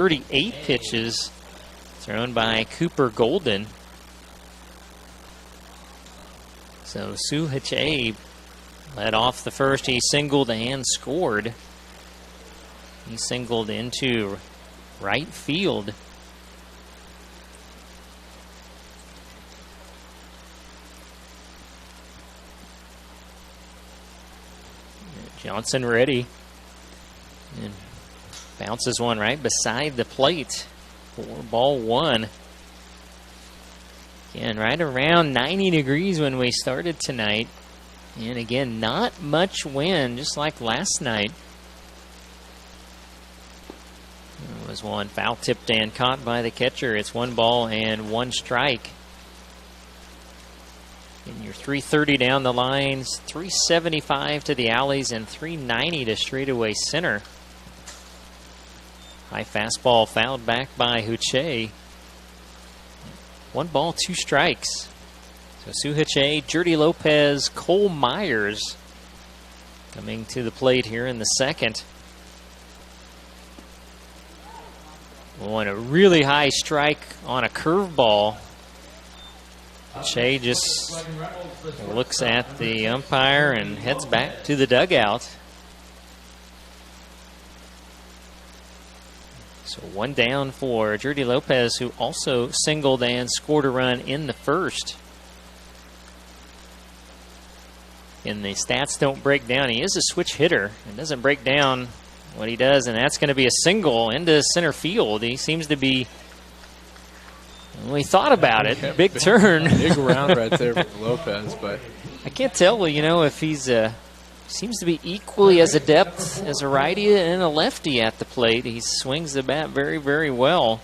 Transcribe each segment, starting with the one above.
38 pitches thrown by Cooper Golden. So Suhache led off the first. He singled and scored. He singled into right field. Johnson ready. And bounces one right beside the plate for ball one. Again, right around 90 degrees when we started tonight. And again, not much wind, just like last night. There was one foul tipped and caught by the catcher. It's 1-1 strike. And you're 330 down the lines, 375 to the alleys, and 390 to straightaway center. High fastball fouled back by Huche. 1 ball, 2 strikes. So Suhache, Jordy Lopez, Cole Myers coming to the plate here in the second. Oh, and a really high strike on a curveball. Shea just looks at the umpire and heads back to the dugout. So 1 down for Jordy Lopez, who also singled and scored a run in the first. And the stats don't break down. He is a switch hitter and doesn't break down what he does, and that's going to be a single into center field. He seems to be... Well, he thought about it. Yeah, big turn. Big round right there for Lopez, but I can't tell, you know, if he's seems to be equally as adept as a righty and a lefty at the plate. He swings the bat very, very well.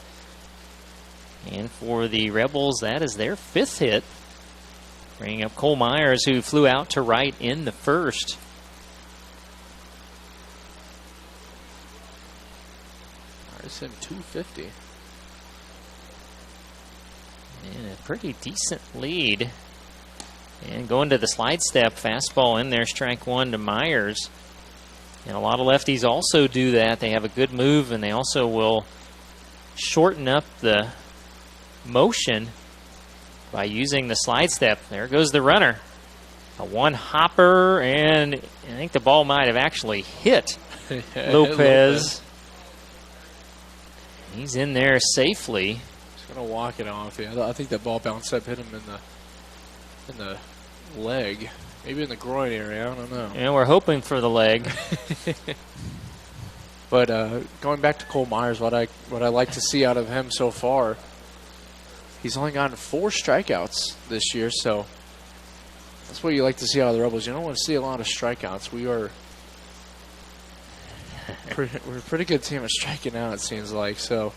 And for the Rebels, that is their 5th hit. Bringing up Cole Myers, who flew out to right in the first. Myers in 250. And a pretty decent lead. And going to the slide step, fastball in there, strike 1 to Myers. And a lot of lefties also do that. They have a good move, and they also will shorten up the motion by using the slide step. There goes the runner. A 1-hopper, and I think the ball might have actually hit Lopez. He's in there safely. Gonna walk it off. Yeah, I think that ball bounced up, hit him in the leg, maybe in the groin area. I don't know. And we're hoping for the leg. But going back to Cole Myers, what I like to see out of him so far, he's only gotten 4 strikeouts this year, so that's what you like to see out of the Rebels. You don't want to see a lot of strikeouts. We're a pretty good team at striking out, it seems like. So.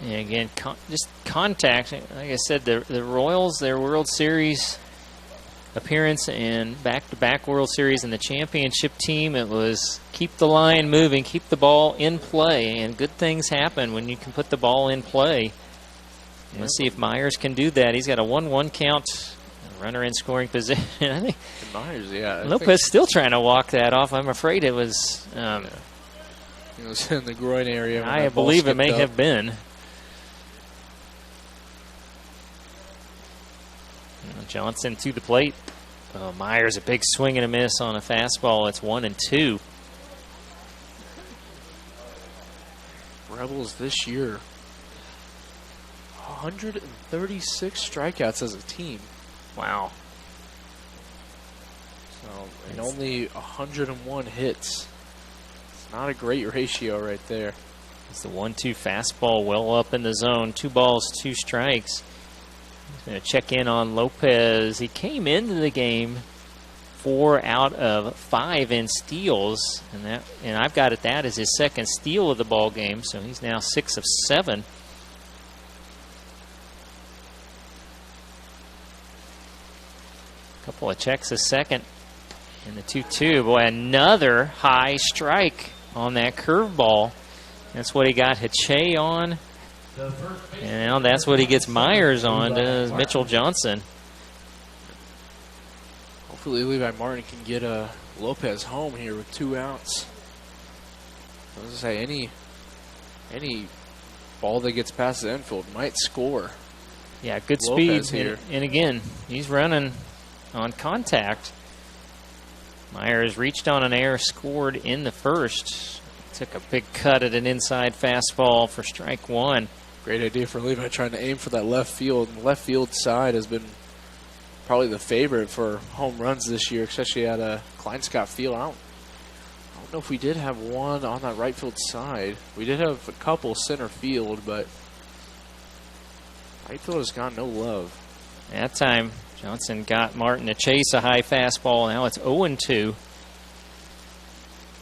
And again, just contact. Like I said, the Royals, their World Series appearance and back-to-back World Series and the championship team, it was keep the line moving, keep the ball in play, and good things happen when you can put the ball in play. Let's see if Myers can do that. He's got a 1-1 count, runner in scoring position. I think Myers, yeah. Lopez still trying to walk that off. I'm afraid it was. It was in the groin area. I believe it may have been. Johnson to the plate. Myers, a big swing and a miss on a fastball. It's 1-2. Rebels this year, 136 strikeouts as a team. Wow. So, and only 101 hits. It's not a great ratio right there. It's the 1-2 fastball well up in the zone. 2 balls, 2 strikes. Going to check in on Lopez. He came into the game 4 out of 5 in steals, and I've got it that as his 2nd steal of the ball game. So he's now 6 of 7. Couple of checks a second, and the 2-2. Boy, another high strike on that curveball. That's what he got Hache on. And now that's what he gets Myers on, to Mitchell Johnson. Hopefully Levi Martin can get Lopez home here with 2 outs. I was going to say, any ball that gets past the infield might score. Yeah, good Lopez speed. here. And again, he's running on contact. Myers reached on an error, scored in the first. Took a big cut at an inside fastball for strike one. Great idea for Levi trying to aim for that left field. The left field side has been probably the favorite for home runs this year, especially at Klein Scott Field. I don't know if we did have one on that right field side. We did have a couple center field, but right field has got no love. That time, Johnson got Martin to chase a high fastball. Now it's 0-2.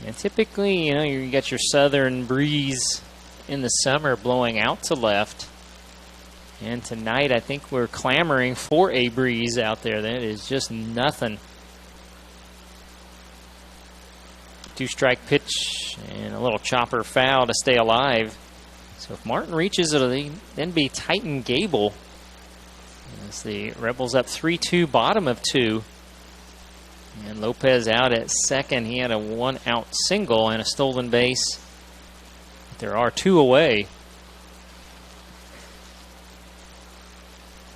And typically, you know, you got your southern breeze in the summer blowing out to left. And tonight, I think we're clamoring for a breeze out there. That is just nothing. 2-strike pitch and a little chopper foul to stay alive. So if Martin reaches, it'll then be Titan Gable. As the Rebels up 3-2, bottom of 2. And Lopez out at second. He had a 1-out single and a stolen base. There are 2 away.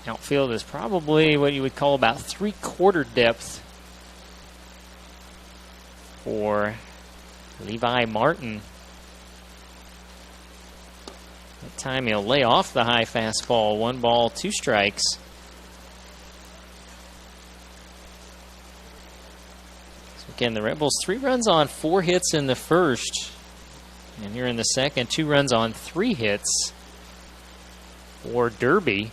Outfield is probably what you would call about 3/4 depth for Levi Martin. That time he'll lay off the high fastball. 1 ball, 2 strikes. So again, the Rebels 3 runs on 4 hits in the first. And here in the second, 2 runs on 3 hits for Derby.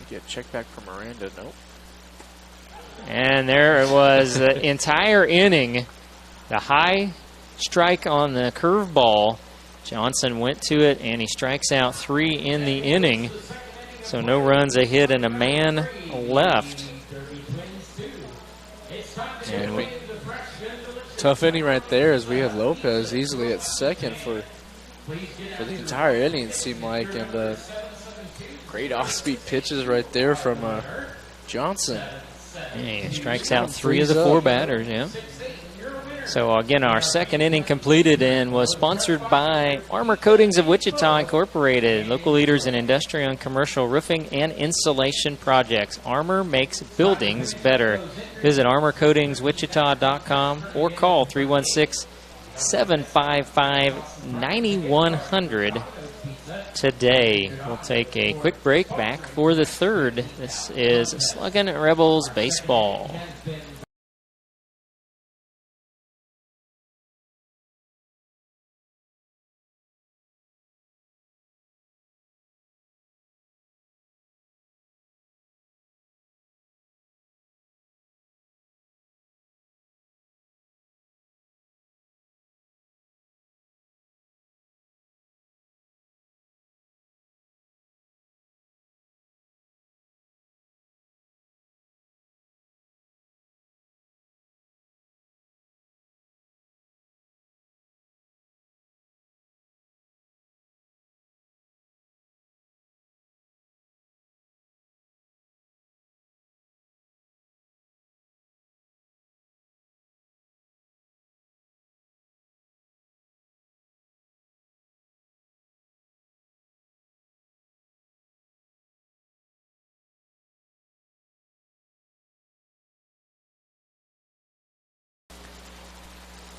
Get check back from Miranda. Nope. And there it was, the entire inning. The high strike on the curveball. Johnson went to it, and he strikes out 3 in the inning. So no runs, a hit, and a man left. And tough inning right there, as we had Lopez easily at second for the entire inning, it seemed like. And great off-speed pitches right there from Johnson. Yeah, he strikes out 3 of the 4 batters, yeah. So again, our second inning completed and was sponsored by Armor Coatings of Wichita Incorporated, local leaders in industrial and commercial roofing and insulation projects. Armor makes buildings better. Visit armorcoatingswichita.com or call 316-755-9100 today. We'll take a quick break. Back for the third. This is Sluggin Rebels Baseball.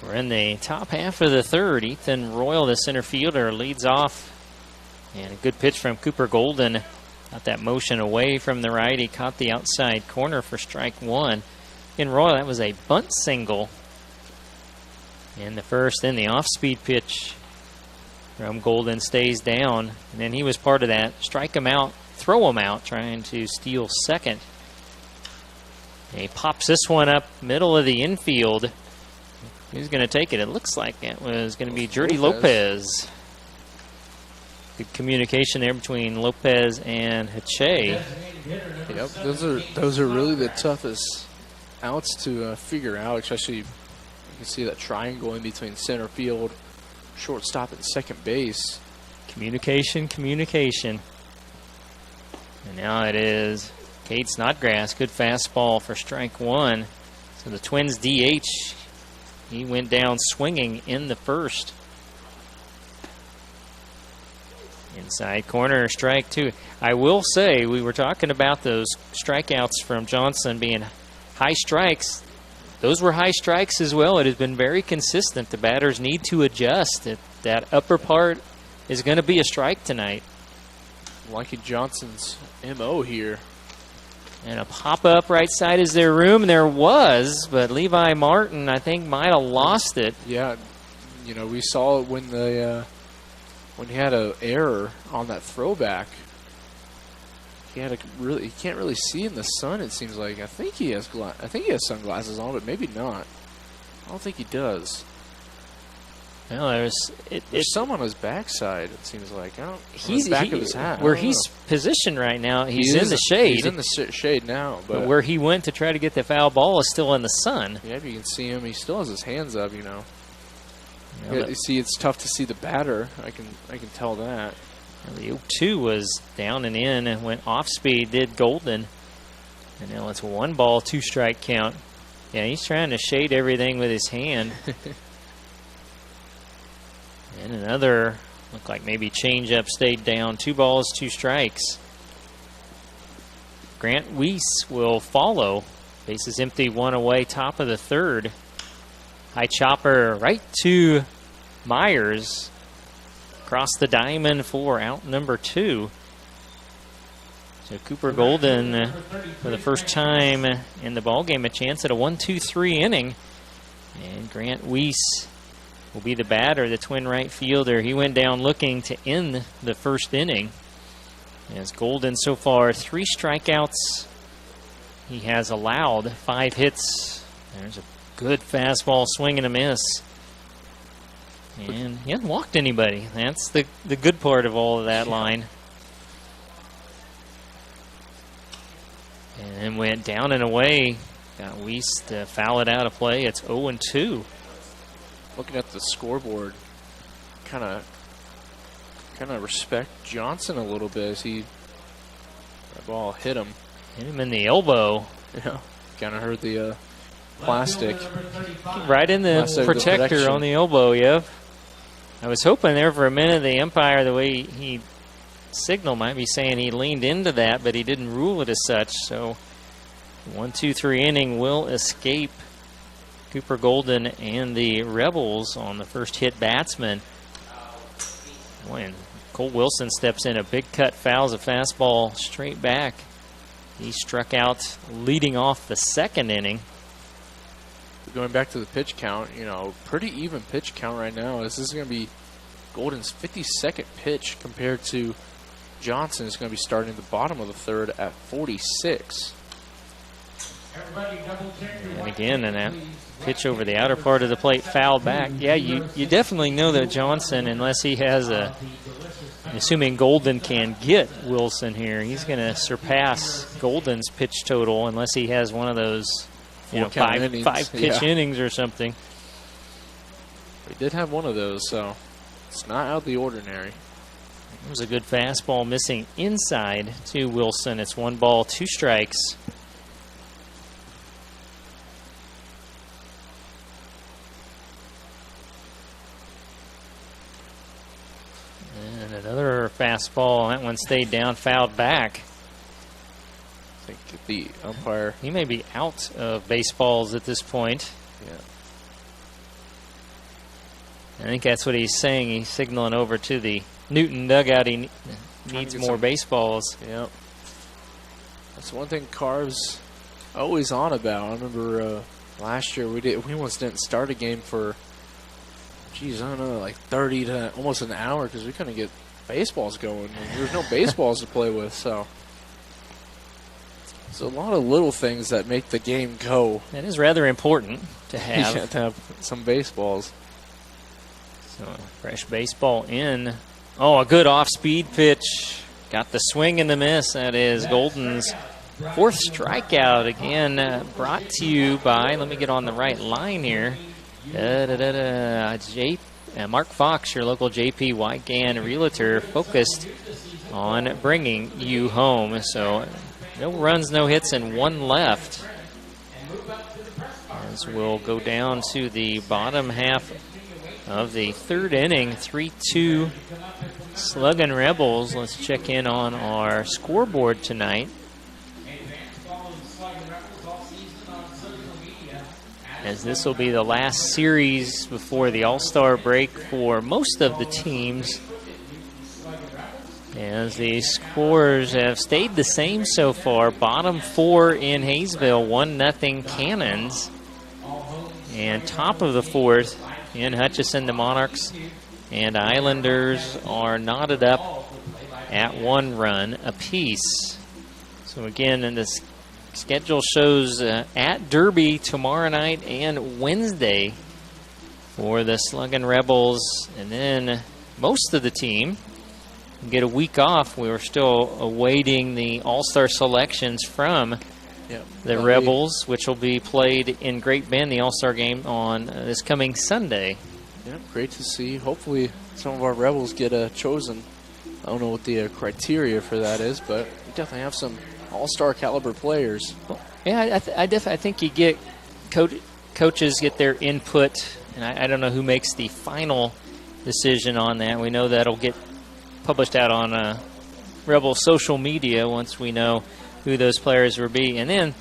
We're in the top half of the third. Ethan Royal, the center fielder, leads off. And a good pitch from Cooper Golden. Got that motion away from the right. He caught the outside corner for strike 1. In Royal, that was a bunt single in the first. Then the off-speed pitch from Golden stays down. And then he was part of that. Strike him out, throw him out, trying to steal second. And he pops this one up middle of the infield. Who's going to take it? It looks like it was going to be Jordy Lopez. Good communication there between Lopez and Hache. Yep, those are really the toughest outs to figure out, especially you can see that triangle in between center field, shortstop, and second base. Communication. And now it is Cade Snodgrass. Good fastball for strike 1. So the Twins DH He went down swinging in the first. Inside corner, strike two. I will say, we were talking about those strikeouts from Johnson being high strikes. Those were high strikes as well. It has been very consistent. The batters need to adjust. That upper part is going to be a strike tonight. Liking Johnson's MO here. And a pop-up right side is their room. There was, but Levi Martin, I think, might have lost it. Yeah, you know, we saw it when he had an error on that throwback. He can't really see in the sun, it seems like. I think he has sunglasses on, but maybe not. I don't think he does. Well, there's some on his backside, it seems like. He's back of his hat. Where he's positioned right now, he's in the shade. He's in the shade now. But where he went to try to get the foul ball is still in the sun. Yeah, you can see him. He still has his hands up, you know. Yeah, you see, it's tough to see the batter. I can tell that. The 0-2 was down and in and went off speed, did Golden. And now it's 1 ball, 2 strike count. Yeah, he's trying to shade everything with his hand. And another, looked like maybe changeup stayed down. 2 balls, 2 strikes. Grant Weiss will follow. Bases empty, 1 away, top of the third. High chopper right to Myers. Across the diamond for out number 2. So Cooper Golden, for the first time in the ballgame, a chance at a 1-2-3 inning. And Grant Weiss will be the batter, the twin right fielder. He went down looking to end the first inning. As Golden so far 3 strikeouts. He has allowed 5 hits. There's a good fastball, swing and a miss. And he hasn't walked anybody. That's the good part of all of that line. And then went down and away. Got Weiss to foul it out of play. It's 0-2. Looking at the scoreboard, kind of respect Johnson a little bit as that ball hit him. Hit him in the elbow. Yeah, kind of hurt the plastic. Right in the protector on the elbow, yeah. I was hoping there for a minute the umpire, the way he signaled, might be saying he leaned into that, but he didn't rule it as such. So 1-2-3 inning will escape Cooper Golden and the Rebels on the first hit batsman. Boy, and Cole Wilson steps in, a big cut, fouls a fastball straight back. He struck out leading off the second inning. Going back to the pitch count, you know, pretty even pitch count right now. This is going to be Golden's 52nd pitch compared to Johnson. Is going to be starting the bottom of the third at 46. And again, and that pitch over the outer part of the plate fouled back. Yeah, you definitely know that Johnson, unless he has assuming Golden can get Wilson here, he's going to surpass Golden's pitch total unless he has one of those, you know, five pitch innings or something. We did have one of those, so it's not out of the ordinary. It was a good fastball missing inside to Wilson. It's 1 ball, 2 strikes. And another fastball. That one stayed down, fouled back. I think the umpire, he may be out of baseballs at this point. Yeah. I think that's what he's saying. He's signaling over to the Newton dugout. He needs more baseballs. Yep. That's one thing Carv's always on about. I remember last year we almost didn't start a game for, geez, I don't know, like 30 to almost an hour because we couldn't get baseballs going. There's no baseballs to play with, so there's a lot of little things that make the game go. That is rather important to have. Yeah, to have some baseballs. So fresh baseball in. Oh, a good off-speed pitch. Got the swing and the miss. That is Golden's 4th strikeout. Again, brought to you by, let me get on the right line here. Mark Fox, your local JP Wygan realtor, focused on bringing you home. So no runs, no hits, and 1 left. As we'll go down to the bottom half of the third inning, 3-2 Sluggin Rebels. Let's check in on our scoreboard tonight. As this will be the last series before the All-Star break for most of the teams. As the scores have stayed the same so far. Bottom four in Hayesville, 1-0 Cannons. And top of the fourth in Hutchinson, the Monarchs and Islanders are knotted up at 1 run apiece. So again, in this schedule shows at Derby tomorrow night and Wednesday for the Sluggin Rebels. And then most of the team get a week off. We were still awaiting the All-Star selections from the Rebels, which will be played in Great Bend, the All-Star game on this coming Sunday. Yeah, great to see. Hopefully some of our Rebels get chosen. I don't know what the criteria for that is, but we definitely have some All-Star caliber players. Well, yeah, I think you get coaches get their input, and I don't know who makes the final decision on that. We know that'll get published out on Rebel social media once we know who those players will be. And then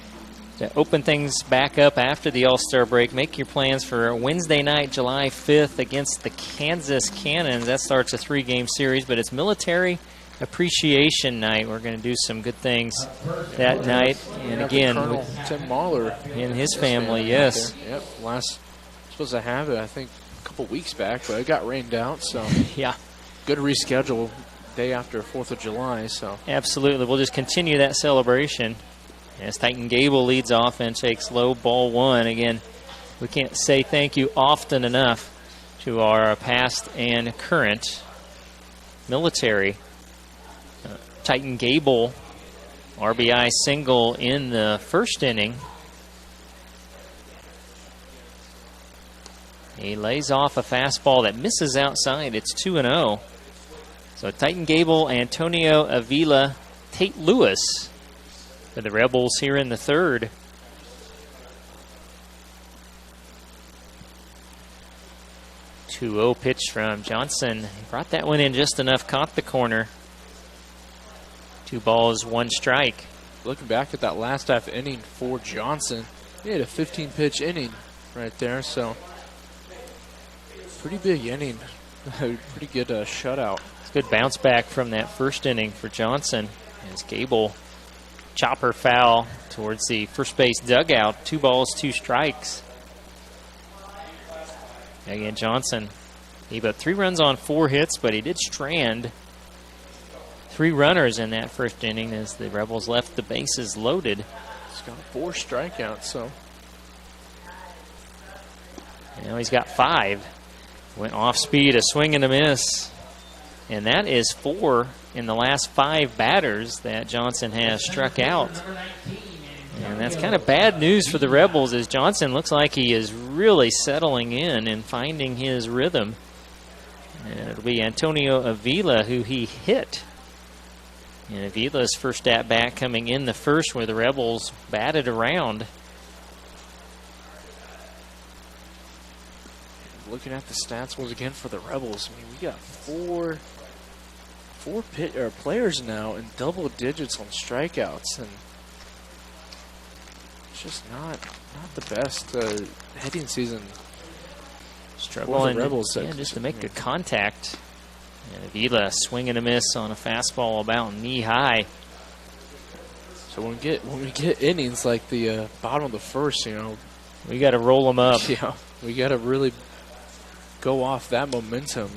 to open things back up after the All-Star break, make your plans for Wednesday night, July 5th against the Kansas Cannons. That starts a 3-game series, but it's Military Appreciation Night. We're going to do some good things that night. And again, Tim Mahler and his family, yes. Yep, supposed to have it, I think, a couple weeks back, but it got rained out, so yeah, good reschedule day after 4th of July. So absolutely, we'll just continue that celebration as Titan Gable leads off and takes low ball 1. Again, we can't say thank you often enough to our past and current military. Titan Gable, RBI single in the first inning. He lays off a fastball that misses outside. It's 2-0. So Titan Gable, Antonio Avila, Tate Lewis for the Rebels here in the third. Two-0 pitch from Johnson. He brought that one in just enough, caught the corner. 2 balls, 1 strike. Looking back at that last half inning for Johnson, he had a 15-pitch inning right there, so pretty big inning. Pretty good shutout. It's a good bounce back from that first inning for Johnson. As Gable, chopper foul towards the first base dugout. 2 balls, 2 strikes. Again, Johnson, he got 3 runs on 4 hits, but he did strand 3 runners in that first inning as the Rebels left the bases loaded. He's got 4 strikeouts, so. Now he's got 5. Went off speed, a swing and a miss. And that is 4 in the last 5 batters that Johnson has struck out. And that's kind of bad news for the Rebels as Johnson looks like he is really settling in and finding his rhythm. And it'll be Antonio Avila who he hit. And Avila's first at-bat coming in the first where the Rebels batted around. Looking at the stats once again for the Rebels, I mean, we got four players now in double digits on strikeouts, and it's just not the best hitting season. Struggling, Rebels, just to make good contact. And Avila swing and a miss on a fastball about knee high. So when we get innings like the bottom of the first, we got to roll them up. Yeah, we got to really go off that momentum.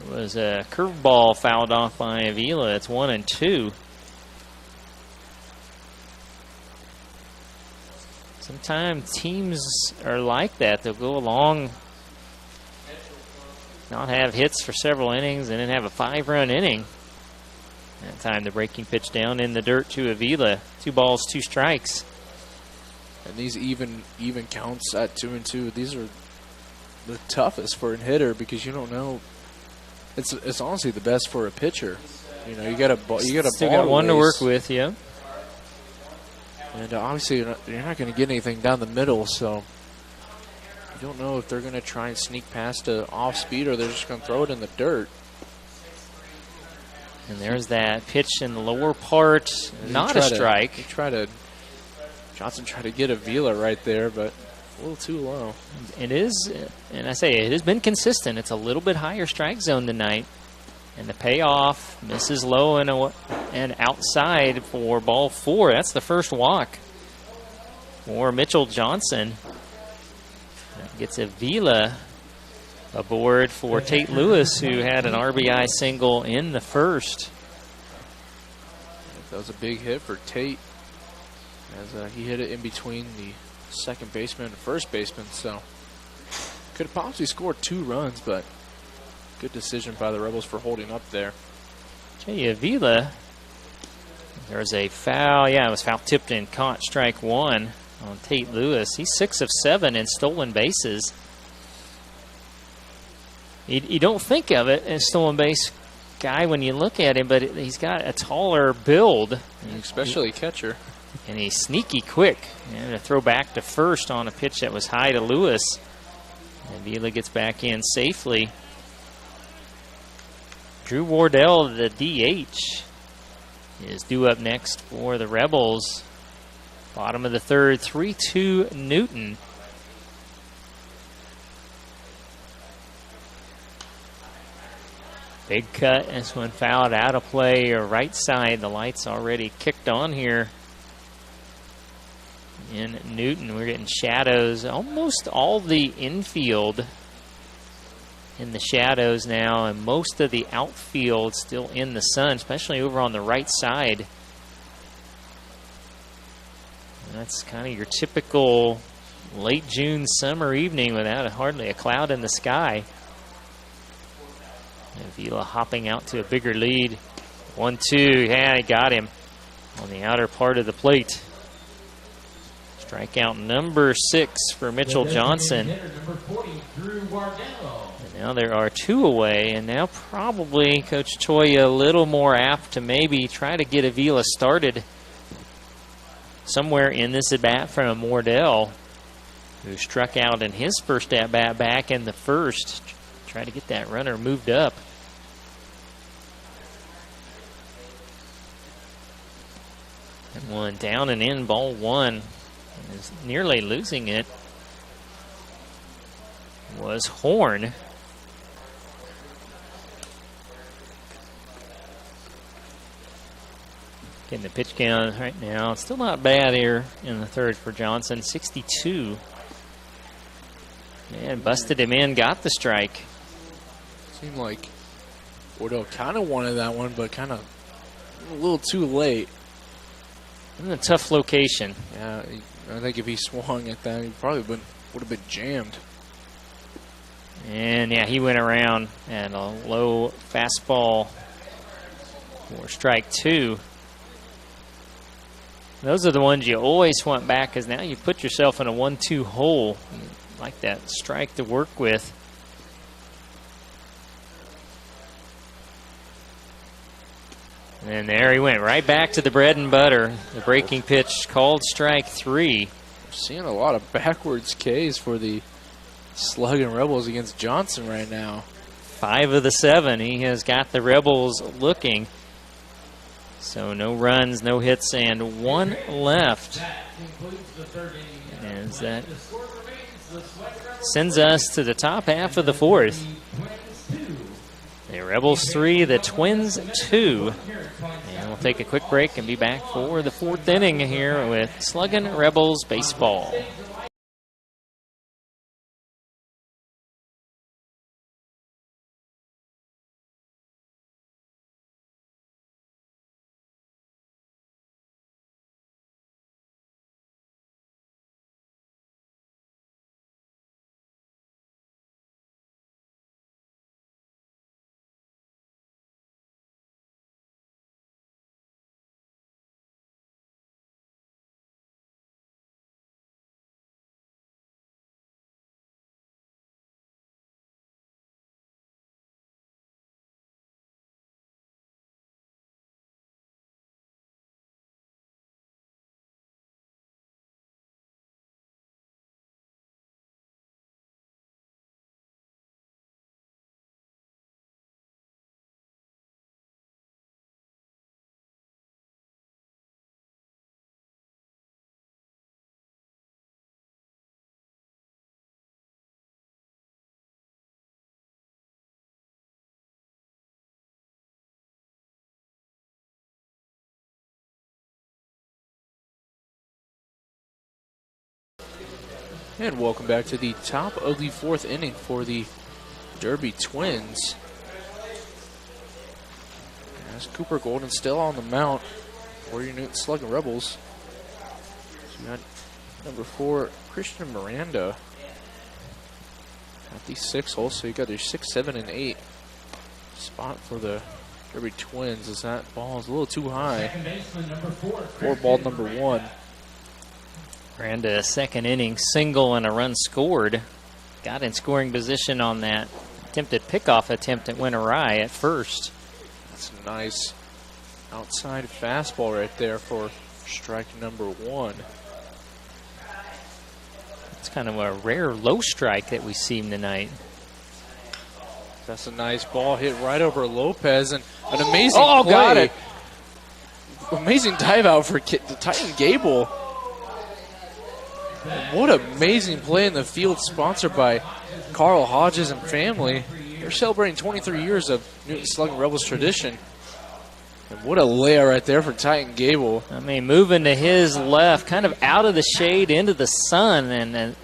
It was a curveball fouled off by Avila. It's 1-2. Sometimes teams are like that. They'll go along, not have hits for several innings, and then have a 5-run inning. That time the breaking pitch down in the dirt to Avila. 2 balls, 2 strikes. And these even counts at 2-2. These are the toughest for a hitter because you don't know. It's honestly the best for a pitcher. You got a Still got one to work with, yeah. And obviously, you're not going to get anything down the middle, so you don't know if they're going to try and sneak past a off speed or they're just going to throw it in the dirt. And there's that pitch in the lower part, not a strike. Johnson tried to get Avila right there, but a little too low. It is, and I say it has been consistent. It's a little bit higher strike zone tonight. And the payoff misses low and outside for ball 4. That's the first walk for Mitchell Johnson. That gets Avila aboard for Tate Lewis, who had an RBI single in the first. That was a big hit for Tate, as he hit it in between the second baseman and first baseman. So could have possibly scored 2 runs, but good decision by the Rebels for holding up there. Jay Avila, there's a foul. Yeah, it was foul tipped and caught, strike 1 on Tate Lewis. He's 6 of 7 in stolen bases. You don't think of it as stolen base guy when you look at him, but he's got a taller build. Especially catcher. And he's sneaky quick. And a throw back to first on a pitch that was high to Lewis. And Avila gets back in safely. Drew Wardell, the DH, is due up next for the Rebels. Bottom of the third, 3-2 Newton. Big cut, this one fouled out of play, or right side. The lights already kicked on here in Newton. We're getting shadows. Almost all the infield in the shadows now, and most of the outfield still in the sun, especially over on the right side. And that's kind of your typical late June summer evening without hardly a cloud in the sky. Avila hopping out to a bigger lead. 1-2. Yeah, he got him on the outer part of the plate. Strikeout number 6 for Mitchell Johnson. And now there are 2 away, and now probably Coach Choya a little more apt to maybe try to get Avila started somewhere in this at-bat from Wardell, who struck out in his first at-bat back in the first. Try to get that runner moved up. And one down and in, ball 1. Is nearly losing it was Horn. Getting the pitch count right now. It's still not bad here in the third for Johnson. 62. And busted him in, got the strike. Seemed like Wardell kind of wanted that one, but kind of a little too late. In a tough location. Yeah, I think if he swung at that, he probably would have been jammed. And yeah, he went around and a low fastball for strike 2. Those are the ones you always want back, because now you put yourself in a 1-2 hole. You like that strike to work with. And there he went, right back to the bread and butter. The breaking pitch called strike 3. We're seeing a lot of backwards Ks for the Sluggin Rebels against Johnson right now. 5 of the 7. He has got the Rebels looking. So no runs, no hits, and 1 left. As that sends us to the top half of the 4th. The Rebels 3, the Twins 2. And we'll take a quick break and be back for the 4th inning here with Sluggin Rebels baseball. And welcome back to the top of the fourth inning for the Derby Twins. As Cooper Golden still on the mound for your Newton Sluggin Rebels. So you got number 4, Christian Miranda at the 6th hole. So you got your 6, 7, and 8 spot for the Derby Twins as that ball is a little too high. For ball number 1. Miranda, second inning, single and a run scored. Got in scoring position on that attempted pickoff attempt that went awry at first. That's a nice outside fastball right there for strike number 1. It's kind of a rare low strike that we see tonight. That's a nice ball hit right over Lopez and an amazing play. Got it. Amazing dive out for the Titan Gable. What an amazing play in the field, sponsored by Carl Hodges and family. They're celebrating 23 years of Newton Sluggin Rebels tradition. And what a layout right there for Titan Gable. I mean, moving to his left, kind of out of the shade into the sun, and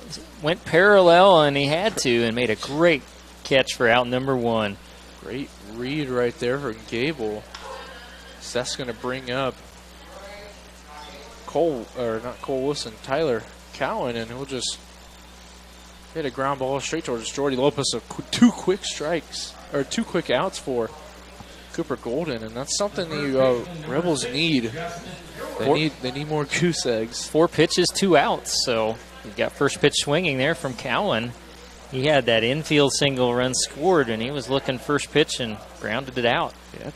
went parallel, and he had to, and made a great catch for out number 1. Great read right there for Gable. So that's going to bring up Tyler Cowan, and he'll just hit a ground ball straight towards Jordy Lopez. So 2 quick strikes, or 2 quick outs for Cooper Golden, and that's something the Rebels need. They need more goose eggs. 4 pitches, 2 outs. So you got first pitch swinging there from Cowan. He had that infield single run scored, and he was looking first pitch and grounded it out. Yeah.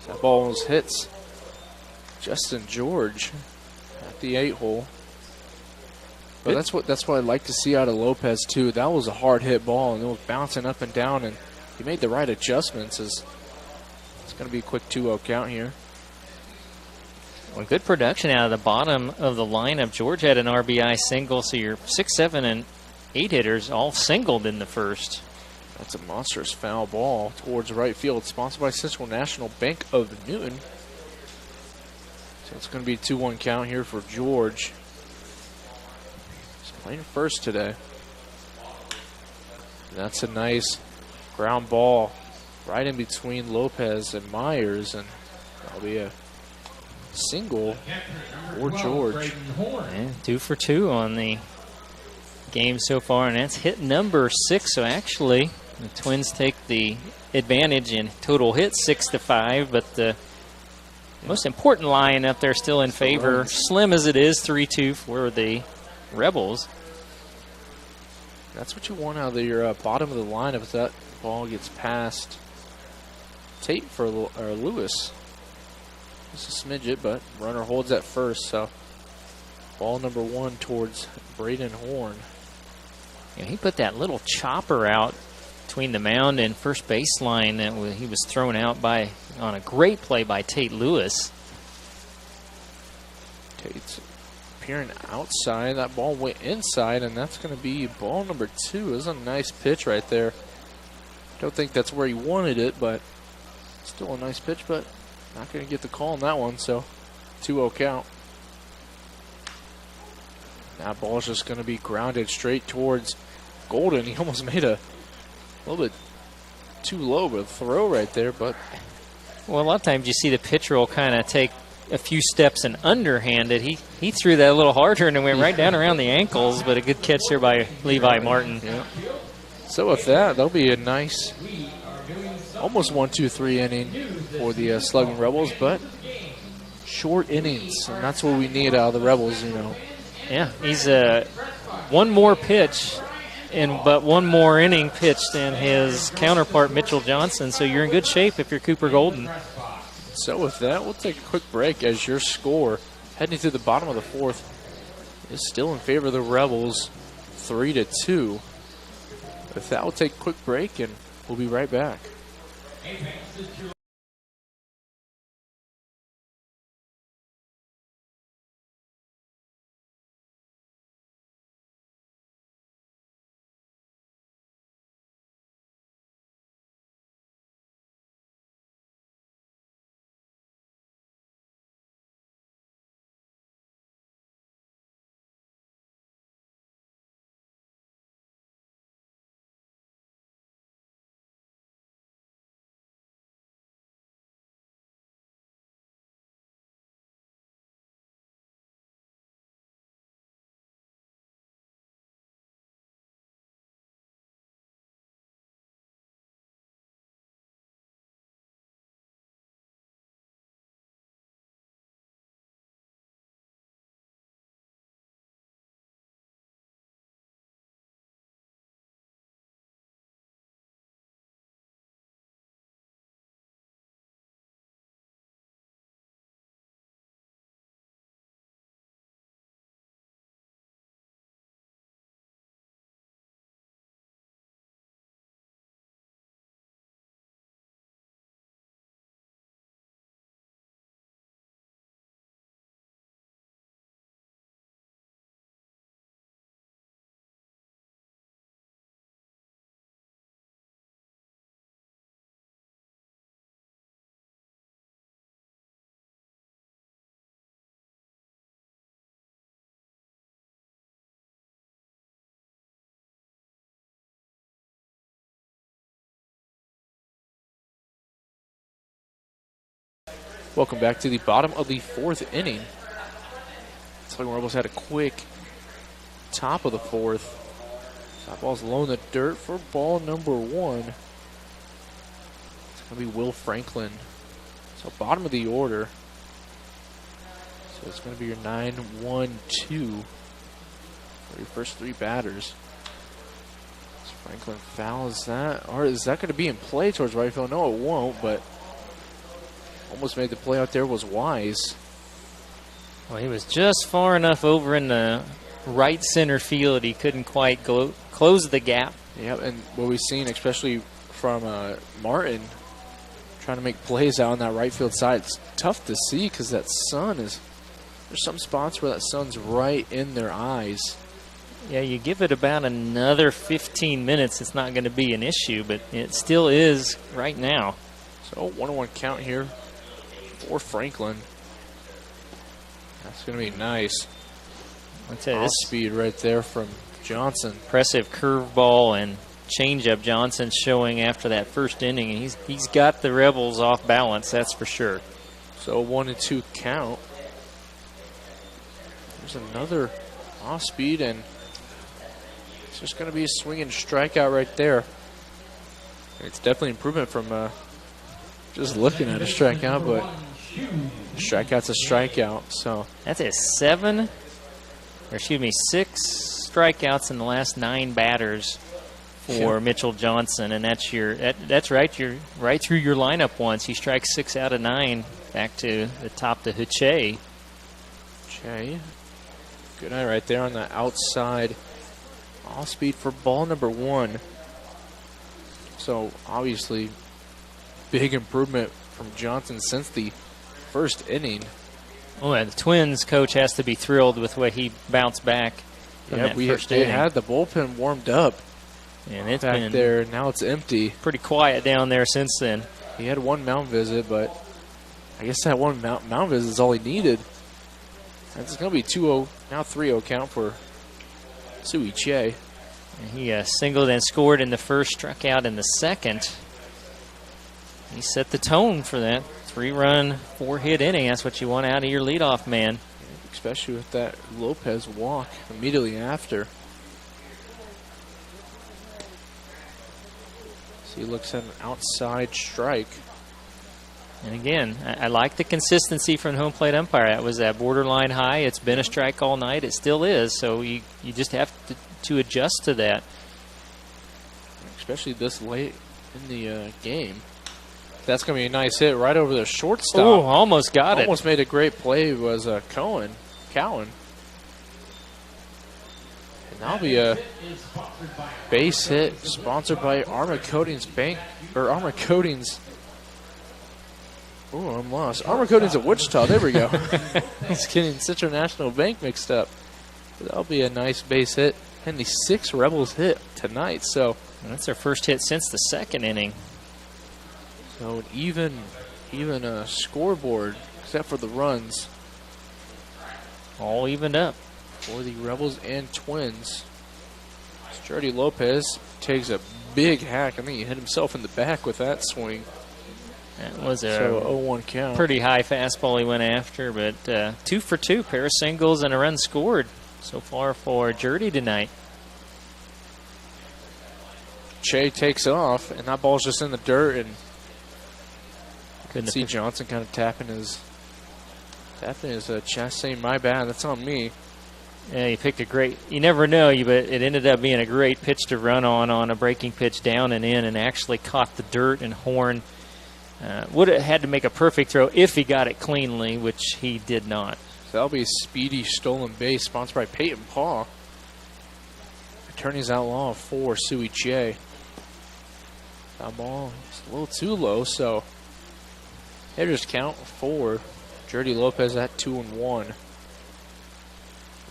That ball almost hits Justin George at the 8 hole. But that's what I like to see out of Lopez too. That was a hard hit ball, and it was bouncing up and down, and he made the right adjustments. It's going to be a quick 2-0 count here. Well, good production out of the bottom of the lineup. George had an RBI single, so your 6, 7, and 8 hitters all singled in the first. That's a monstrous foul ball towards right field, sponsored by Central National Bank of Newton. So it's going to be a 2-1 count here for George. He's playing first today. That's a nice ground ball right in between Lopez and Myers, and that'll be a single for George. Yeah, 2 for 2 on the game so far, and that's hit number 6. So actually, the Twins take the advantage in total hits, 6-5, but the most important line up there still in favor, slim as it is, 3-2 for the Rebels. That's what you want out of your bottom of the lineup if that ball gets past Tate for Lewis. Just a smidget, but runner holds at first, so ball number 1 towards Braden Horn. Yeah, he put that little chopper out between the mound and first baseline that he was thrown out by on a great play by Tate Lewis. Tate's appearing outside. That ball went inside, and that's going to be ball number 2. This is a nice pitch right there. Don't think that's where he wanted it, but still a nice pitch, but not going to get the call on that one, so 2-0 count. That ball's just going to be grounded straight towards Golden. He almost made a little bit too low of a throw right there, but... Well, a lot of times you see the pitcher will kind of take a few steps and underhand it. He threw that a little harder and it went right down around the ankles, but a good catch there by Levi Martin. Yeah. So with that, that'll be a nice almost 1-2-3 inning for the Sluggin Rebels, but short innings, and that's what we need out of the Rebels, you know. Yeah, he's one more pitch, but one more inning pitched than his counterpart Mitchell Johnson, so you're in good shape if you're Cooper Golden. So with that, we'll take a quick break as your score heading to the bottom of the 4th is still in favor of the Rebels, 3-2. With that, we'll take a quick break, and we'll be right back. Welcome back to the bottom of the 4th inning. Sluggin Rebels had a quick top of the 4th. That ball's low in the dirt for ball number 1. It's going to be Will Franklin. So bottom of the order. So it's going to be your 9-1-2 for your first 3 batters. So Franklin fouls that. Or is that going to be in play towards right field? No, it won't, but almost made the play out there was Wise. Well, he was just far enough over in the right center field. He couldn't quite close the gap. Yeah, and what we've seen, especially from Martin, trying to make plays out on that right field side, it's tough to see because that sun is, there's some spots where that sun's right in their eyes. Yeah, you give it about another 15 minutes, it's not going to be an issue, but it still is right now. So 1-1 count here for Franklin. That's going to be nice. I'll tell you, this speed right there from Johnson. Impressive curveball and changeup Johnson showing after that first inning. And he's got the Rebels off balance, that's for sure. So 1-2 count. There's another off speed, and it's just going to be a swinging strikeout right there. It's definitely improvement from just looking at a strikeout, but a strikeout's a strikeout. So that's a 6 strikeouts in the last 9 batters for Mitchell Johnson, and that's right. You're right through your lineup once. He strikes 6 out of 9 back to the top to Hache. Good eye right there on the outside. Off speed for ball number 1. So obviously, big improvement from Johnson since the first inning. Oh, and the Twins coach has to be thrilled with the way he bounced back from that first inning. They had the bullpen warmed up. And it's back been there, now it's empty. Pretty quiet down there since then. He had 1 mound visit, but I guess that 1 mound visit is all he needed. It's going to be 2-0, now 3-0 count for Sui Che. And he singled and scored in the first, struck out in the second. He set the tone for that 3-run, 4-hit inning. That's what you want out of your leadoff man. Especially with that Lopez walk immediately after. So he looks at an outside strike. And again, I like the consistency from the home plate umpire. That was that borderline high. It's been a strike all night. It still is. So you just have to adjust to that. Especially this late in the game. That's going to be a nice hit right over the shortstop. Oh, almost got it. Almost made a great play was Cowan. And that'll be a base hit sponsored by Armor Coatings Armor Coatings. Oh, I'm lost. Armor Coatings of Wichita. There we go. I was getting Central National Bank mixed up. But that'll be a nice base hit. And the 6 Rebels hit tonight. So that's their first hit since the second inning. So an even scoreboard, except for the runs. All evened up for the Rebels and Twins. Jordy Lopez takes a big hack. I think he hit himself in the back with that swing. That was a 0-1 count. Pretty high fastball he went after, but 2 for 2, pair of singles and a run scored so far for Jordy tonight. Che takes off, and that ball's just in the dirt, and couldn't see Johnson kind of tapping his chest, saying, "My bad, that's on me." Yeah, he picked a great. You never know, but it ended up being a great pitch to run on a breaking pitch down and in, and actually caught the dirt and horn. Would have had to make a perfect throw if he got it cleanly, which he did not. So that'll be a speedy stolen base sponsored by Peyton Paul. Attorney's outlaw for Sui Che. That ball is a little too low, so hitters count for Jordy Lopez at 2-1.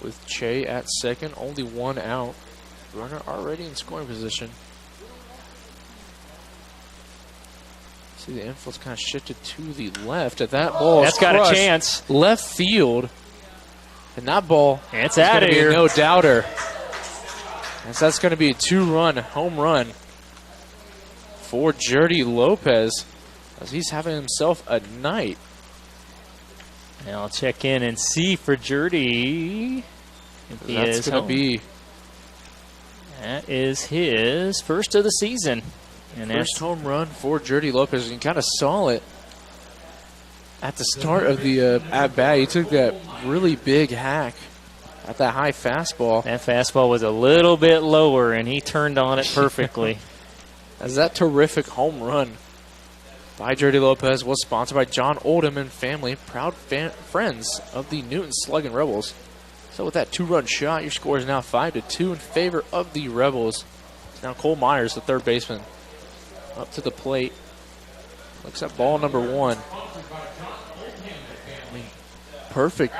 With Che at second, only 1 out. Runner already in scoring position. See, the infield's kind of shifted to the left. At that ball, that's got a chance. Left field, and that ball, it's out of here. No doubter. And so that's going to be a 2-run home run for Jordy Lopez, as he's having himself a night. Now I'll check in and see for Jurdy. That's going to be. That is his first of the season. And first home run for Jurdy Lopez. You kind of saw it at the start of the at-bat. He took that really big hack at that high fastball. That fastball was a little bit lower, and he turned on it perfectly. As that terrific home run by Jurdy Lopez was sponsored by John Oldham and family, proud friends of the Newton Sluggin Rebels. So with that 2-run shot, your score is now 5-2 in favor of the Rebels. Now Cole Myers, the third baseman, up to the plate. Looks at ball number 1. I mean, perfect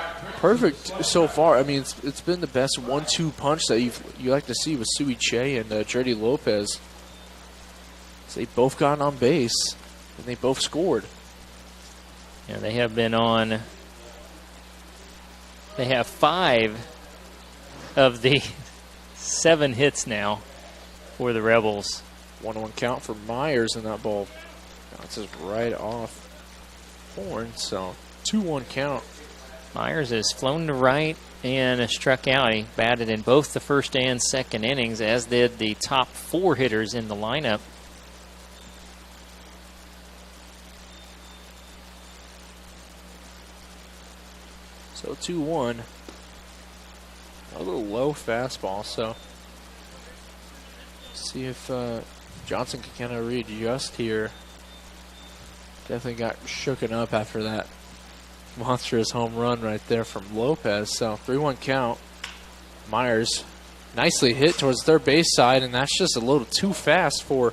so far. I mean, it's been the best 1-2 punch that you like to see with Sui Che and Jurdy Lopez. So they both got on base and they both scored. Yeah, they have been on. They have 5 of the 7 hits now for the Rebels. 1-1 count for Myers, and that ball bounces right off Horn. So 2-1 count. Myers has flown to right and struck out. He batted in both the first and second innings, as did the top 4 hitters in the lineup. So 2-1. A little low fastball, so see if Johnson can kind of readjust here. Definitely got shooken up after that monstrous home run right there from Lopez. So 3-1 count. Myers nicely hit towards the third base side, and that's just a little too fast for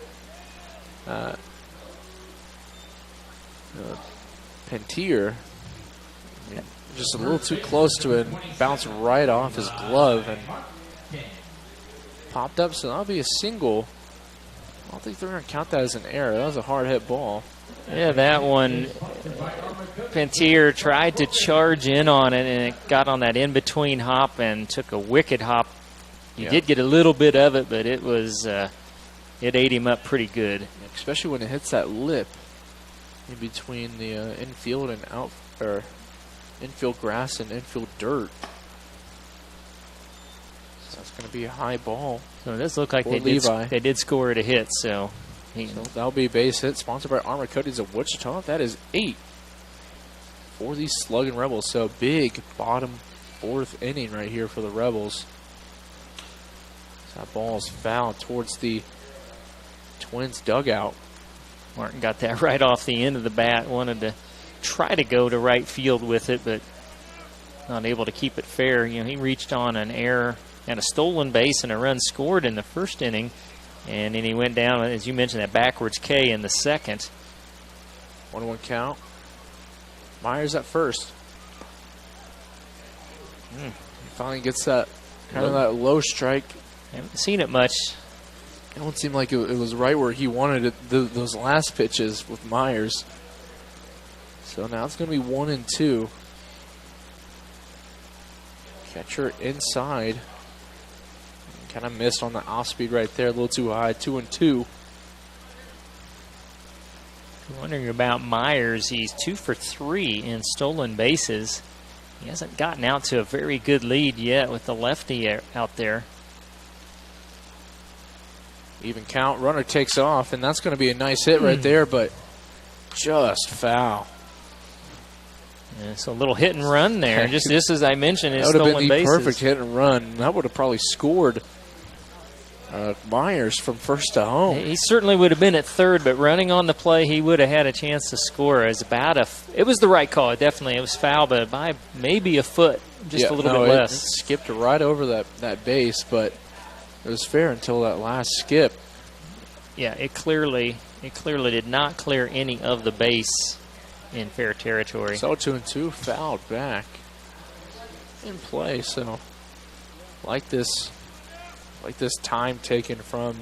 Pentier. Just a little too close to it, bounced right off his glove and popped up. So that'll be a single. I don't think they're going to count that as an error. That was a hard hit ball. Yeah, that one, Pentier tried to charge in on it, and it got on that in-between hop and took a wicked hop. He did get a little bit of it, but it was it ate him up pretty good. Especially when it hits that lip in between the infield and infield grass and infield dirt. So that's going to be a high ball. So it does look like they did score it a hit. So that'll be a base hit, sponsored by Armor Coatings of Wichita. That is 8 for the Sluggin Rebels. So big bottom 4th inning right here for the Rebels. So that ball is fouled towards the Twins dugout. Martin got that right off the end of the bat. Wanted to try to go to right field with it, but not able to keep it fair. You know, he reached on an error and a stolen base and a run scored in the first inning, and then he went down, as you mentioned, that backwards K in the second. 1-1 count. Myers at first. He finally gets that kind of that low strike. Haven't seen it much. It don't seem like it was right where he wanted it. Those last pitches with Myers. So now it's going to be 1-2. Catcher inside. Kind of missed on the off speed right there, a little too high. 2-2. Wondering about Myers. He's 2 for 3 in stolen bases. He hasn't gotten out to a very good lead yet with the lefty out there. Even count. Runner takes off, and that's going to be a nice hit right there, but just foul. Yeah, so a little hit and run there. Just as I mentioned, his that would have stolen been the bases. Perfect hit and run. That would have probably scored Myers from first to home. He certainly would have been at third, but running on the play, he would have had a chance to score. It was the right call, definitely. It was foul, but by maybe a foot, just a little bit less. It skipped right over that base, but it was fair until that last skip. Yeah, it clearly did not clear any of the base in fair territory. So 2-2, fouled back in play. So like this time taken from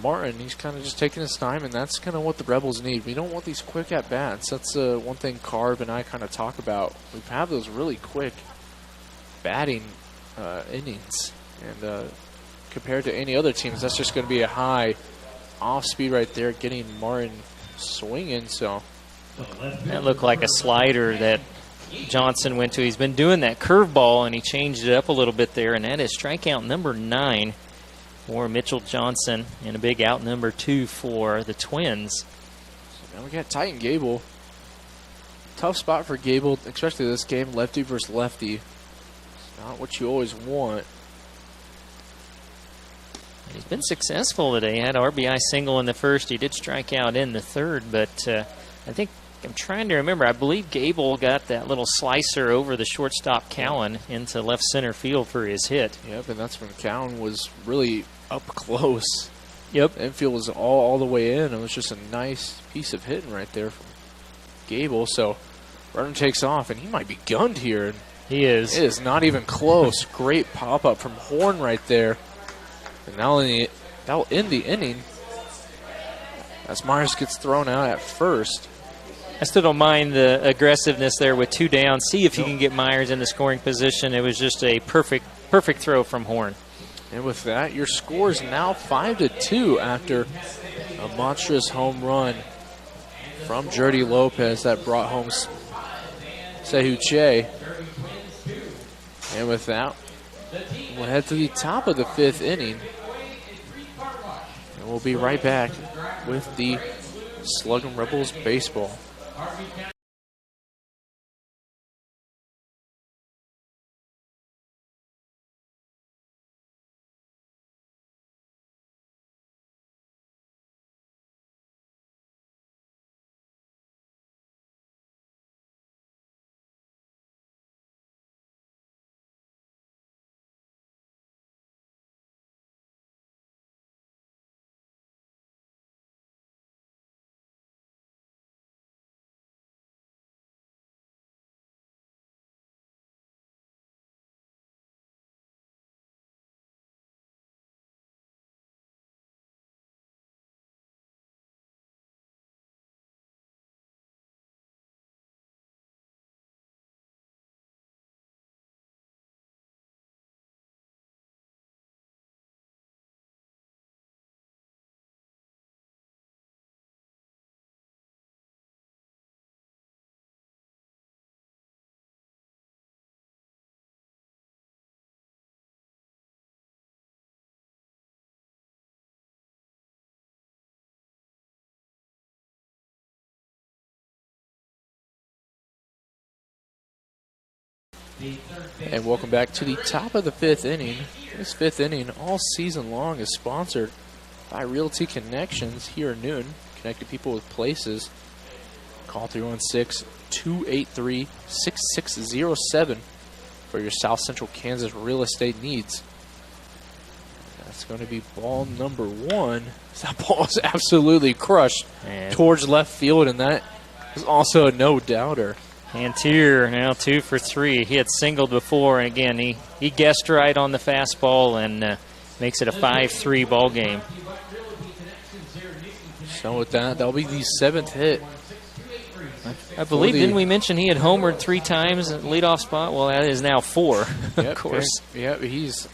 Martin. He's kind of just taking his time, and that's kind of what the Rebels need. We don't want these quick at bats. That's one thing Carv and I kind of talk about. We have those really quick batting innings, and compared to any other teams, that's just going to be a high off speed right there, getting Martin swinging. So That looked like a slider that Johnson went to. He's been doing that curveball, and he changed it up a little bit there, and that is strikeout number 9 for Mitchell Johnson, and a big out number 2 for the Twins. So now we got Titan Gable. Tough spot for Gable, especially this game, lefty versus lefty. It's not what you always want. He's been successful today. He had an RBI single in the first. He did strike out in the third, but I think, I'm trying to remember, I believe Gable got that little slicer over the shortstop Cowan into left center field for his hit. Yep, and that's when Cowan was really up close. Yep. Infield was all the way in. It was just a nice piece of hitting right there from Gable. So runner takes off, and he might be gunned here. And he is. It is not even close. Great pop-up from Horn right there. And that'll end the inning as Myers gets thrown out at first. I still don't mind the aggressiveness there with 2 down. See if you can get Myers in the scoring position. It was just a perfect throw from Horn. And with that, your score is now 5-2 after a monstrous home run from Jordy Lopez that brought home Sehuche. And with that, we'll head to the top of the 5th inning. And we'll be right back with the Sluggin Rebels baseball. And welcome back to the top of the 5th inning. This 5th inning all season long is sponsored by Realty Connections here in Newton, connecting people with places. Call 316-283-6607 for your South Central Kansas real estate needs. That's going to be ball number 1. That ball is absolutely crushed towards left field, and that is also a no-doubter. Antier now 2 for 3. He had singled before, and again, he guessed right on the fastball and makes it a 5-3 ball game. So with that, that'll be the 7th hit. I believe, didn't we mention he had homered 3 times at leadoff spot? Well, that is now 4, of course. Yeah, he is.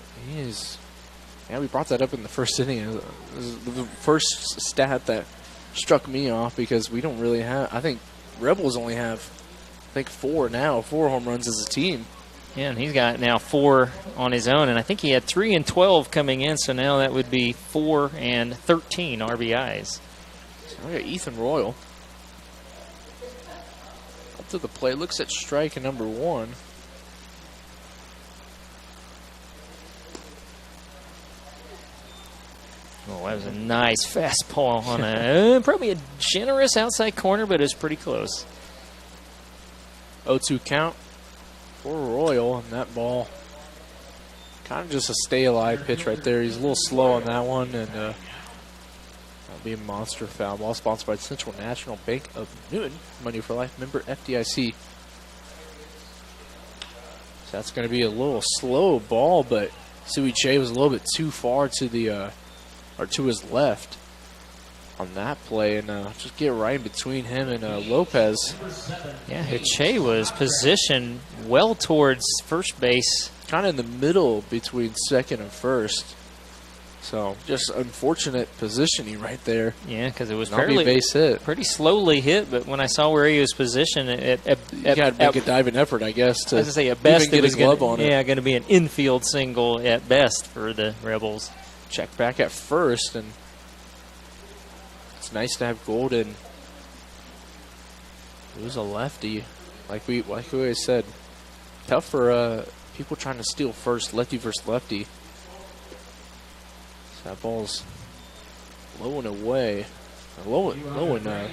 Yeah, we brought that up in the first inning. The first stat that struck me off because we don't really have, I think Rebels only have, 4 home runs as a team. Yeah, and he's got now 4 on his own, and I think he had 3 and 12 coming in, so now that would be 4 and 13 RBIs. So we got Ethan Royal up to the plate, looks at strike number 1. Oh, that was a nice fastball on a probably a generous outside corner, but it's pretty close. 0-2 count for Royal, and that ball kind of just a stay alive pitch right there. He's a little slow on that one, and that'll be a monster foul ball. Sponsored by Central National Bank of Newton, Money for Life member FDIC. So that's going to be a little slow ball, but Sehuche was a little bit too far to the or to his left on that play, and just get right in between him and Lopez. Yeah, Hiche was positioned well towards first base. Kind of in the middle between second and first. So just unfortunate positioning right there. Yeah, because it was Not be a fairly base hit. pretty slowly hit, but when I saw where he was positioned, You got to make a diving effort, I guess, to I was gonna say at best even get his glove on it. Yeah, going to be an infield single at best for the Rebels. Check back at first, and it's nice to have Golden. Lose a lefty, like we always said. Tough for people trying to steal first, lefty versus lefty. So that ball's low and away, low and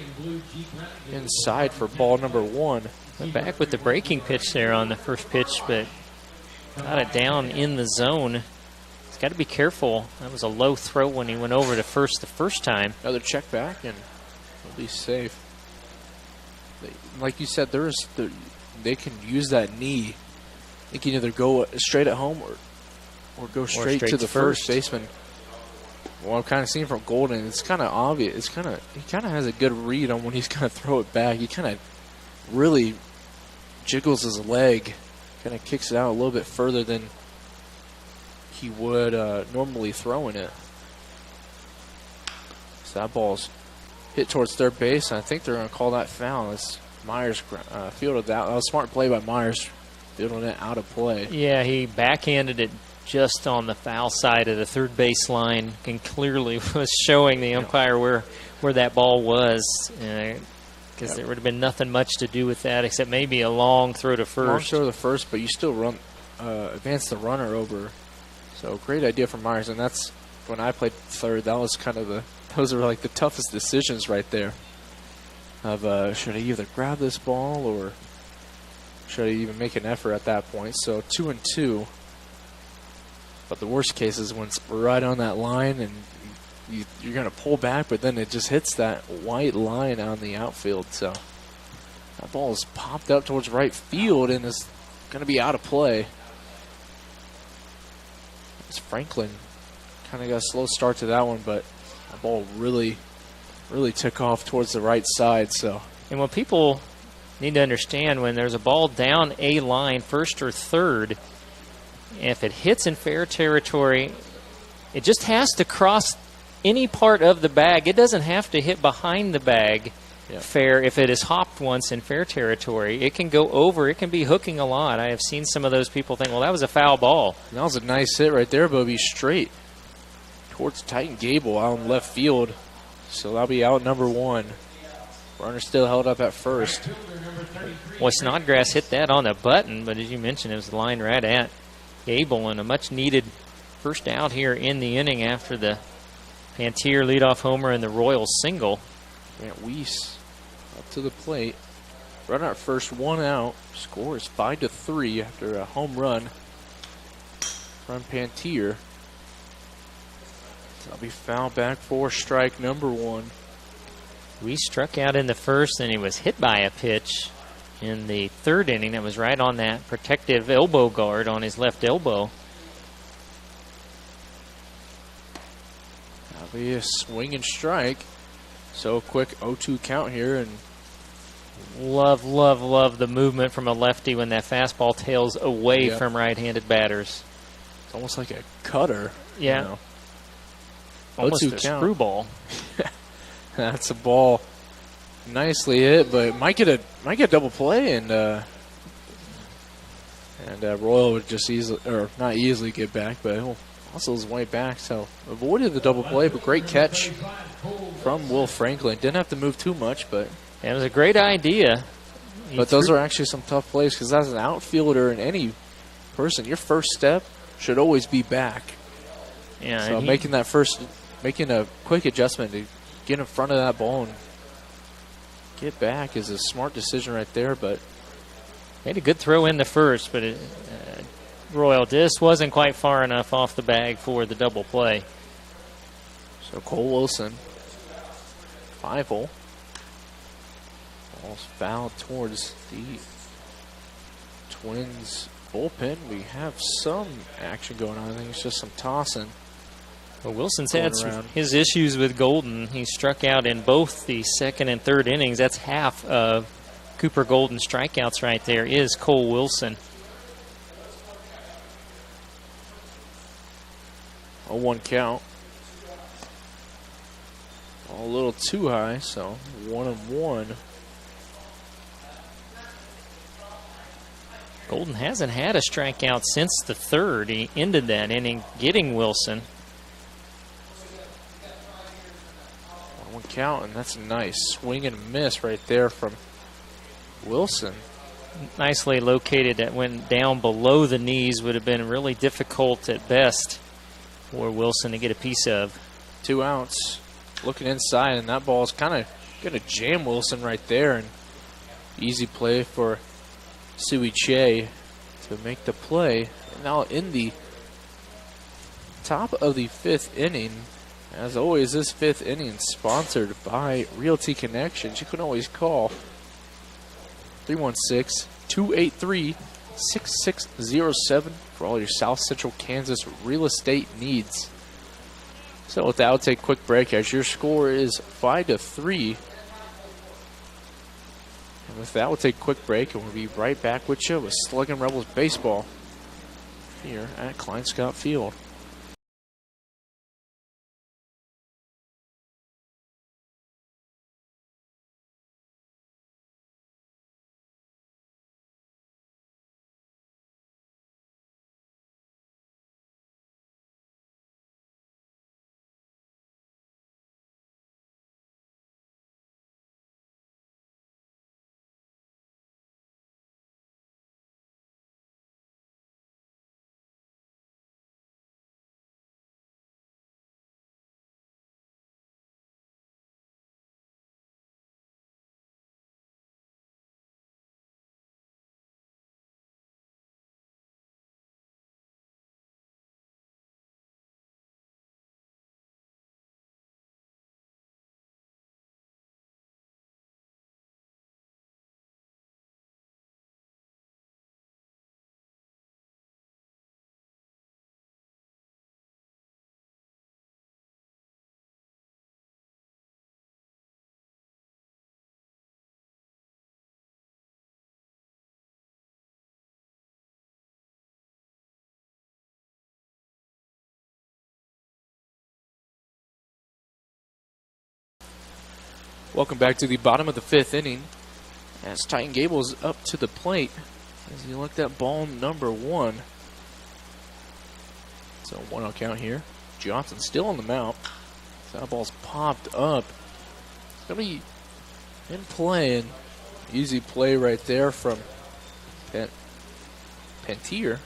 inside for ball number 1. Went back with the breaking pitch there on the first pitch, but got it down in the zone. He's got to be careful. That was a low throw when he went over to first the first time. Another check back, and he'll be safe. Like you said, they can use that knee. They can either go straight at home or go straight to the first baseman. Well, I'm kind of seeing from Golden, it's kind of obvious. He kind of has a good read on when he's going to throw it back. He kind of really jiggles his leg, kind of kicks it out a little bit further than he would normally throwing it. So that ball's hit towards third base, and I think they're going to call that foul. As Myers fielded that. That was a smart play by Myers, fielding it out of play. Yeah, he backhanded it just on the foul side of the third base line and clearly was showing the umpire where that ball was, because there would have been nothing much to do with that except maybe a long throw to first. Long throw to the first, but you still advance the runner over. So great idea from Myers, and that's when I played third. That was kind of those are like the toughest decisions right there. Of should I either grab this ball or should I even make an effort at that point? So 2-2. But the worst case is when it's right on that line and you're going to pull back, but then it just hits that white line on the outfield. So that ball is popped up towards right field and is going to be out of play. It's Franklin. Kind of got a slow start to that one, but that ball really took off towards the right side. So, and what people need to understand, when there's a ball down a line, first or third, if it hits in fair territory, it just has to cross any part of the bag. It doesn't have to hit behind the bag fair. If it is hopped once in fair territory, it can go over. It can be hooking a lot. I have seen some of those people think, well, that was a foul ball. That was a nice hit right there, but it'll be straight towards Titan Gable out in left field. So that'll be out number 1. Runner still held up at first. Well, Snodgrass hit that on the button, but as you mentioned, it was the line right at Gable, and a much-needed first out here in the inning after the Pantier leadoff homer and the Royals single. Grant Weiss up to the plate. Runner at first, 1 out. Score is 5-3 after a home run from Pantier. That'll be fouled back for strike number 1. We struck out in the first, and he was hit by a pitch in the third inning that was right on that protective elbow guard on his left elbow. That'll be a swing and strike. So quick 0-2 count here, and love the movement from a lefty when that fastball tails away from right-handed batters. It's almost like a cutter. Yeah. You know. Almost a screwball. That's a ball nicely hit, but might get a double play, and Royal would just not easily get back, but he'll hustle his way back. So avoided the double play, but great catch from Will Franklin. Didn't have to move too much, but it was a great idea. But those are actually some tough plays, because as an outfielder and any person, your first step should always be back. Yeah, so making a quick adjustment to get in front of that ball and get back is a smart decision right there. But made a good throw in the first, but Royal just wasn't quite far enough off the bag for the double play. So Cole Wilson, 5-0. Ball's fouled towards the Twins bullpen. We have some action going on. I think it's just some tossing. Well, Wilson's had his issues with Golden. He struck out in both the second and third innings. That's half of Cooper Golden's strikeouts right there is Cole Wilson. 0-1 count. A little too high, so 1-1. Golden hasn't had a strikeout since the third. He ended that inning getting Wilson. 1-1 count, and that's a nice swing and a miss right there from Wilson. Nicely located. That went down below the knees. Would have been really difficult at best for Wilson to get a piece of. 2 outs. Looking inside, and that ball is kind of going to jam Wilson right there. And easy play for Sui Che to make the play. And now in the top of the 5th inning, as always, this 5th inning is sponsored by Realty Connections. You can always call 316-283-6607 for all your South Central Kansas real estate needs. So with that, we'll take a quick break as your score is 5-3. And with that, we'll take a quick break and we'll be right back with you with Sluggin Rebels Baseball here at Klein Scott Field. Welcome back to the bottom of the 5th inning as Titan Gables up to the plate as he looked at ball number 1. So 1-0 count here. Johnson still on the mound. So that ball's popped up. It's going to be in play, and easy play right there from Pantier.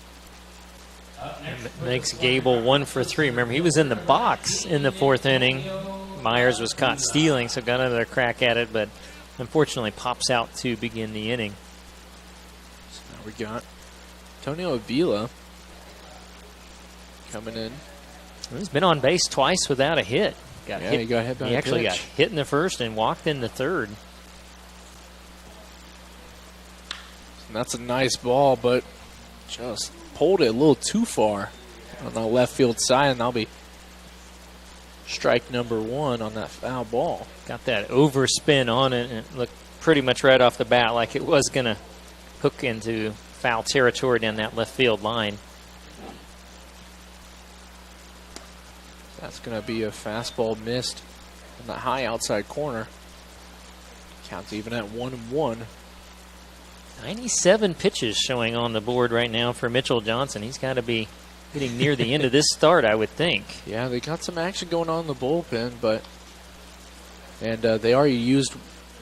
Makes Gable 1 for 3. Remember, he was in the box in the 4th inning. Myers was caught stealing, so got another crack at it, but unfortunately pops out to begin the inning. So now we got Antonio Avila coming in. He's been on base twice without a hit. He got hit by He a actually pitch. got hit in the first and walked in the third. And that's a nice ball, but just pulled it a little too far on the left field side, and that'll be strike number 1 on that foul ball. Got that overspin on it, and it looked pretty much right off the bat like it was going to hook into foul territory down that left field line. That's going to be a fastball missed in the high outside corner. Counts even at 1-1. 97 pitches showing on the board right now for Mitchell Johnson. He's got to be getting near the end of this start, I would think. Yeah, they got some action going on in the bullpen, but they already used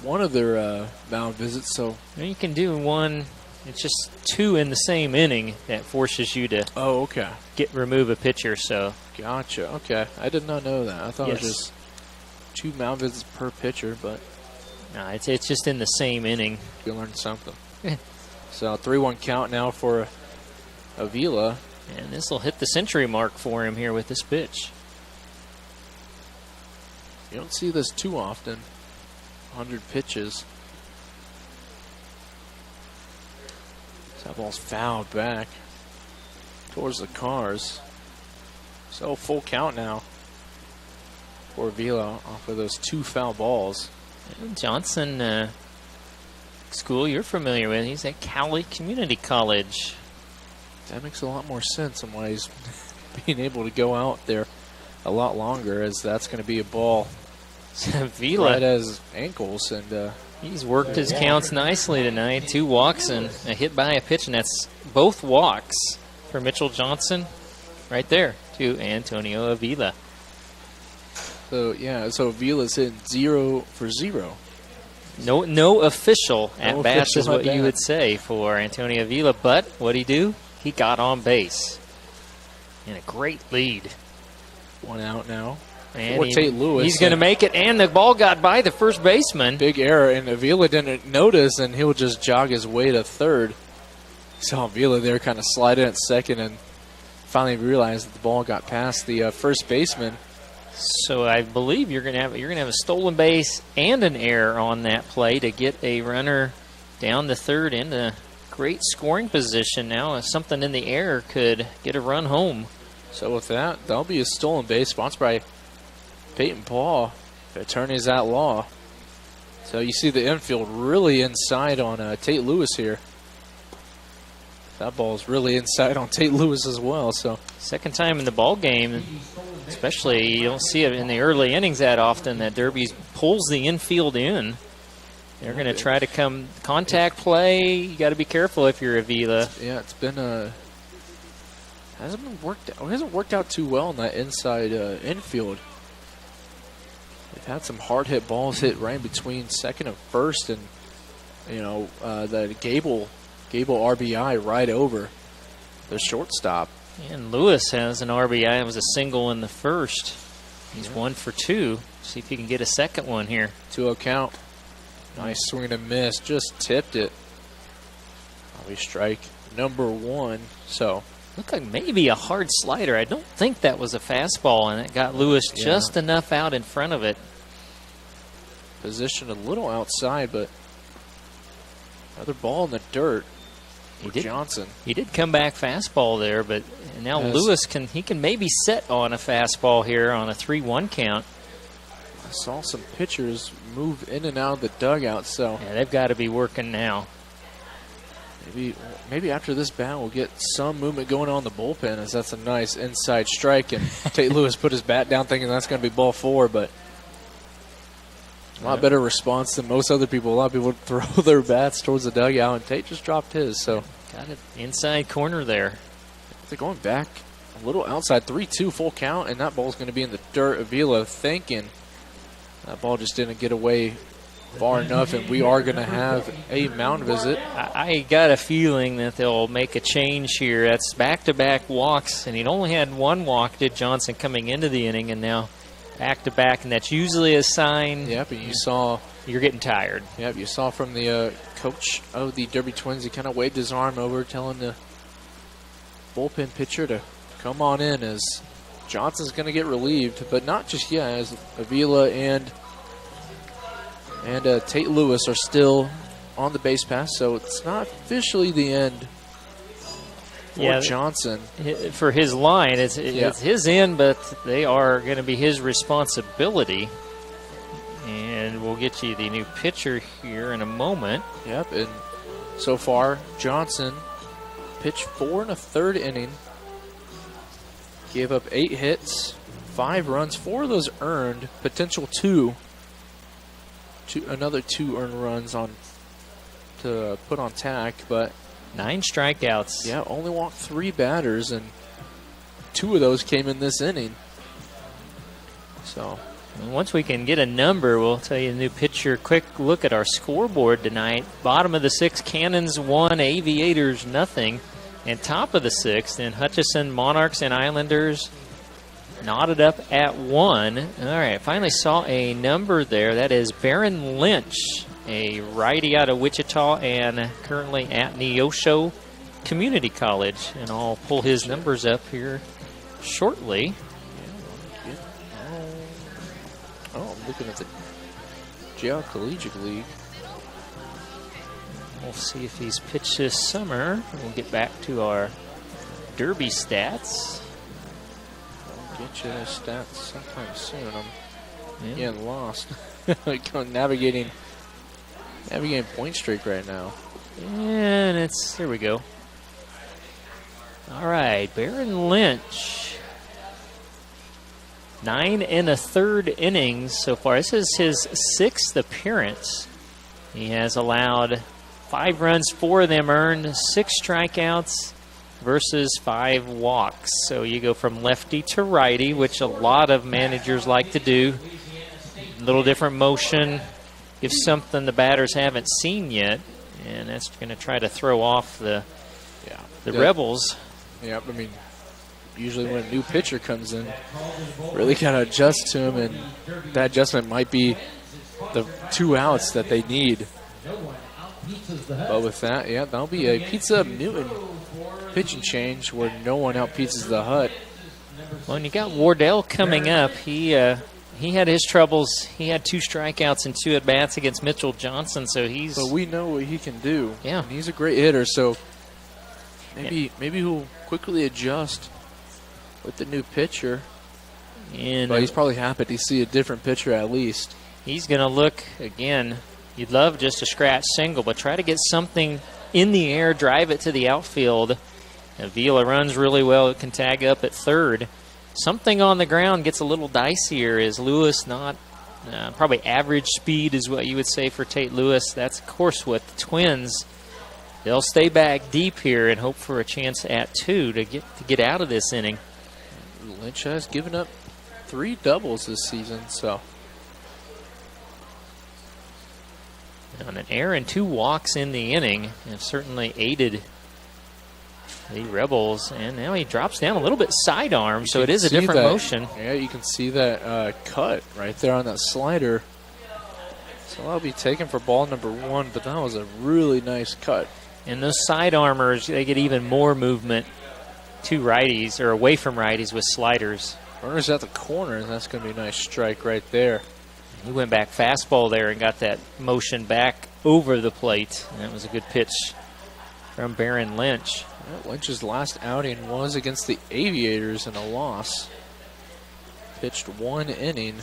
one of their mound visits, so You can do one. It's just 2 in the same inning that forces you to remove a pitcher. So gotcha. Okay, I did not know that. I thought Yes. it was just 2 mound visits per pitcher, but no, it's just in the same inning. we learned something. So 3-1 count now for Avila. And this will hit the century mark for him here with this pitch. You don't see this too often. 100 pitches. So that ball's fouled back towards the cars. So full count now for Avila off of those 2 foul balls. And Johnson, school you're familiar with. He's at Cowley Community College. That makes a lot more sense on why he's being able to go out there a lot longer, as that's going to be a ball Vila. Right at his ankles, and He's worked his counts nicely tonight. 2 walks and a hit by a pitch, and that's both walks for Mitchell Johnson right there to Antonio Avila. So Avila's hitting 0 for 0. No official No at-bats official is what at-bat. you would say for Antonio Avila, but what'd he do? He got on base. And a great lead. 1 out now. And For Tate Lewis. he's going to make it, and the ball got by the first baseman. Big error, and Avila didn't notice, and he'll just jog his way to third. Saw Avila there kind of slide in at second, and finally realized that the ball got past the first baseman. So I believe you're going to have a stolen base and an error on that play to get a runner down the third into great scoring position now. If something in the air could get a run home. So with that, that'll be a stolen base sponsored by Peyton Paul, attorneys at law. So you see the infield really inside on Tate Lewis here. That ball's really inside on Tate Lewis as well. So Second time in the ball game, especially you don't see it in the early innings that often, that Derby pulls the infield in. They're going to try to come contact play. You got to be careful if you're Avila. yeah, it's been hasn't worked out too well in that inside infield. They've had some hard hit balls hit right in between second and first, and the Gable RBI right over the shortstop. And Lewis has an RBI. It was a single in the first. He's 1 for 2. See if he can get a second one here. 2-0 count. Nice swing and a miss. Just tipped it. We strike number 1. So Looked like maybe a hard slider. I don't think that was a fastball, and it got Lewis just enough out in front of it. positioned a little outside, but another ball in the dirt. Johnson. He did come back fastball there, but now Lewis can maybe set on a fastball here on a 3-1 count. I saw some pitchers move in and out of the dugout, so yeah, they've got to be working now. Maybe after this bat we'll get some movement going on in the bullpen, as that's a nice inside strike, and Tate Lewis put his bat down thinking that's going to be ball 4, but a lot better response than most other people. A lot of people throw their bats towards the dugout, and Tate just dropped his. So got it inside corner there. They're going back a little outside, 3-2 full count, and that ball's going to be in the dirt. Avila thinking that ball just didn't get away far enough, and we are going to have a mound visit. I got a feeling that they'll make a change here. That's back-to-back walks, and he'd only had 1 walk, did Johnson, coming into the inning, and now back-to-back, and that's usually a sign. Yep, and you saw you're getting tired. Yep, you saw from the coach of the Derby Twins, he kind of waved his arm over, telling the bullpen pitcher to come on in, as Johnson's going to get relieved, but not just yet, as Avila and Tate Lewis are still on the base pass, so it's not officially the end for Johnson. For his line, it's his end, but they are going to be his responsibility. And we'll get you the new pitcher here in a moment. Yep, and so far, Johnson pitched 4 1/3 inning, gave up 8 hits, 5 runs, 4 of those earned, potential 2. Another 2 earned runs on to put on tack, but 9 strikeouts. Yeah, only walked 3 batters, and 2 of those came in this inning. So once we can get a number, we'll tell you the new pitcher. Quick look at our scoreboard tonight. Bottom of the 6th, Cannons 1, Aviators nothing, and top of the 6th, in Hutchison, Monarchs and Islanders knotted up at 1. All right, finally saw a number there. That is Baron Lynch, a righty out of Wichita and currently at Neosho Community College. And I'll pull his numbers up here shortly. I'm looking at the JR Collegiate League. We'll see if he's pitched this summer. We'll get back to our Derby stats. Get you stats sometime soon. I'm getting lost. navigating point streak right now. And there we go. All right, Baron Lynch. 9 1/3 innings so far. This is his 6th appearance. He has allowed 5 runs, 4 of them earned, 6 strikeouts versus 5 walks. So you go from lefty to righty, which a lot of managers like to do. A little different motion, give something the batters haven't seen yet, and that's going to try to throw off the Rebels. Yeah, I mean, usually when a new pitcher comes in, really got to adjust to him, and that adjustment might be the 2 outs that they need. But with that, yeah, that'll be a Pizza Newton pitching change where no one out pizzas the Hut. Well, and you got Wardell coming up. He had his troubles. He had 2 strikeouts and 2 at-bats against Mitchell Johnson, so he's... But we know what he can do. Yeah. And he's a great hitter, so maybe he'll quickly adjust with the new pitcher. And but he's probably happy to see a different pitcher at least. He's going to look, again, you'd love just a scratch single, but try to get something in the air, drive it to the outfield. Avila runs really well. It can tag up at third. Something on the ground gets a little dicier. Is Lewis not probably average speed is what you would say for Tate Lewis. That's, of course, what the Twins, they'll stay back deep here and hope for a chance at 2 to get out of this inning. Lynch has given up 3 doubles this season, so. And an error and 2 walks in the inning have certainly aided the Rebels. And now he drops down a little bit sidearm, so it is a different motion. Yeah, you can see that cut right there on that slider. So that'll be taken for ball number 1, but that was a really nice cut. And those sidearmers, they get even more movement to righties or away from righties with sliders. Runner's at the corner, and that's going to be a nice strike right there. He went back fastball there and got that motion back over the plate. And that was a good pitch from Baron Lynch. Well, Lynch's last outing was against the Aviators in a loss. Pitched 1 inning.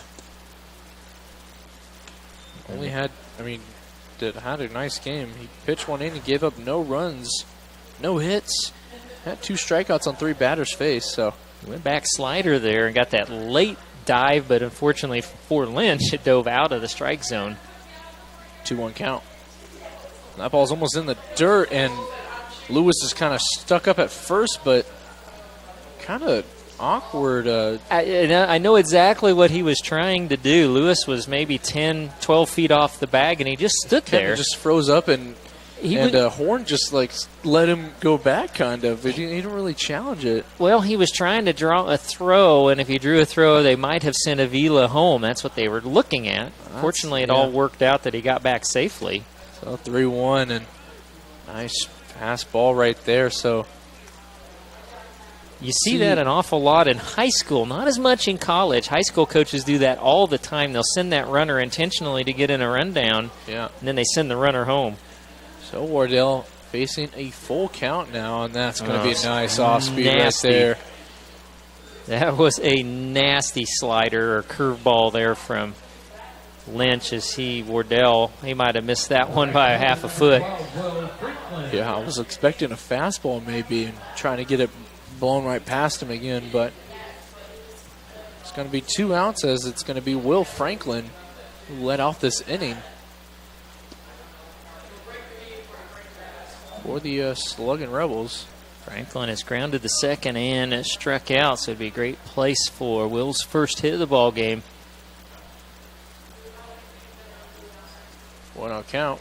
Only had, had a nice game. He pitched 1 inning, gave up no runs, no hits. Had 2 strikeouts on 3 batters faced, so. Went back slider there and got that late dive, but unfortunately for Lynch, it dove out of the strike zone. 2-1 count. That ball's almost in the dirt, and Lewis is kind of stuck up at first, but kind of awkward. I know exactly what he was trying to do. Lewis was maybe 10, 12 feet off the bag, and he just stood there. Just froze up, and Horn just let him go back, kind of. He didn't really challenge it. Well, he was trying to draw a throw, and if he drew a throw, they might have sent Avila home. That's what they were looking at. Fortunately, it all worked out that he got back safely. So 3-1, and nice pass ball right there. So you see that an awful lot in high school, not as much in college. High school coaches do that all the time. They'll send that runner intentionally to get in a rundown, and then they send the runner home. So Wardell facing a full count now, and that's going to be a nice off-speed right there. That was a nasty slider or curveball there from Lynch as Wardell, he might have missed that one by a half a foot. Yeah, I was expecting a fastball maybe and trying to get it blown right past him again, but it's going to be 2 outs as it's going to be Will Franklin who led off this inning for the Sluggin Rebels. Franklin has grounded the second and struck out, so it'd be a great place for Will's first hit of the ball game. 1-0 count.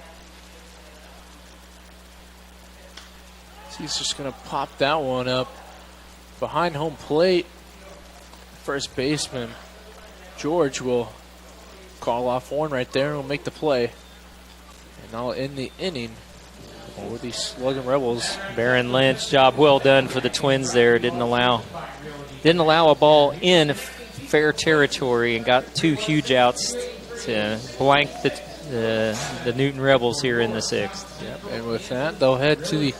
So he's just going to pop that one up behind home plate. First baseman George will call off Horn right there and will make the play. And I'll end the inning for the Sluggin Rebels. Baron Lynch, job well done for the Twins there. Didn't allow a ball in fair territory and got 2 huge outs to blank the Newton Rebels here in the 6th. Yep. And with that, they'll head to the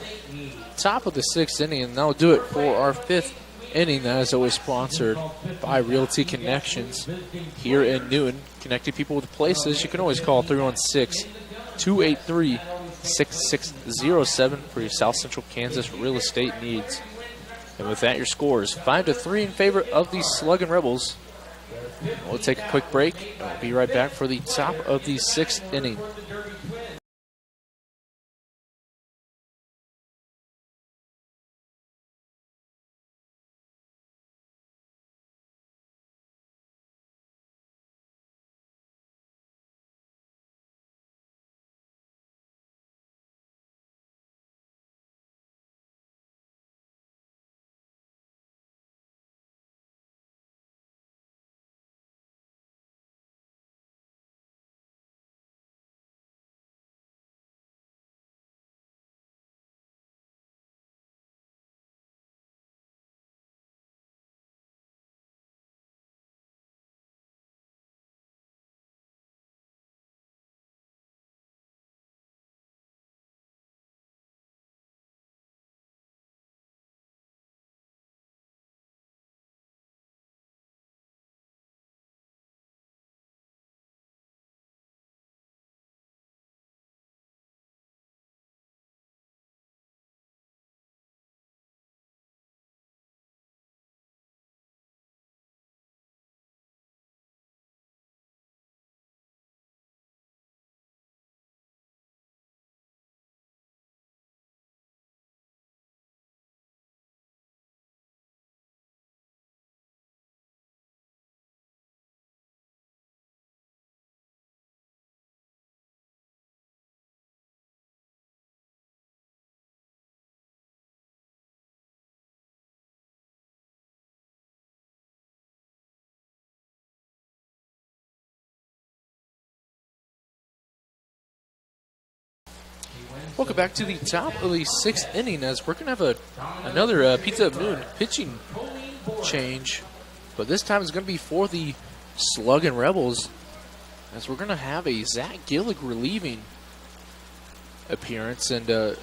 top of the 6th inning, and that'll do it for our 5th inning. That is always sponsored by Realty Connections here in Newton. Connecting people with places. You can always call 316-283-6607 for your South Central Kansas real estate needs. And with that, your score is 5-3 in favor of the Sluggin Rebels. We'll take a quick break. We'll be right back for the top of the 6th inning. Welcome back to the top of the 6th inning as we're going to have another Pizza of Noon pitching change. But this time it's going to be for the Sluggin Rebels as we're going to have a Zach Gillig relieving appearance. And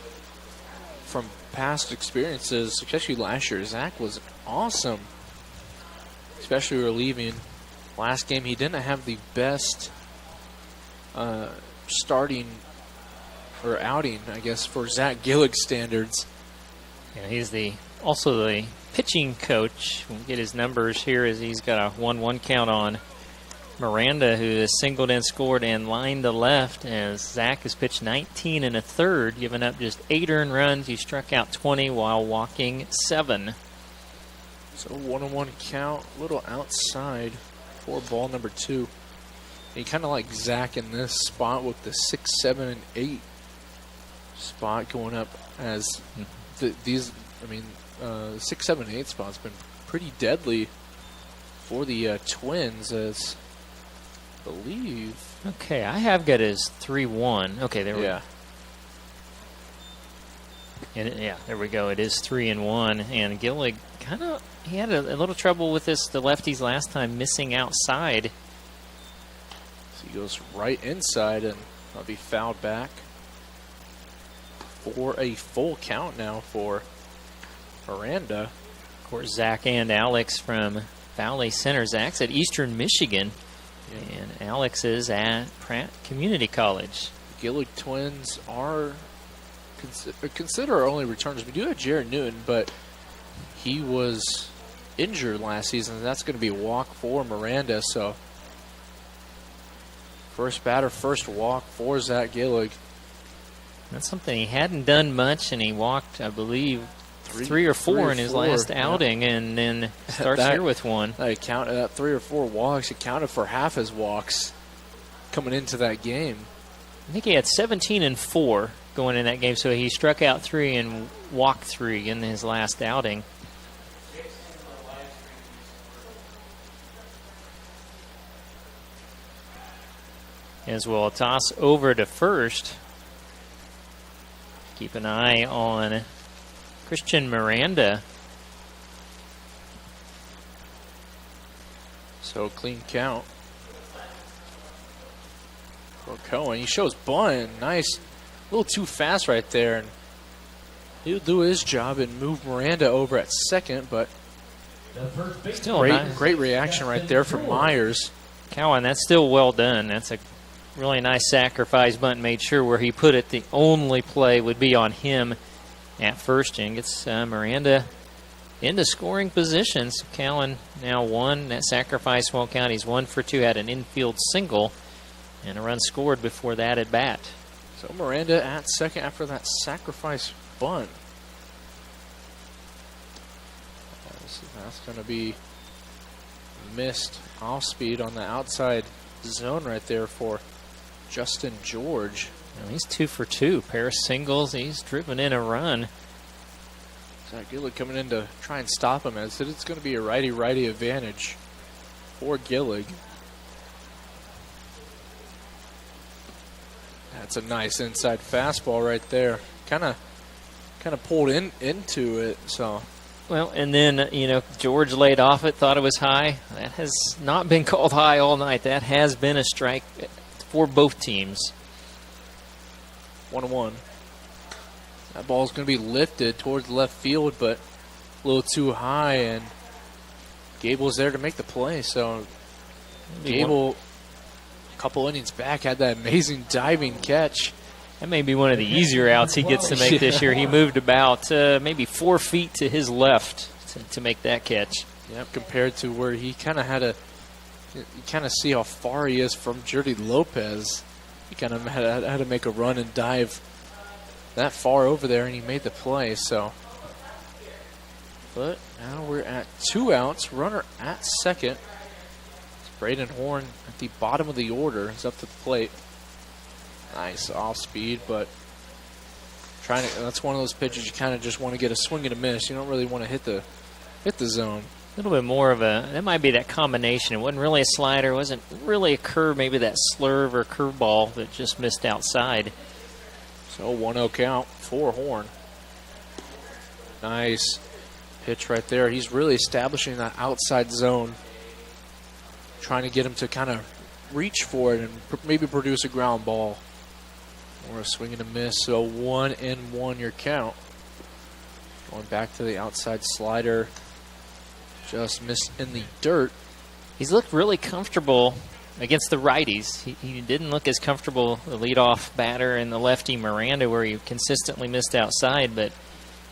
from past experiences, especially last year, Zach was awesome, especially relieving. Last game he didn't have the best starting or outing, I guess, for Zach Gillig standards. Yeah, he's also the pitching coach. We'll get his numbers here as he's got a 1-1 count on Miranda, who has singled and scored and lined to left, as Zach has pitched 19 and a third, giving up just 8 earned runs. He struck out 20 while walking 7. So 1-1 count, a little outside for ball number 2. And you kind of like Zach in this spot with the 6, 7, and 8 spot going up, as these, 6, 7, 8 spot's been pretty deadly for the Twins, as I believe. Okay, I have got his 3-1. Okay, there we go. And there we go. It is 3-1, and Gillig he had a little trouble with the lefties last time, missing outside. So he goes right inside, and that'll be fouled back for a full count now for Miranda. Of course, Zach and Alex from Valley Center. Zach's at Eastern Michigan, and Alex is at Pratt Community College. Gillig twins are consider our only returners. We do have Jared Newton, but he was injured last season. That's going to be a walk for Miranda. So first batter, first walk for Zach Gillig. That's something he hadn't done much, and he walked, I believe, three or four in his last outing, and then starts here with one. That 3 or 4 walks, it counted for half his walks coming into that game. I think he had 17 and 4 going in that game, so he struck out 3 and walked 3 in his last outing. As we'll toss over to first. Keep an eye on Christian Miranda. So clean count for Cohen. He shows bunt. Nice. A little too fast right there. And he'll do his job and move Miranda over at second, but still great reaction right there from Myers. Cowan, that's still well done. That's a really nice sacrifice bunt, made sure where he put it, the only play would be on him at first, and gets Miranda into scoring positions. Callan now won. That sacrifice won't count. He's 1 for 2, had an infield single, and a run scored before that at bat. So Miranda at second after that sacrifice bunt. That's going to be missed off speed on the outside zone right there for Justin George. Well, he's 2 for 2. Pair of singles. He's driven in a run. Zach Gillig coming in to try and stop him. As it's going to be a righty-righty advantage for Gillig. That's a nice inside fastball right there. Kind of pulled into it. So. Well, and then, George laid off it, thought it was high. That has not been called high all night. That has been a strike for both teams. 1-1. That ball's going to be lifted towards left field, but a little too high, and Gable's there to make the play. So Gable, a couple innings back, had that amazing diving catch. That may be one of the easier outs he gets to make this year. He moved about maybe 4 feet to his left to make that catch. Yep, compared to where he kind of had you kind of see how far he is from Jordy Lopez. He kind of had to make a run and dive that far over there, and he made the play. So, but now we're at 2 outs. Runner at second. It's Braden Horn at the bottom of the order. He's up to the plate. Nice off speed, but that's one of those pitches you kind of just want to get a swing and a miss. You don't really want to hit the zone. A little bit more of that might be that combination. It wasn't really a slider, wasn't really a curve, maybe that slurve or curveball that just missed outside. So 1-0 count for Horn. Nice pitch right there. He's really establishing that outside zone, trying to get him to kind of reach for it and maybe produce a ground ball. Or a swing and a miss, so 1-1 your count. Going back to the outside slider. Just missed in the dirt. He's looked really comfortable against the righties. He didn't look as comfortable, the leadoff batter and the lefty Miranda, where he consistently missed outside, but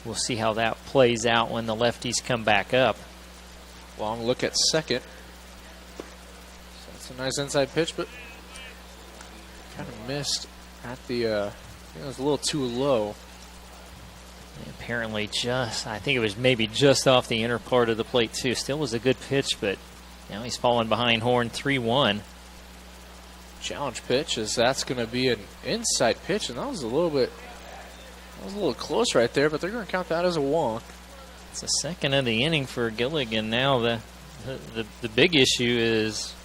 we'll see how that plays out when the lefties come back up. Long look at second. So that's a nice inside pitch, but kind of missed at the, it was a little too low. Apparently I think it was maybe just off the inner part of the plate too. Still was a good pitch, but now he's falling behind Horn 3-1. Challenge pitch, as that's going to be an inside pitch, and that was a little close right there, but they're going to count that as a walk. It's the second of the inning for Gilligan. Now the big issue is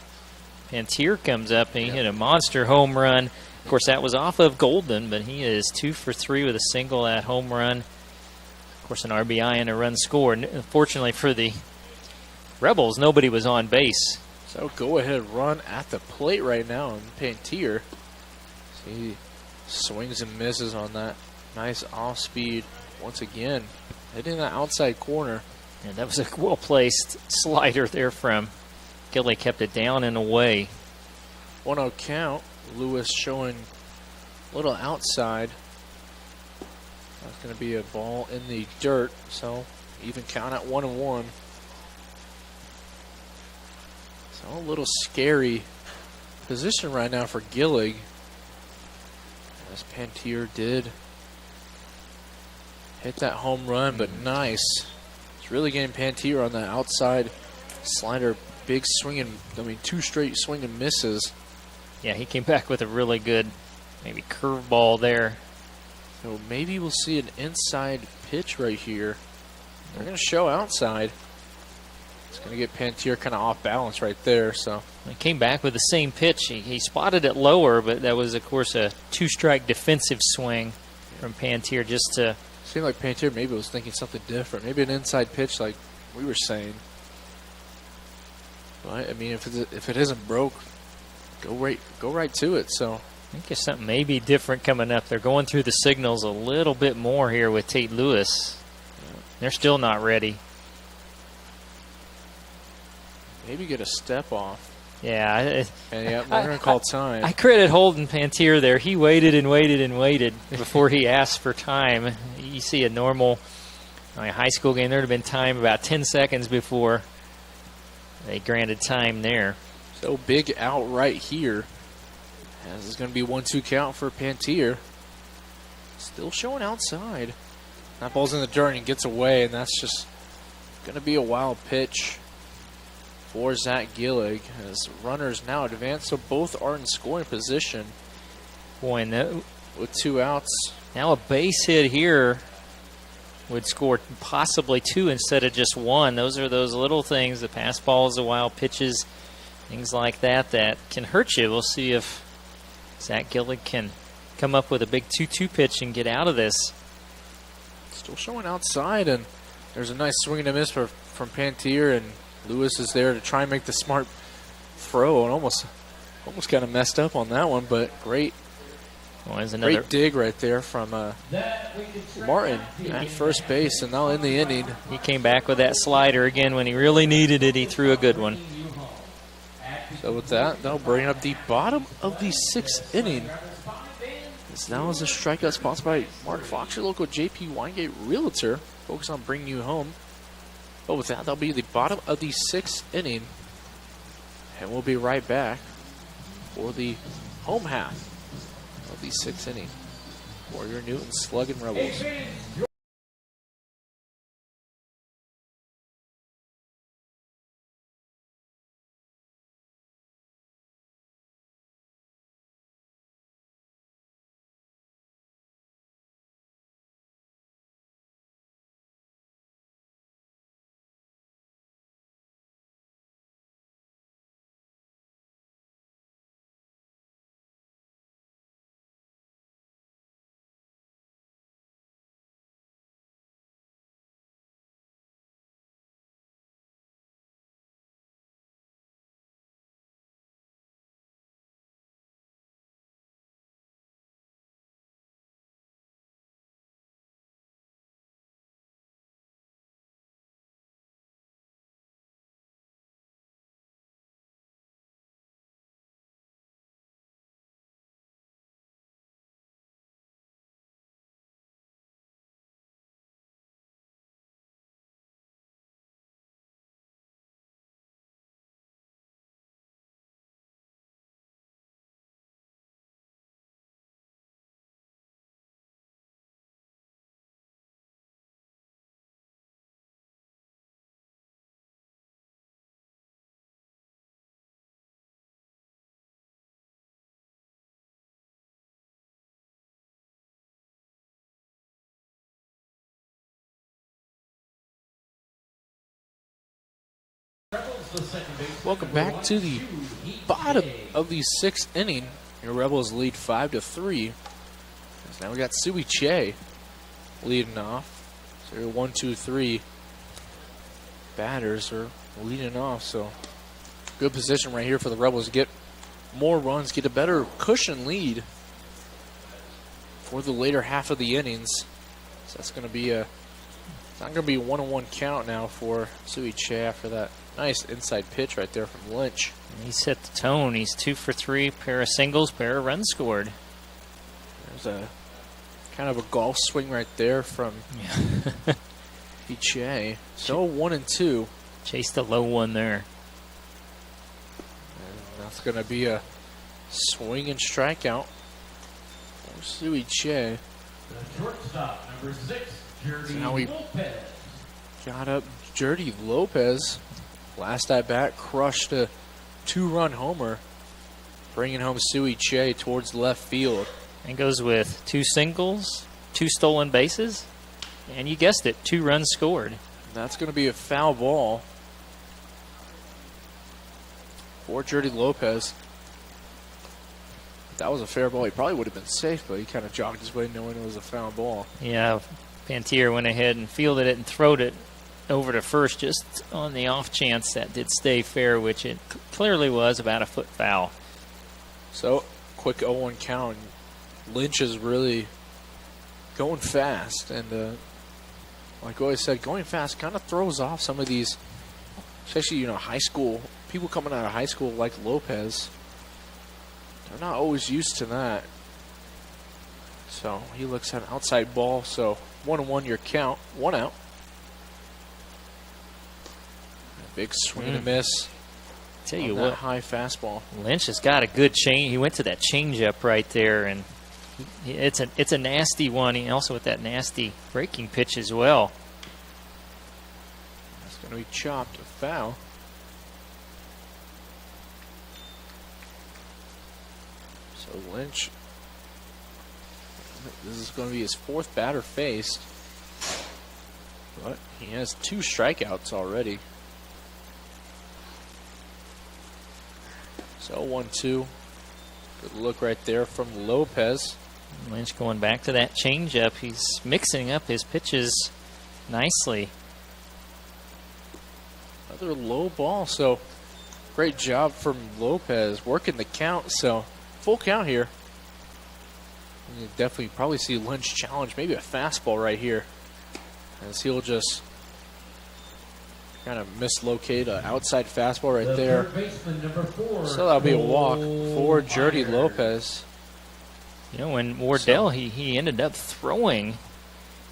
Pantier comes up and he hit a monster home run. Of course, that was off of Golden, but he is 2 for 3 with a single at home run. Of course, an RBI and a run scored. Fortunately for the Rebels, nobody was on base. So go ahead run at the plate right now, and Pantier, he swings and misses on that nice off speed once again, hitting that outside corner. And that was a well-placed slider there from Gilly, kept it down and away. 1-0 count. Lewis showing a little outside. That's going to be a ball in the dirt, so even count at 1-1. So a little scary position right now for Gillig, as Pantier did hit that home run, but nice. It's really getting Pantier on the outside slider. Big swinging, 2 straight swing and misses. Yeah, he came back with a really good, maybe curveball there. So maybe we'll see an inside pitch right here. They're going to show outside. It's going to get Pantier kind of off balance right there. So he came back with the same pitch. He spotted it lower, but that was, of course, a 2-strike defensive swing from Pantier just to... Seemed like Pantier maybe was thinking something different. Maybe an inside pitch like we were saying. But, if it isn't broke, go right to it. So I think there's something maybe different coming up. They're going through the signals a little bit more here with Tate Lewis. They're still not ready. Maybe get a step off. Yeah. We're going to call time. I credit Holden Pantier there. He waited and waited and waited before he asked for time. You see a normal A high school game, there would have been time about 10 seconds before they granted time there. So big out right here. As it's going to be 1-2 count for Pantier. Still showing outside. That ball's in the dirt and he gets away, and that's just going to be a wild pitch for Zach Gillig. As runners now advance, so both are in scoring position. Boy, no, with 2 outs. now a base hit here would score possibly 2 instead of just 1. Those are those little things, the pass balls, the wild pitches, things like that that can hurt you. We'll see if Zach Gillig can come up with a big 2-2 pitch and get out of this. Still showing outside, and there's a nice swing and a miss from Pantier, and Lewis is there to try and make the smart throw, and almost kind of messed up on that one, but great dig right there from Martin at first base, and now in the inning. He came back with that slider again when he really needed it. He threw a good one. So with that, that'll bring up the bottom of the 6th inning. This now is a strikeout sponsored by Mark Fox, your local JP Weingate Realtor. Focus on bringing you home. But with that, that'll be the bottom of the 6th inning. And we'll be right back for the home half of the 6th inning for your Newton Sluggin Rebels. Welcome back to the bottom of the 6th inning. Your Rebels lead 5-3. Now we got Sui Che leading off. So your 1-2-3 batters are leading off. So good position right here for the Rebels to get more runs, get a better cushion lead for the later half of the innings. So that's going to be it's not going to be a 1-1 count now for Sui Che after that nice inside pitch right there from Lynch. He set the tone. He's 2 for 3, pair of singles, pair of runs scored. There's a kind of a golf swing right there from Che. So 1-2. Chased a low one there. And that's going to be a swing and strikeout for Sui Che. The shortstop, number 6, Jerdy Lopez. Got up Jerdy Lopez. Last at bat, crushed a 2-run homer, bringing home Sui Che towards left field. And goes with 2 singles, 2 stolen bases, and you guessed it, 2 runs scored. That's going to be a foul ball for Jerdy Lopez. If that was a fair ball, he probably would have been safe, but he kind of jogged his way knowing it was a foul ball. Yeah, Pantier went ahead and fielded it and throwed it over to first just on the off chance that did stay fair, which it clearly was, about a foot foul. So, quick 0-1 count. Lynch is really going fast, and like I always said, going fast kind of throws off some of these, especially, high school, people coming out of high school like Lopez. They're not always used to that. So, he looks at an outside ball, so 1-1 your count, 1 out. Big swing and a miss. Tell you that what, high fastball. Lynch has got a good change. He went to that changeup right there, and it's a nasty one. He also with that nasty breaking pitch as well. It's going to be chopped, a foul. So Lynch, this is going to be his 4th batter faced, but he has 2 strikeouts already. So 1-2. Good look right there from Lopez. Lynch going back to that changeup. He's mixing up his pitches nicely. Another low ball. So great job from Lopez working the count. So full count here. You definitely probably see Lynch challenge maybe a fastball right here, as he'll just kind of mislocate an outside fastball right there. So that'll be a walk for Jordy Lopez. You know, when Wardell, he ended up throwing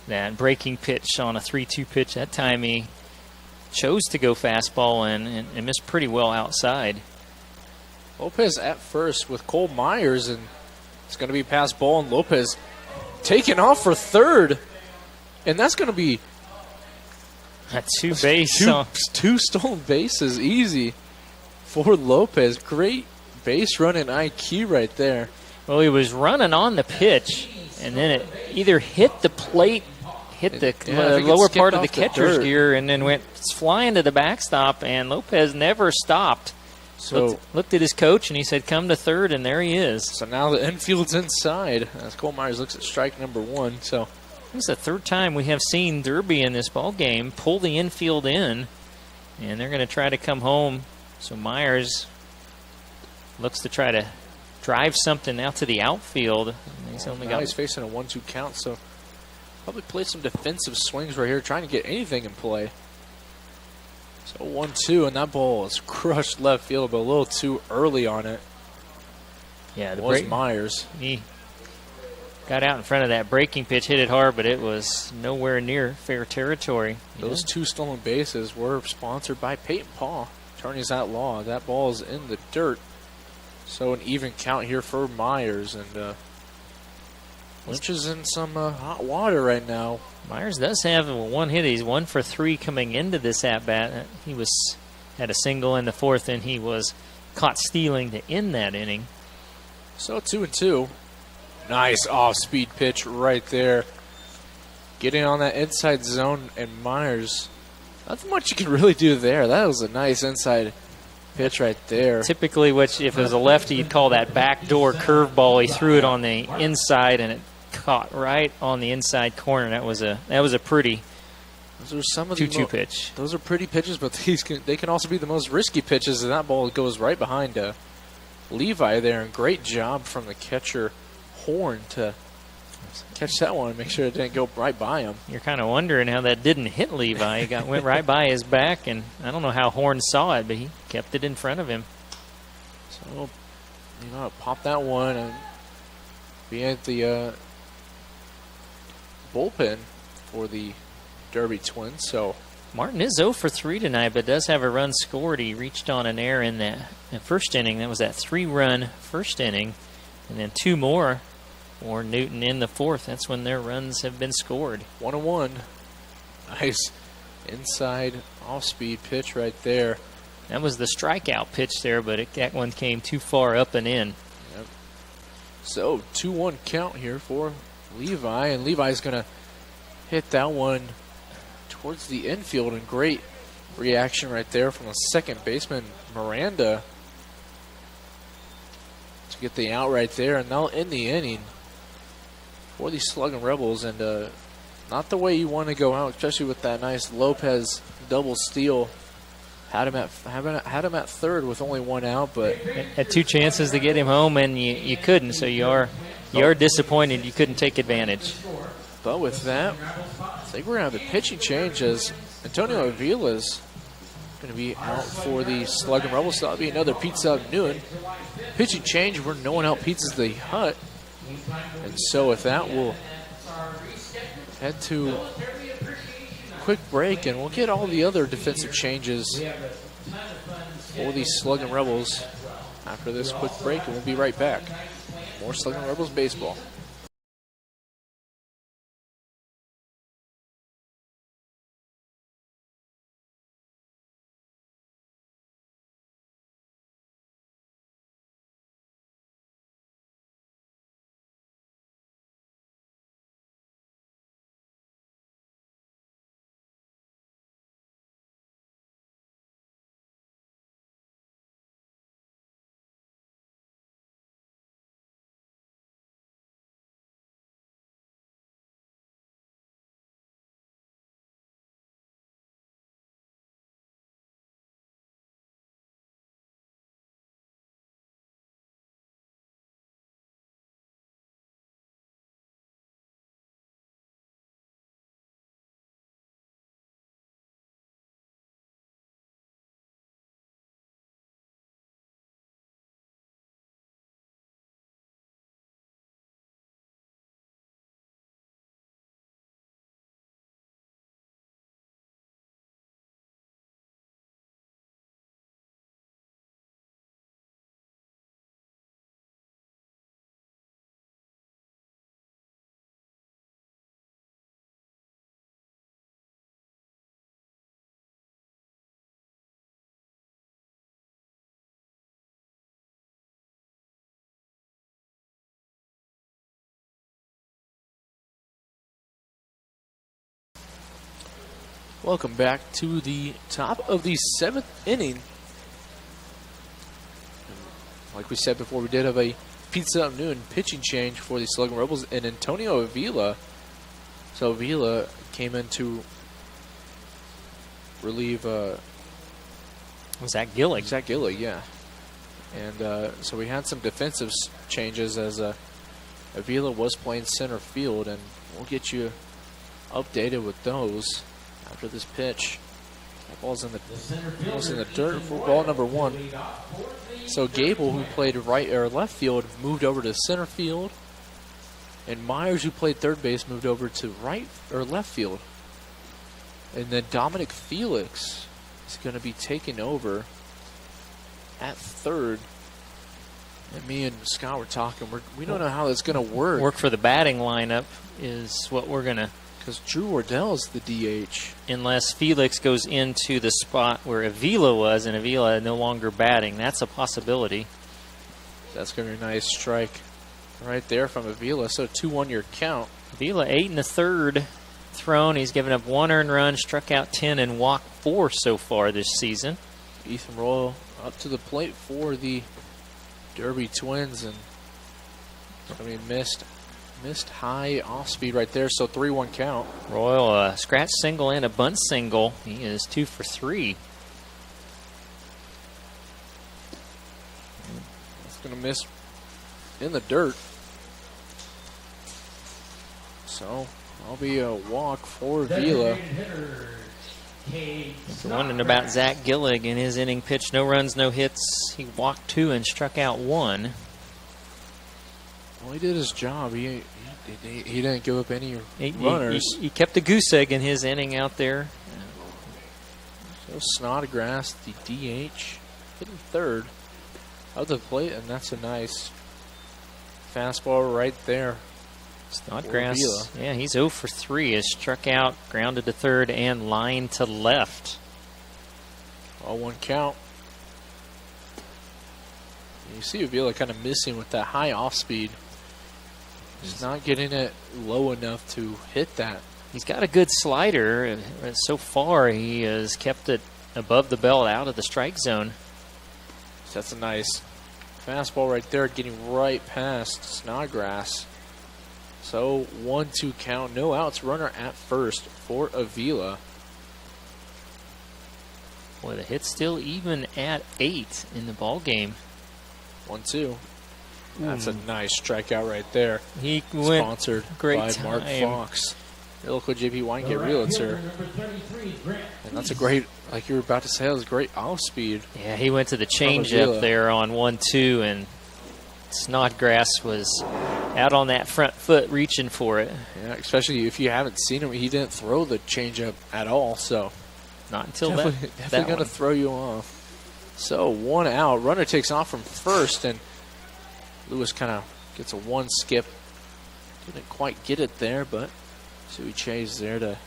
that breaking pitch on a 3-2 pitch. That time he chose to go fastball and missed pretty well outside. Lopez at first with Cole Myers, and it's going to be pass ball, and Lopez taking off for third. And that's going to be a two-base. Two stolen bases easy for Lopez. Great base running IQ right there. Well, he was running on the pitch, and then it either hit the plate, hit the lower part of the catcher's gear, and then went flying to the backstop, and Lopez never stopped. So looked at his coach, and he said, come to third, and there he is. So now the infield's inside as Cole Myers looks at strike number 1. So this is the 3rd time we have seen Derby in this ball game pull the infield in, and they're going to try to come home. So Myers looks to try to drive something out to the outfield. He's facing a 1-2 count, so probably play some defensive swings right here, trying to get anything in play. So 1-2, and that ball is crushed left field, but a little too early on it. Yeah, it was Myers. He got out in front of that breaking pitch, hit it hard, but it was nowhere near fair territory. Those 2 stolen bases were sponsored by Peyton Paul, attorneys at law. That ball is in the dirt. So an even count here for Myers, and Lynch is in some hot water right now. Myers does have one hit. He's 1 for 3 coming into this at-bat. He had a single in the 4th, and he was caught stealing to end that inning. So 2-2. Nice off-speed pitch right there. Getting on that inside zone, and Myers, nothing much you can really do there. That was a nice inside pitch right there. Typically, if it was a lefty, you'd call that backdoor curveball. He threw it on the inside, and it caught right on the inside corner. That was a pretty 2-2 pitch. Those are pretty pitches, but they can also be the most risky pitches, and that ball goes right behind Levi there. And great job from the catcher Horn to catch that one and make sure it didn't go right by him. You're kind of wondering how that didn't hit Levi. It went right by his back, and I don't know how Horn saw it, but he kept it in front of him. So, pop that one and be at the bullpen for the Derby Twins. So Martin is 0 for 3 tonight, but does have a run scored. He reached on an error in the first inning. That was that 3-run first inning, and then 2 more for Newton in the 4th. That's when their runs have been scored. 1-1. Nice inside off-speed pitch right there. That was the strikeout pitch there, but that one came too far up and in. Yep. So 2-1 count here for Levi, and Levi's going to hit that one towards the infield, and great reaction right there from the second baseman, Miranda, to get the out right there, and now in the inning for the Sluggin Rebels, and not the way you want to go out, especially with that nice Lopez double steal. Had him at third with only 1 out, but had 2 chances to get him home, and you couldn't. So you are disappointed you couldn't take advantage. But with that, I think we're going to have a pitching change as Antonio Avila's going to be out for the Sluggin Rebels. So that'll be another Pizza Hut Newton. Pitching change where no one out pizzas the hut. And so with that, we'll head to quick break, and we'll get all the other defensive changes for the Sluggin Rebels after this quick break, and we'll be right back. More Sluggin Rebels baseball. Welcome back to the top of the 7th inning. Like we said before, we did have a pizza at noon pitching change for the Sluggin Rebels and Antonio Avila. So Avila came in to relieve Zach Gillig. Zach Gillig, yeah. And so we had some defensive changes as Avila was playing center field, and we'll get you updated with those after this pitch. That ball's in the dirt for ball number 1. So Gable, who played right or left field, moved over to center field, and Myers, who played third base, moved over to right or left field. And then Dominic Felix is going to be taking over at third. And me and Scott were talking. We don't know how that's going to work. Work for the batting lineup is what we're going to. Because Drew Wardell's the DH. Unless Felix goes into the spot where Avila was, and Avila no longer batting. That's a possibility. That's going to be a nice strike right there from Avila. So 2-1 your count. Avila 8 1/3 thrown. He's given up 1 earned run, struck out 10, and walked 4 so far this season. Ethan Royal up to the plate for the Derby Twins, and I mean missed high off speed right there. So 3-1 count. Royal a scratch single and a bunt single. He is 2 for 3. It's going to miss in the dirt. So I'll be a walk for Avila. Wondering about Zach Gillig in his inning pitch. No runs, no hits. He walked 2 and struck out 1. Well, he did his job. He didn't give up any runners. He kept the goose egg in his inning out there. So Snodgrass, the DH, hitting third of the plate, and that's a nice fastball right there. Snodgrass, yeah, he's 0 for 3. Has struck out, grounded to third, and lined to left. 0-1 count. You see Avila kind of missing with that high off speed. He's not getting it low enough to hit that. He's got a good slider. And so far, he has kept it above the belt, out of the strike zone. So that's a nice fastball right there, getting right past Snodgrass. So 1-2 count, no outs, runner at first for Avila. Boy, the hit's still even at 8 in the ball game. 1-2. That's a nice strikeout right there. He went sponsored great by time. Mark Fox, your local JP Weingate realtor. And that's a great, like you were about to say, that was great off speed. Yeah, he went to the changeup there on 1-2, and Snodgrass was out on that front foot reaching for it. Yeah, especially if you haven't seen him. He didn't throw the changeup at all, so not until definitely going to throw you off. So 1 out. Runner takes off from first, and Lewis kind of gets a 1 skip. Didn't quite get it there, but so he chased there to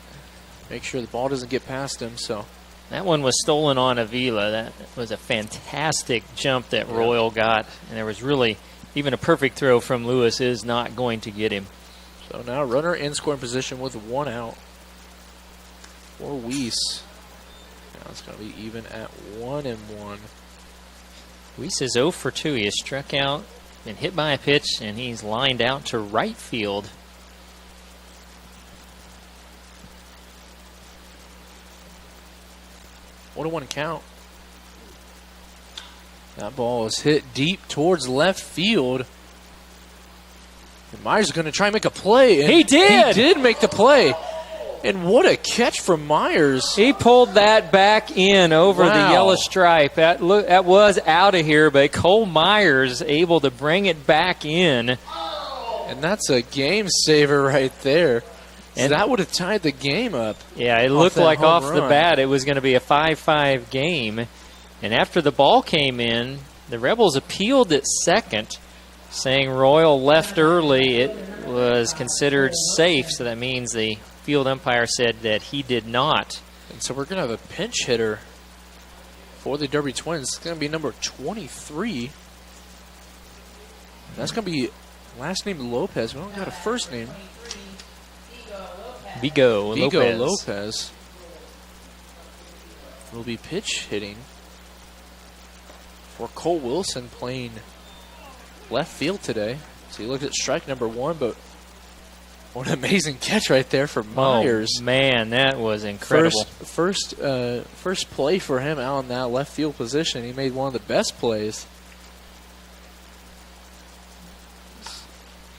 make sure the ball doesn't get past him. So that one was stolen on Avila. That was a fantastic jump that Royal got, and there was really even a perfect throw from Lewis is not going to get him. So now runner in scoring position with 1 out for Weiss. Now it's going to be even at 1-1. Weiss is 0 for 2. He has struck out, been hit by a pitch, and he's lined out to right field. What a 1 count. That ball is hit deep towards left field. And Myers is going to try and make a play. And he did! He did make the play. And what a catch from Myers. He pulled that back in over the yellow stripe. That was out of here, but Cole Myers able to bring it back in. And that's a game saver right there. So that would have tied the game up. Yeah, it looked like off the bat it was going to be a 5-5 game. And after the ball came in, the Rebels appealed at second, saying Royal left early. It was considered safe, so that means the field umpire said that he did not. And so we're going to have a pinch hitter for the Derby Twins. It's going to be number 23. That's going to be last name Lopez. We don't got a first name. Vigo Lopez will be pitch hitting for Cole Wilson, playing left field today. So he looked at strike number 1, but what an amazing catch right there for Myers. Oh, man, that was incredible. First play for him out in that left field position. He made one of the best plays.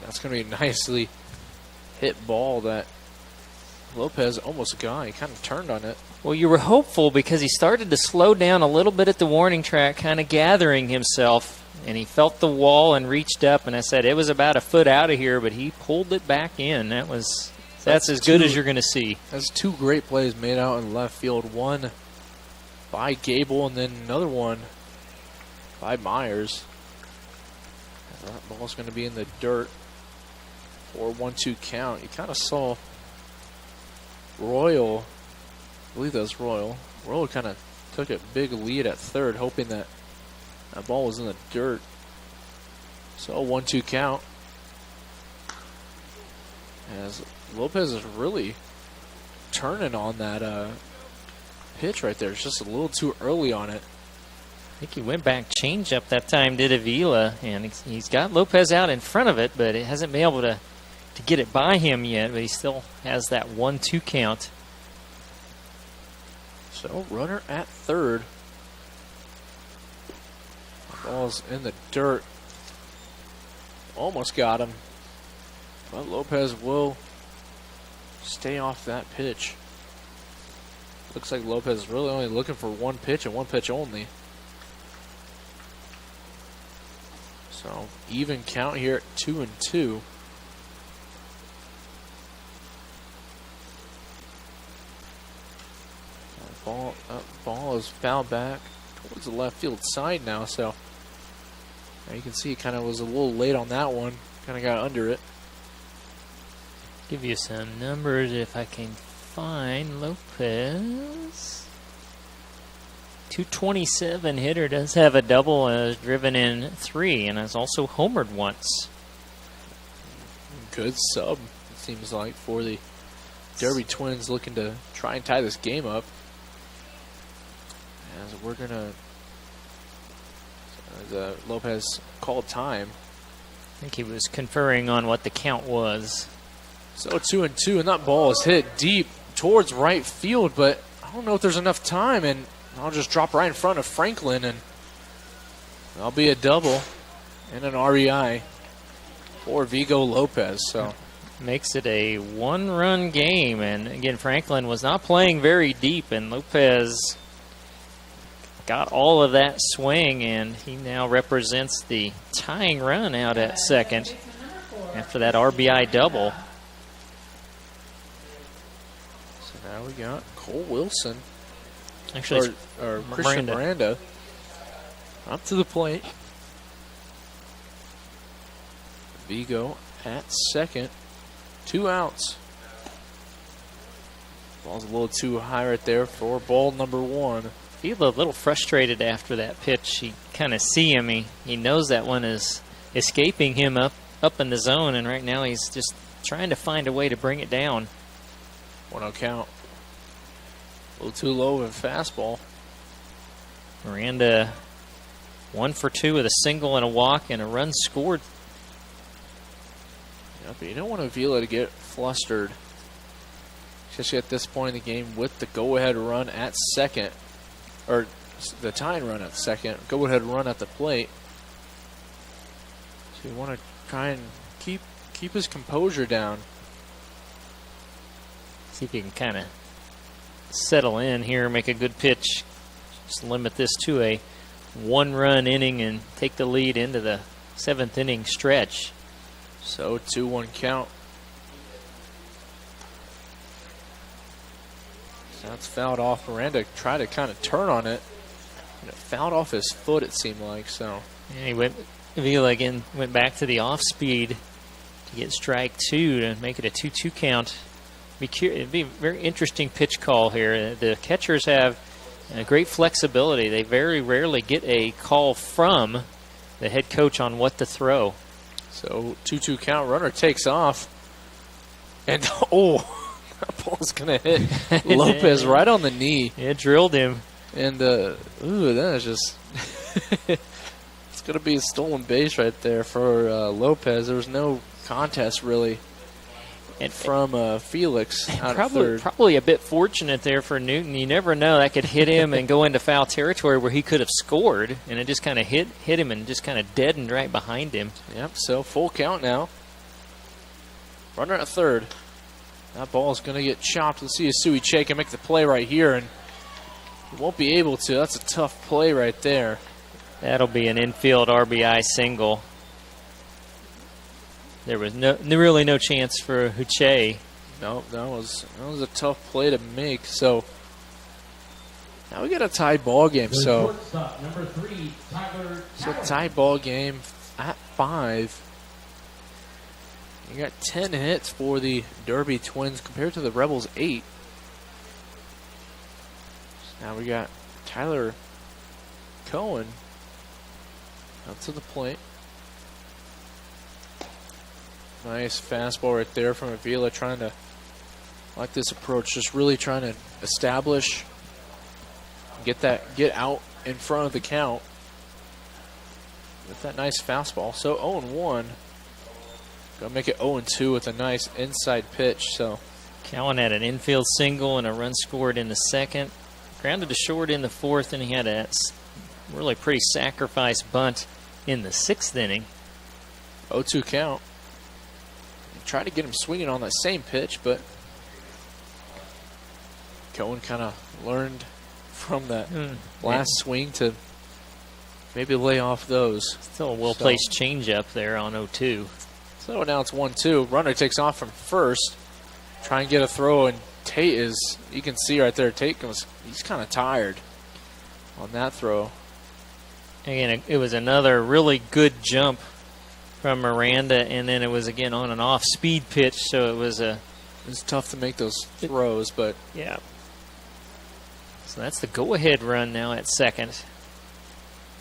That's going to be a nicely hit ball that Lopez almost got. He kind of turned on it. Well, you were hopeful because he started to slow down a little bit at the warning track, kind of gathering himself, and he felt the wall and reached up, and I said it was about a foot out of here, but he pulled it back in. That's as good as you're going to see. That's 2 great plays made out in left field. One by Gable, and then another one by Myers. That ball's going to be in the dirt for a 1-2 count. You kind of saw Royal, I believe that was Royal. Royal kind of took a big lead at third, hoping that that ball was in the dirt. So a 1-2 count. As Lopez is really turning on that pitch right there. It's just a little too early on it. I think he went back changeup that time, did Avila, and he's got Lopez out in front of it, but it hasn't been able to get it by him yet, but he still has that 1-2 count. So runner at third. Ball's in the dirt. Almost got him. But Lopez will stay off that pitch. Looks like Lopez is really only looking for 1 pitch and 1 pitch only. So even count here at 2-2. Ball is fouled back towards the left field side now, so now you can see it kind of was a little late on that one. Kind of got under it. Give you some numbers if I can find Lopez. 227 hitter, does have a double, has driven in 3, and has also homered once. Good sub, it seems like, for the Derby Twins, looking to try and tie this game up. As we're going to, Lopez called time. I think he was conferring on what the count was. So 2-2, and that ball is hit deep towards right field, but I don't know if there's enough time, and I'll just drop right in front of Franklin, and that'll be a double and an RBI for Vigo Lopez. So makes it a 1-run game, and again, Franklin was not playing very deep, and Lopez got all of that swing, and he now represents the tying run out at second. after that RBI double. So now we got Cole Wilson. Actually, or Christian Miranda up to the plate. Vigo at second. 2 outs. Ball's a little too high right there for ball number 1. Feel a little frustrated after that pitch. You kind of see him. He knows that one is escaping him up in the zone, and right now he's just trying to find a way to bring it down. 1-0 count. A little too low of a fastball. Miranda 1 for 2 with a single and a walk and a run scored. Yeah, but you don't want Avila to get flustered, especially at this point in the game with the go-ahead run at second, or the tying run at second, go-ahead run at the plate. So you want to try and keep his composure down. See if you can kind of settle in here, make a good pitch. Just limit this to a 1-run inning and take the lead into the 7th inning stretch. So 2-1 count. So that's fouled off. Miranda tried to kind of turn on it, and it fouled off his foot, it seemed like. So yeah, Avila again went back to the off speed to get strike 2 to make it a 2-2 count. It'd be a very interesting pitch call here. The catchers have great flexibility. They very rarely get a call from the head coach on what to throw. So 2-2 count. Runner takes off, and that ball's gonna hit Lopez right on the knee. It drilled him, and that is just it's gonna be a stolen base right there for Lopez. There was no contest really. And from Felix out of third. Probably a bit fortunate there for Newton. You never know. That could hit him and go into foul territory where he could have scored, and it just kind of hit him and just kind of deadened right behind him. Yep, so full count now. Runner at third. That ball is going to get chopped. Let's see if Suey Che can make the play right here, and he won't be able to. That's a tough play right there. That'll be an infield RBI single. There was really no chance for Huche. No, that was a tough play to make. So now we got a tied ball game. So number 3, Tyler. So tied ball game at 5. You got 10 hits for the Derby Twins compared to the Rebels 8. So now we got Tyler Cohen up to the plate. Nice fastball right there from Avila, trying to, like this approach, just really trying to establish, get out in front of the count with that nice fastball. So 0-1. Gonna make it 0-2 with a nice inside pitch. So Cowan had an infield single and a run scored in the second. Grounded to short in the fourth, and he had a really pretty sacrifice bunt in the 6th inning. 0-2 count. Tried to get him swinging on that same pitch, but Cohen kind of learned from that last swing to maybe lay off those. Still a well-placed changeup there on 0-2. So now it's 1-2. Runner takes off from first. Try and get a throw, and Tate is, you can see right there, he's kind of tired on that throw. Again, it was another really good jump from Miranda, and then it was again on an off-speed pitch, so it was tough to make those throws, but yeah. So that's the go-ahead run now at second.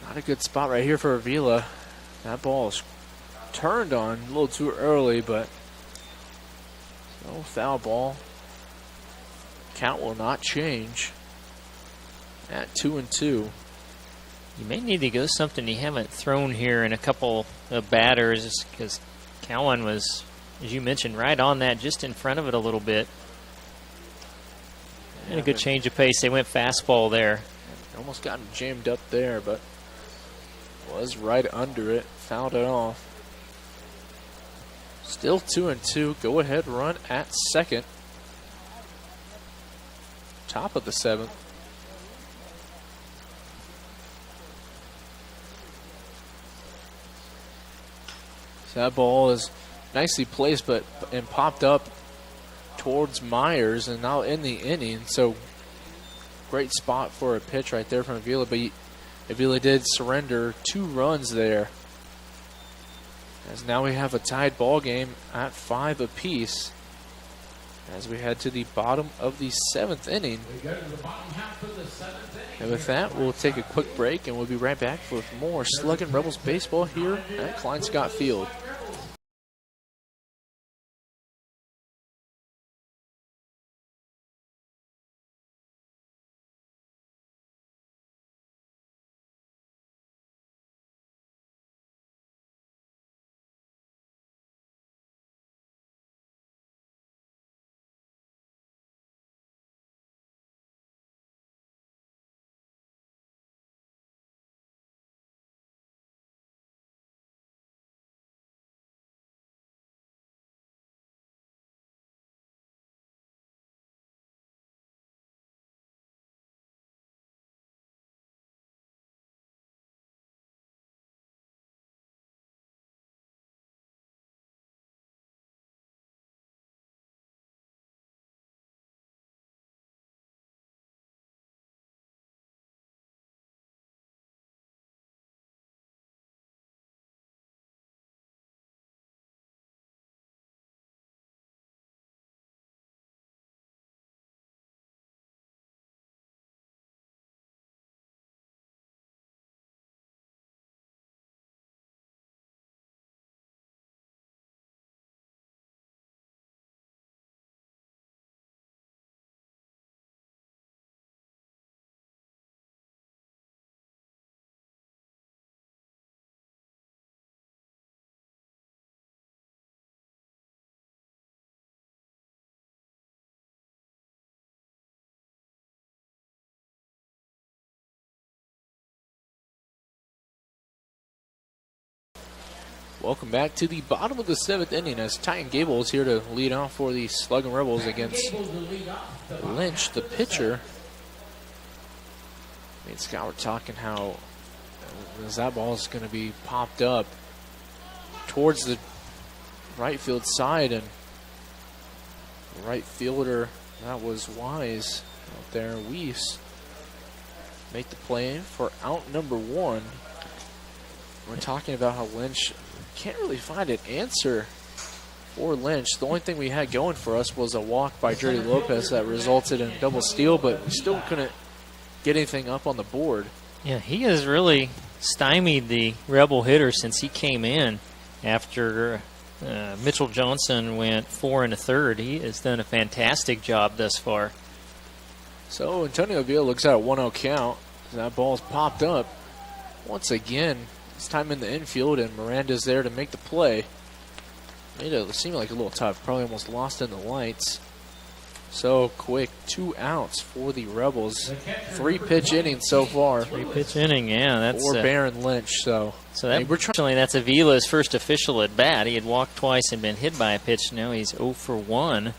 Not a good spot right here for Avila. That ball is turned on a little too early, but no foul ball. Count will not change at 2-2. You may need to go something you haven't thrown here in a couple of batters, because Cowan was, as you mentioned, right on that, just in front of it a little bit. And a good change of pace. They went fastball there. Almost gotten jammed up there, but was right under it. Fouled it off. Still 2-2. Go ahead run at second. Top of the 7th. So that ball is nicely placed, and popped up towards Myers, and now in the inning. So great spot for a pitch right there from Avila, but Avila did surrender 2 runs there. As now we have a tied ball game at 5 apiece as we head to the bottom of the 7th inning. And with that, we'll take a quick break, and we'll be right back with more Sluggin Rebels baseball here at Klein Scott Field. Welcome back to the bottom of the 7th inning as Titan Gable is here to lead off for the Sluggin Rebels against Lynch, the pitcher. Me and Scott were talking how as that ball is going to be popped up towards the right field side, and the right fielder, that was Wise out there, Weiss, make the play for out number 1. We're talking about how Lynch can't really find an answer for Lynch. The only thing we had going for us was a walk by Jerry Lopez that resulted in a double steal, but we still couldn't get anything up on the board. Yeah, he has really stymied the Rebel hitter since he came in after Mitchell Johnson went 4 1/3. He has done a fantastic job thus far. So Antonio Avila looks at a 1-0 count. That ball's popped up once again. This time in the infield, and Miranda's there to make the play. Made it seem like a little tough. Probably almost lost in the lights. So quick, 2 outs for the Rebels. 3-pitch inning so far. 3-pitch inning, yeah. That's for Baron Lynch. So that, unfortunately, that's Avila's first official at bat. He had walked twice and been hit by a pitch. Now he's 0 for 1.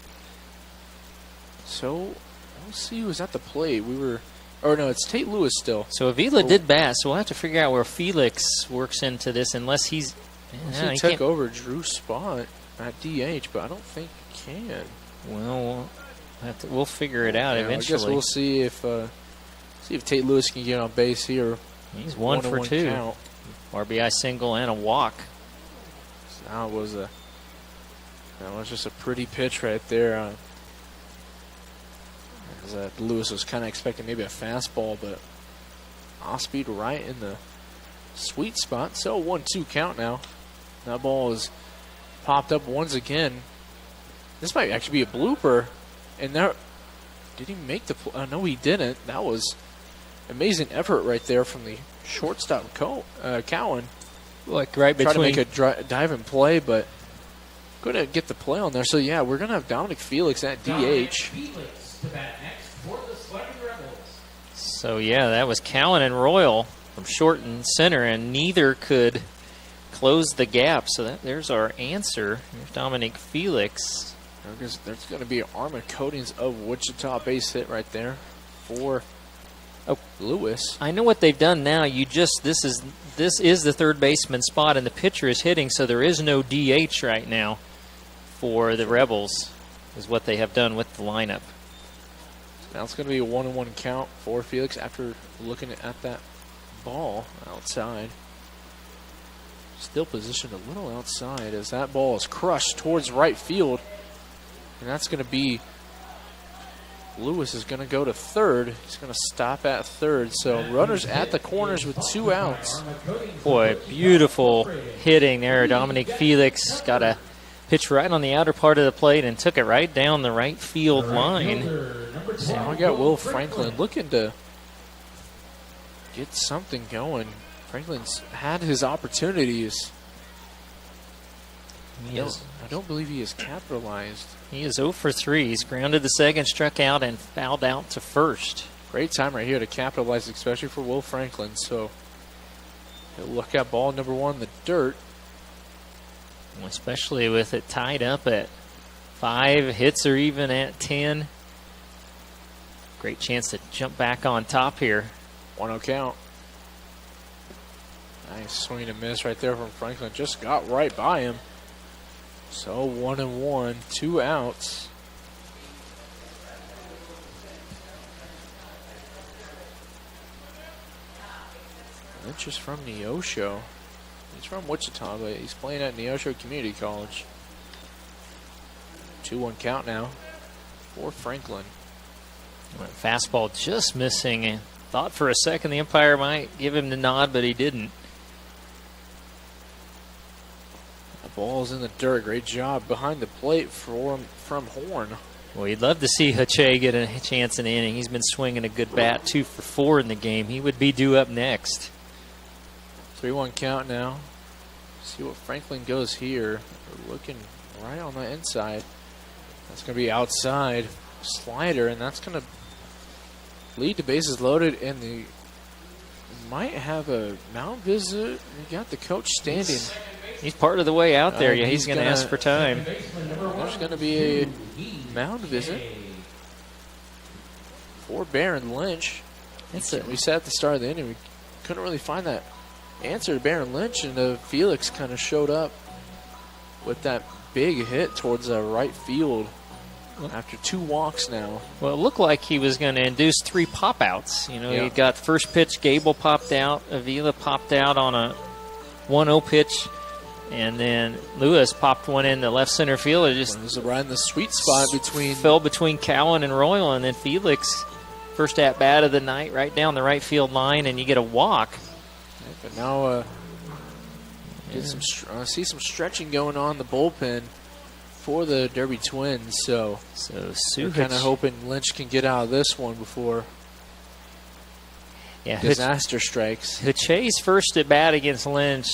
So we'll see who's at the plate. Or no, it's Tate Lewis still. So Avila did bat, so we'll have to figure out where Felix works into this unless he's... he took over Drew's spot at DH, but I don't think he can. Well, we'll figure it out eventually. I guess we'll see if Tate Lewis can get on base here. He's 1 for 2. Count. RBI single and a walk. So that was just a pretty pitch right there. Lewis was kind of expecting maybe a fastball, but off-speed right in the sweet spot. So 1-2 count now. That ball is popped up once again. This might actually be a blooper. And there, did he make the play? No, he didn't. That was amazing effort right there from the shortstop, Cowan. Like right between. Try to make a dive and play, but couldn't get the play on there. So, yeah, we're going to have Dominic Felix at DH. So, yeah, that was Cowan and Royal from short and center, and neither could close the gap. So there's our answer. Here's Dominic Felix. There's going to be Armand Coatings of Wichita base hit right there for Oh, Lewis. I know what they've done now. This is the third baseman spot, and the pitcher is hitting, so there is no DH right now for the Rebels, is what they have done with the lineup. Now it's going to be a 1-1 count for Felix after looking at that ball outside. Still positioned a little outside as that ball is crushed towards right field. And that's going to be, Lewis is going to go to third. He's going to stop at third. So runners at the corners with 2 outs. Boy, beautiful hitting there. Dominic Felix got a pitch right on the outer part of the plate and took it right down the right field line. Now we got Will Franklin looking to get something going. Franklin's had his opportunities. I don't believe he has capitalized. He is 0 for 3. He's grounded to second, struck out, and fouled out to first. Great time right here to capitalize, especially for Will Franklin. So he'll look at ball number 1 in the dirt. Especially with it tied up at 5, hits are even at 10. Great chance to jump back on top here. 1-0 count. Nice swing and miss right there from Franklin. Just got right by him. So 1-1, 2 outs. Lynch is from Neosho. He's from Wichita, but he's playing at Neosho Community College. 2-1 count now for Franklin. Fastball just missing. Thought for a second the umpire might give him the nod, but he didn't. The ball's in the dirt. Great job behind the plate from Horn. Well, you'd love to see Hache get a chance in the inning. He's been swinging a good bat, 2 for 4 in the game. He would be due up next. 3-1 count now. See what Franklin goes here. We're looking right on the inside. That's going to be outside. Slider, and that's going to lead to bases loaded, and they might have a mound visit. We got the coach standing. He's part of the way out there. Yeah, he's going to ask for time. There's going to be a mound visit for Baron Lynch. We said at the start of the inning we couldn't really find that answer to Baron Lynch, and Felix kind of showed up with that big hit towards right field after 2 walks now. Well, it looked like he was going to induce 3 pop-outs. You know, Yeah. he got first pitch, Gable popped out, Avila popped out on a 1-0 pitch, and then Lewis popped one in the left center field. It just It was right in the sweet spot between fell between Cowan and Royal, and then Felix, first at-bat of the night, right down the right field line, and you get a walk. But now I see some stretching going on in the bullpen for the Derby Twins. So we're kind of hoping Lynch can get out of this one before disaster strikes. Hache's first at bat against Lynch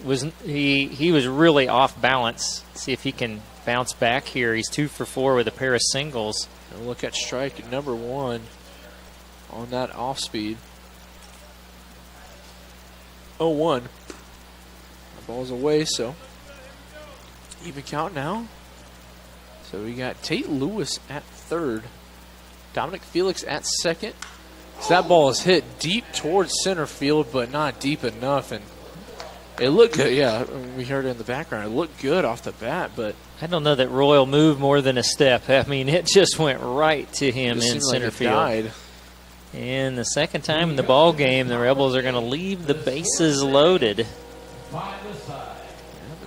was he was really off balance. See if he can bounce back here. He's 2 for 4 with a pair of singles. And look at strike number 1 on that off speed. 0-1. The ball's away, so even count now. So we got Tate Lewis at third, Dominic Felix at second. So that ball is hit deep towards center field, but not deep enough, and it looked good. Yeah, we heard it in the background. It looked good off the bat, but I don't know that Royal moved more than a step. I mean, it just went right to him in center field. Died. And the second time in the ball game, the Rebels are going to leave the bases loaded.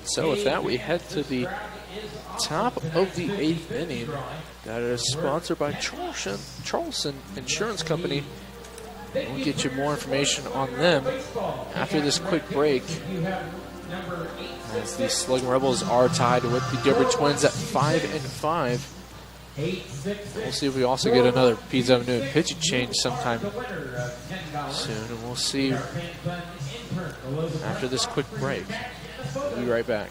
So with that, we head to the top of the 8th inning. That is sponsored by Charleston Insurance Company. We'll get you more information on them after this quick break. As the Sluggin Rebels are tied with the Derby Twins at 5-5. We'll see if we also get another Pease Avenue and pitching change sometime soon. And we'll see after this quick break. We'll be right back.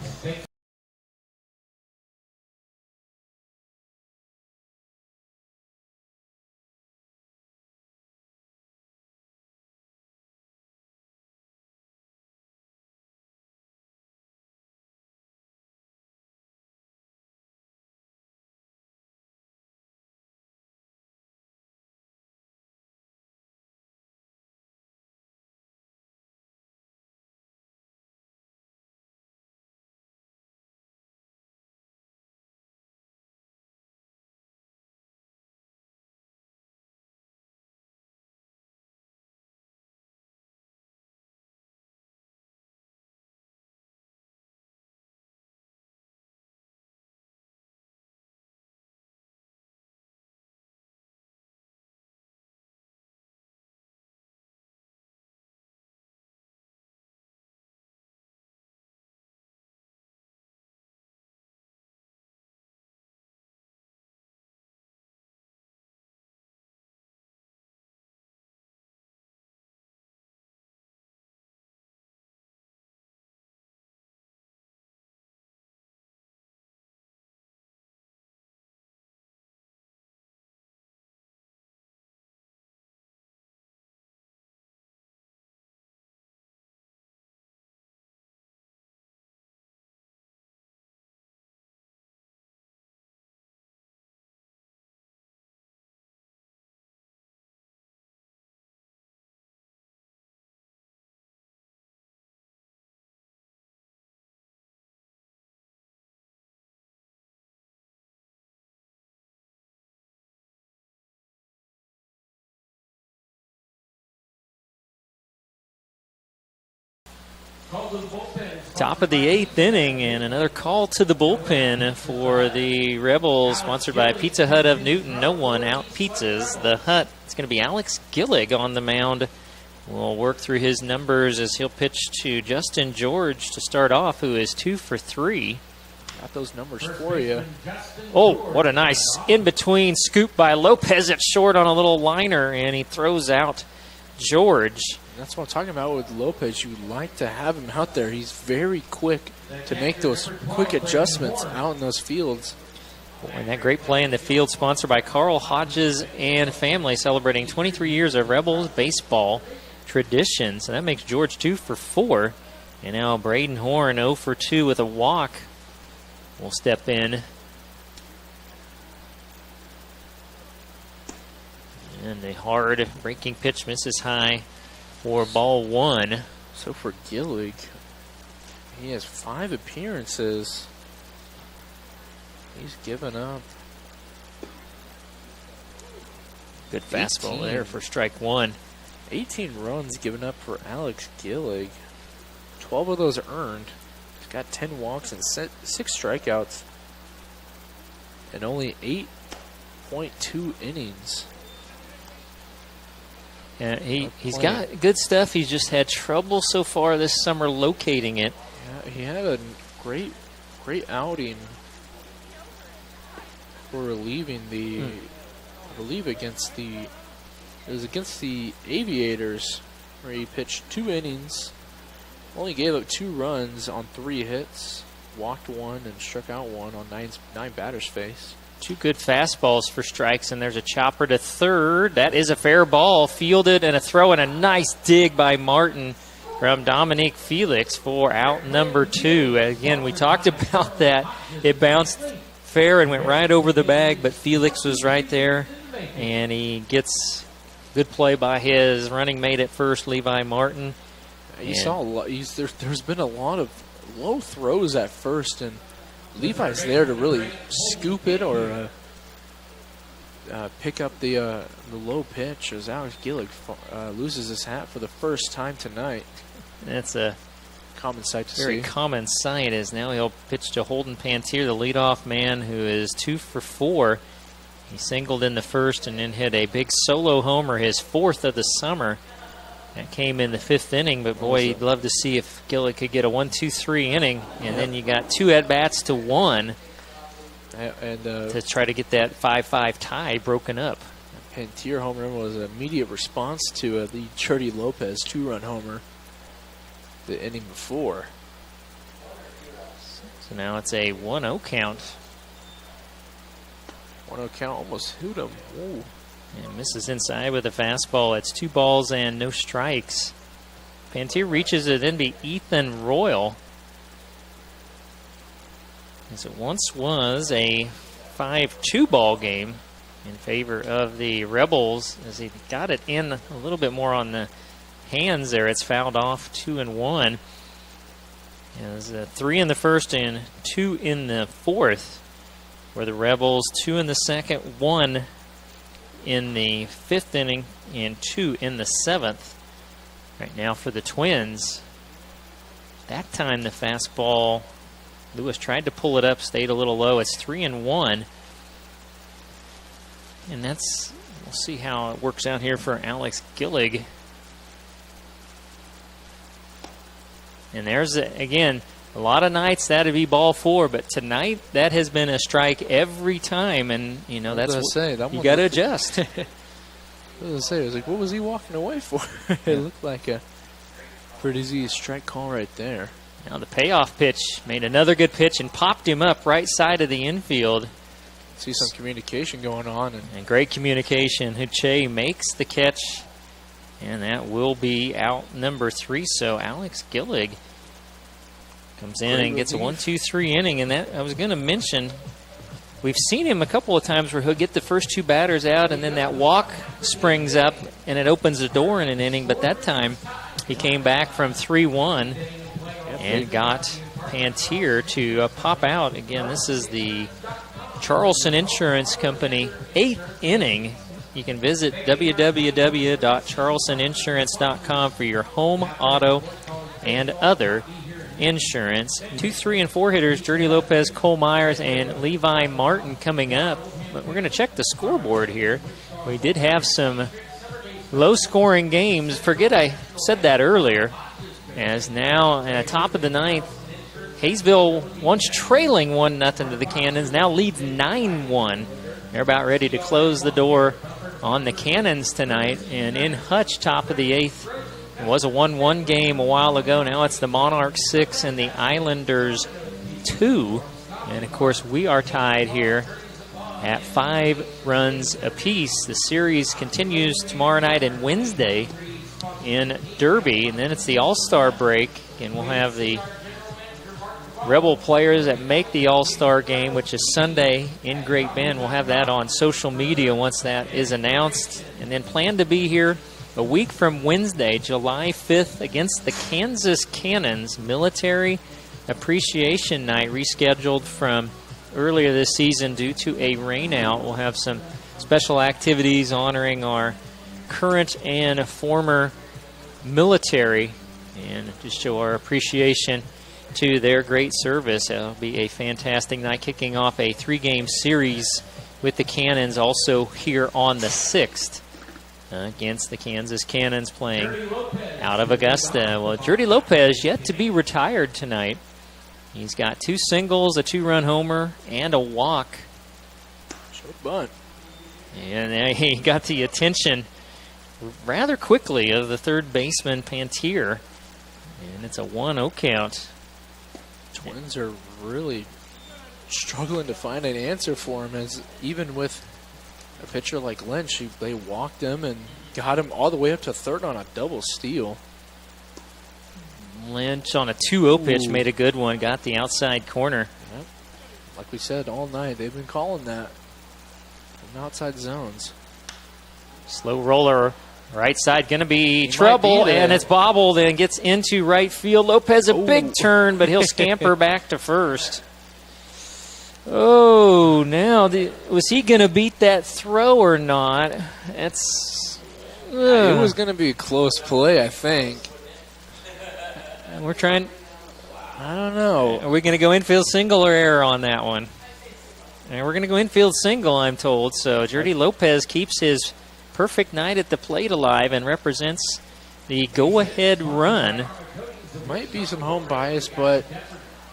Top of the 8th inning, and another call to the bullpen for the Rebels, sponsored by Pizza Hut of Newton. No one out pizzas the Hut. It's going to be Alex Gillig on the mound. We'll work through his numbers as he'll pitch to Justin George to start off, who is 2 for 3. Got those numbers for you. Oh, what a nice in-between scoop by Lopez at short on a little liner, and he throws out George. That's what I'm talking about with Lopez. You like to have him out there. He's very quick to make those quick adjustments out in those fields. And that great play in the field, sponsored by Carl Hodges and family, celebrating 23 years of Rebels baseball tradition. So that makes George 2 for 4. And now Braden Horn 0 for 2 with a walk will step in. And a hard breaking pitch misses high for ball 1. So for Gillig, he has 5 appearances. He's given up. Good fastball there for strike 1. 18 runs given up for Alex Gillig. 12 of those earned. He's got 10 walks and 6 strikeouts. And only 8.2 innings. Yeah, he's got good stuff. He's just had trouble so far this summer locating it. Yeah, he had a great outing for relieving the, I believe it was against the Aviators, where he pitched 2 innings, only gave up 2 runs on 3 hits, walked 1 and struck out 1 on 9 batters faced. 2 good fastballs for strikes, and there's a chopper to third. That is a fair ball, fielded, and a throw, and a nice dig by Martin from Dominique Felix for out number 2. Again, we talked about that. It bounced fair and went right over the bag, but Felix was right there, and he gets good play by his running mate at first, Levi Martin. You saw a lot. There's been a lot of low throws at first, and Levi's there to really scoop it or pick up the low pitch as Alex Gillig loses his hat for the first time tonight. That's a common sight to see. Very common sight, as now he'll pitch to Holden Pantier, the leadoff man, who is 2 for 4. He singled in the first and then hit a big solo homer, his 4th of the summer. That came in the 5th inning, but boy, you'd love to see if Gillig could get a 1-2-3 inning, and then you got 2 at-bats to 1 to try to get that 5-5 tie broken up. Pantier home run was an immediate response to the Churdy Lopez 2-run homer the inning before. So now it's a 1-0 count. 1-0 count, almost hoot him. Ooh. And misses inside with a fastball. It's 2 balls and no strikes. Pantier reaches it, then be Ethan Royal. As it once was a 5-2 ball game in favor of the Rebels, as he got it in a little bit more on the hands there. It's fouled off 2-1. As 3 in the first and 2 in the fourth for the Rebels. 2 in the second, 1 in the 5th inning, and 2 in the 7th. Right now for the Twins, that time the fastball, Lewis tried to pull it up, stayed a little low. It's 3-1. And that's, we'll see how it works out here for Alex Gillig. And there's, again, a lot of nights that'd be ball 4, but tonight that has been a strike every time, and you know that's what you got to adjust. I was like, what was he walking away for? It looked like a pretty easy strike call right there. Now the payoff pitch made another good pitch and popped him up right side of the infield. See some communication going on, and great communication. Huche makes the catch, and that will be out number 3. So Alex Gillig comes in and gets a 1-2-3 inning. And that I was going to mention, we've seen him a couple of times where he'll get the first 2 batters out, and then that walk springs up and it opens the door in an inning. But that time he came back from 3-1 and got Pantier to pop out. Again, this is the Charleston Insurance Company 8th inning. You can visit www.charlestoninsurance.com for your home, auto, and other insurance. 2, 3, and 4 hitters, Jordy Lopez, Cole Myers, and Levi Martin coming up. But we're going to check the scoreboard here. We did have some low-scoring games. Forget I said that earlier. As now, at top of the ninth, Hayesville, once trailing 1-0 to the Cannons, now leads 9-1. They're about ready to close the door on the Cannons tonight. And in Hutch, top of the eighth, it was a 1-1 game a while ago. Now it's the Monarchs 6 and the Islanders 2. And, of course, we are tied here at 5 runs apiece. The series continues tomorrow night and Wednesday in Derby, and then it's the All-Star break, and we'll have the Rebel players that make the All-Star game, which is Sunday in Great Bend. We'll have that on social media once that is announced, and then plan to be here a week from Wednesday, July 5th, against the Kansas Cannons. Military Appreciation Night rescheduled from earlier this season due to a rainout. We'll have some special activities honoring our current and former military and just show our appreciation to their great service. It'll be a fantastic night, kicking off a 3-game series with the Cannons also here on the 6th against the Kansas Cannons playing out of Augusta. Well, Jordy Lopez yet to be retired tonight. He's got 2 singles, a 2-run homer, and a walk. Short bunt. And he got the attention rather quickly of the third baseman, Pantier. And it's a 1-0 count. Twins are really struggling to find an answer for him, as even with a pitcher like Lynch, they walked him and got him all the way up to third on a double steal. Lynch on a 2-0 pitch made a good one, got the outside corner. Yep. Like we said all night, they've been calling that from outside zones. Slow roller, right side, going to be trouble, and it's bobbled and gets into right field. Lopez, a big turn, but he'll scamper back to first. Oh, now, was he going to beat that throw or not? It was going to be a close play, I think. We're trying. I don't know. Are we going to go infield single or error on that one? And we're going to go infield single, I'm told. So Jordy Lopez keeps his perfect night at the plate alive and represents the go-ahead run. Might be some home bias, but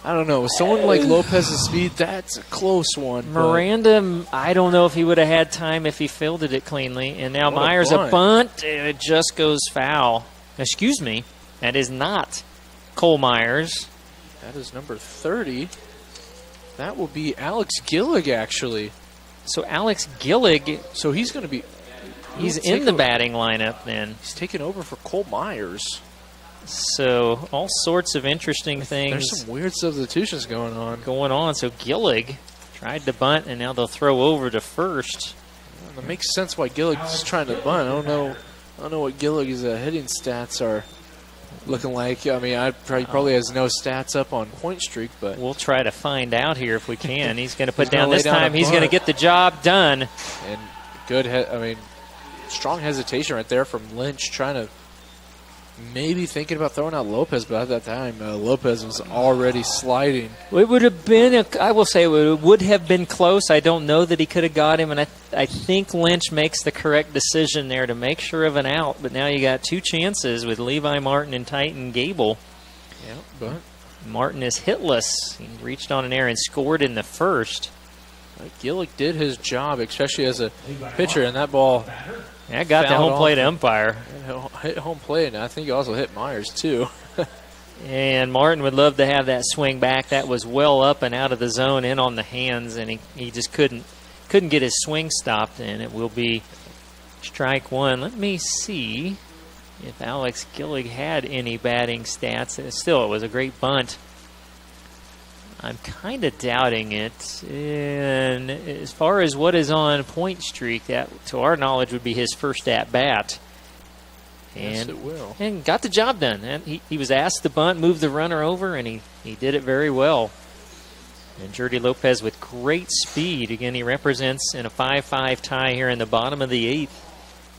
I don't know. With someone like Lopez's speed, that's a close one. Miranda, I don't know if he would have had time if he fielded it cleanly. And now Myers a bunt, and it just goes foul. Excuse me, that is not Cole Myers. That is number 30. That will be Alex Gillig, actually. So Alex Gillig. So he's going to be. He's in the batting lineup then. He's taking over for Cole Myers. So all sorts of interesting things. There's some weird substitutions going on. So Gillig tried to bunt, and now they'll throw over to first. Well, it makes sense why Gillig is trying to bunt. I don't know what Gillig's hitting stats are looking like. I mean, he probably has no stats up on point streak, but we'll try to find out here if we can. He's going to put down this time. He's going to get the job done. And good, strong hesitation right there from Lynch, trying to maybe thinking about throwing out Lopez, but at that time, Lopez was already sliding. It would have been, I will say, it would have been close. I don't know that he could have got him, and I think Lynch makes the correct decision there to make sure of an out. But now you got 2 chances with Levi Martin and Titan Gable. Yeah, but Martin is hitless. He reached on an error and scored in the first. Gillick did his job, especially as a pitcher, and that ball. Yeah, got the home plate umpire. Hit home plate, and I think he also hit Myers, too. And Martin would love to have that swing back. That was well up and out of the zone, in on the hands, and he just couldn't get his swing stopped, and it will be strike one. Let me see if Alex Gillig had any batting stats. Still, it was a great bunt. I'm kind of doubting it. And as far as what is on point streak, that, to our knowledge, would be his first at-bat. And, yes, it will. And got the job done. And he was asked to bunt, move the runner over, and he did it very well. And Jordy Lopez with great speed. Again, he represents in a 5-5 tie here in the bottom of the 8th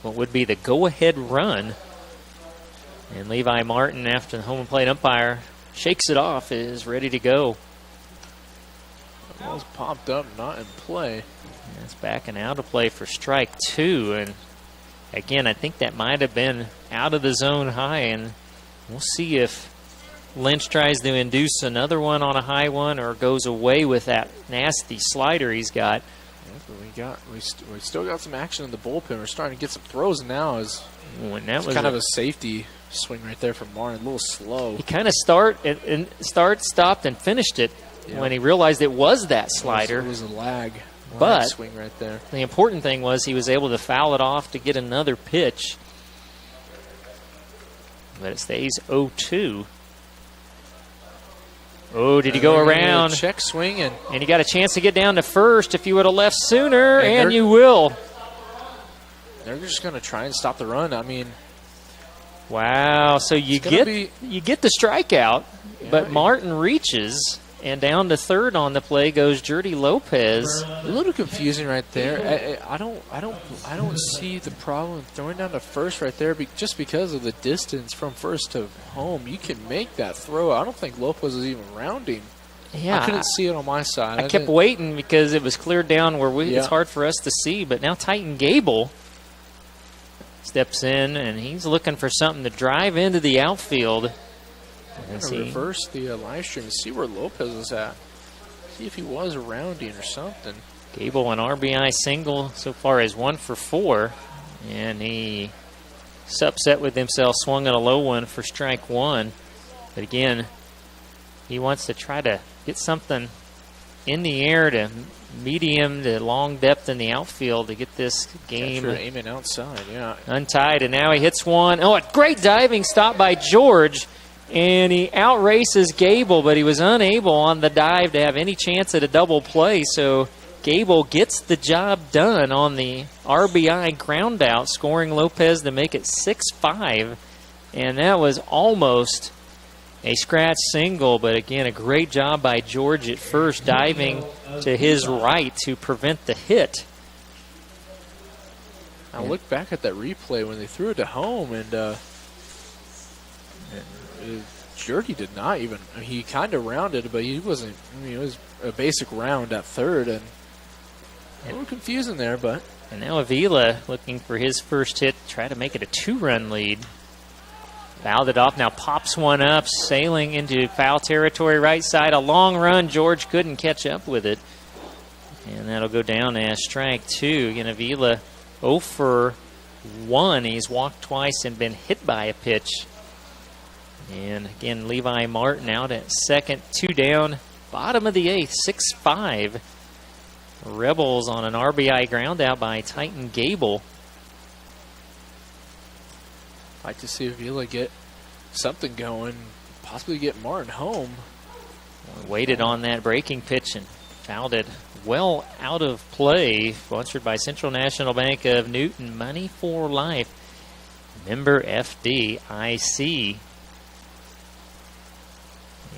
what would be the go-ahead run. And Levi Martin, after the home plate umpire shakes it off, is ready to go. The ball's popped up, not in play. And it's backing out of play for strike 2. And again, I think that might have been out of the zone high. And we'll see if Lynch tries to induce another one on a high one or goes away with that nasty slider he's got. Yeah, but we still got some action in the bullpen. We're starting to get some throws now. It's kind of a safety swing right there from Martin, a little slow. He kind of stopped, and finished it when he realized it was that slider. It was a lag but swing right there. The important thing was he was able to foul it off to get another pitch. But it stays 0-2. Oh, did he go around? Check swing. And he got a chance to get down to first if you would have left sooner, and you will. They're just going to try and stop the run. I mean, wow. So you get the strikeout, but Martin reaches, and down to third on the play goes Jordy Lopez. A little confusing right there. I don't see the problem throwing down to first right there, just because of the distance from first to home. You can make that throw. I don't think Lopez was even rounding. Yeah, I couldn't see it on my side. I kept waiting because it was cleared down where it's hard for us to see. But now Titan Gable steps in, and he's looking for something to drive into the outfield. I'm going to reverse the live stream and see where Lopez is at. See if he was rounding or something. Gable, an RBI single so far is 1 for 4. And he's upset with himself, swung at a low one for strike 1. But again, he wants to try to get something in the air to medium to long depth in the outfield to get this game aiming outside, untied. And now he hits one. Oh, a great diving stop by George. And he outraces Gable, but he was unable on the dive to have any chance at a double play. So Gable gets the job done on the RBI ground out, scoring Lopez to make it 6-5. And that was almost a scratch single, but again, a great job by George at first, diving to his right to prevent the hit. I look back at that replay when they threw it to home, and Jordy did not even. He kind of rounded, but he wasn't. It was a basic round at third, and a little confusing there. But and now Avila looking for his first hit, try to make it a 2-run lead. Fouled it off. Now pops one up, sailing into foul territory, right side. A long run. George couldn't catch up with it, and that'll go down as strike 2. Again, Avila 0 for 1. He's walked twice and been hit by a pitch. And again, Levi Martin out at second, 2 down, bottom of the 8th, 6-5. Rebels on an RBI ground out by Titan Gable. Like to see Avila get something going, possibly get Martin home. Waited on that breaking pitch and fouled it well out of play. Sponsored by Central National Bank of Newton, Money for Life. Member FDIC.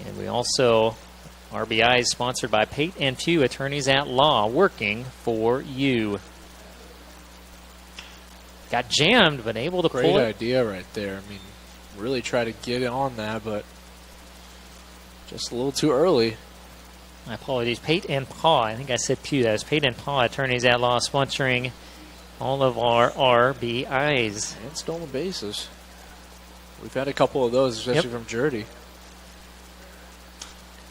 And we also, RBI is sponsored by Pate and Pugh Attorneys at Law, working for you. Got jammed, but able to pull it. Great idea right there. I mean, really try to get on that, but just a little too early. My apologies. Pate and Paw. I think I said Pugh. That was Pate and Paw Attorneys at Law, sponsoring all of our RBIs. And stolen bases. We've had a couple of those, especially from Jordy.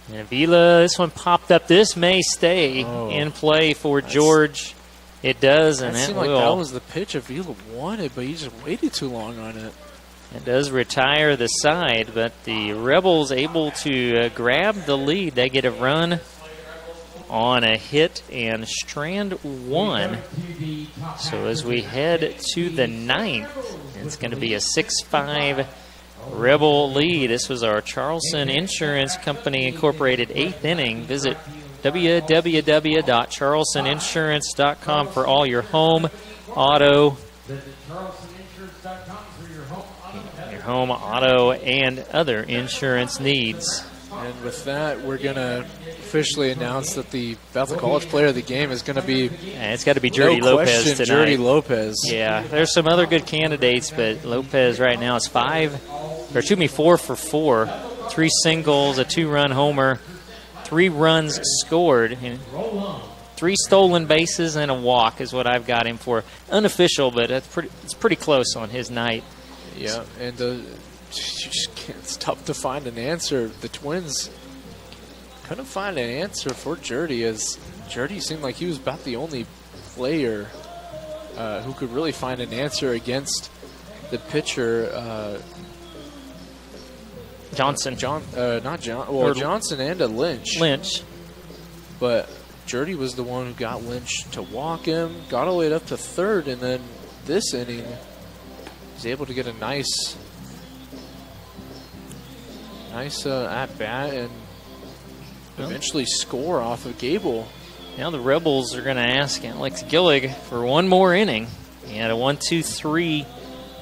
And Avila, this one popped up. This may stay in play for George. It does, and that seemed will. Like that was the pitch Avila wanted, but he just waited too long on it. It does retire the side, but the Rebels able to grab the lead. They get a run on a hit and strand 1. So as we head to the 9th, it's going to be a 6-5 Rebel lead. This was our Charleston Insurance Company Incorporated 8th inning. Visit www.charlestoninsurance.com for all your home, auto, and other insurance needs. And with that, we're going to officially announce that the Bethel College Player of the Game is going to be, it's got to be Jordy Lopez tonight. Jordy Lopez. Yeah, there's some other good candidates, but Lopez right now is 5 4 for 4. 3 singles, a 2-run homer, 3 runs scored, and 3 stolen bases and a walk is what I've got him for. Unofficial, but it's pretty close on his night. Yeah, and it's tough to find an answer. The Twins couldn't find an answer for Jurdy, as Jurdy seemed like he was about the only player who could really find an answer against the pitcher. Johnson. Johnson and a Lynch. But Jurdy was the one who got Lynch to walk him, got all the way up to third, and then this inning was able to get a nice at-bat and eventually score off of Gable. Now the Rebels are going to ask Alex Gillig for one more inning. He had a 1-2-3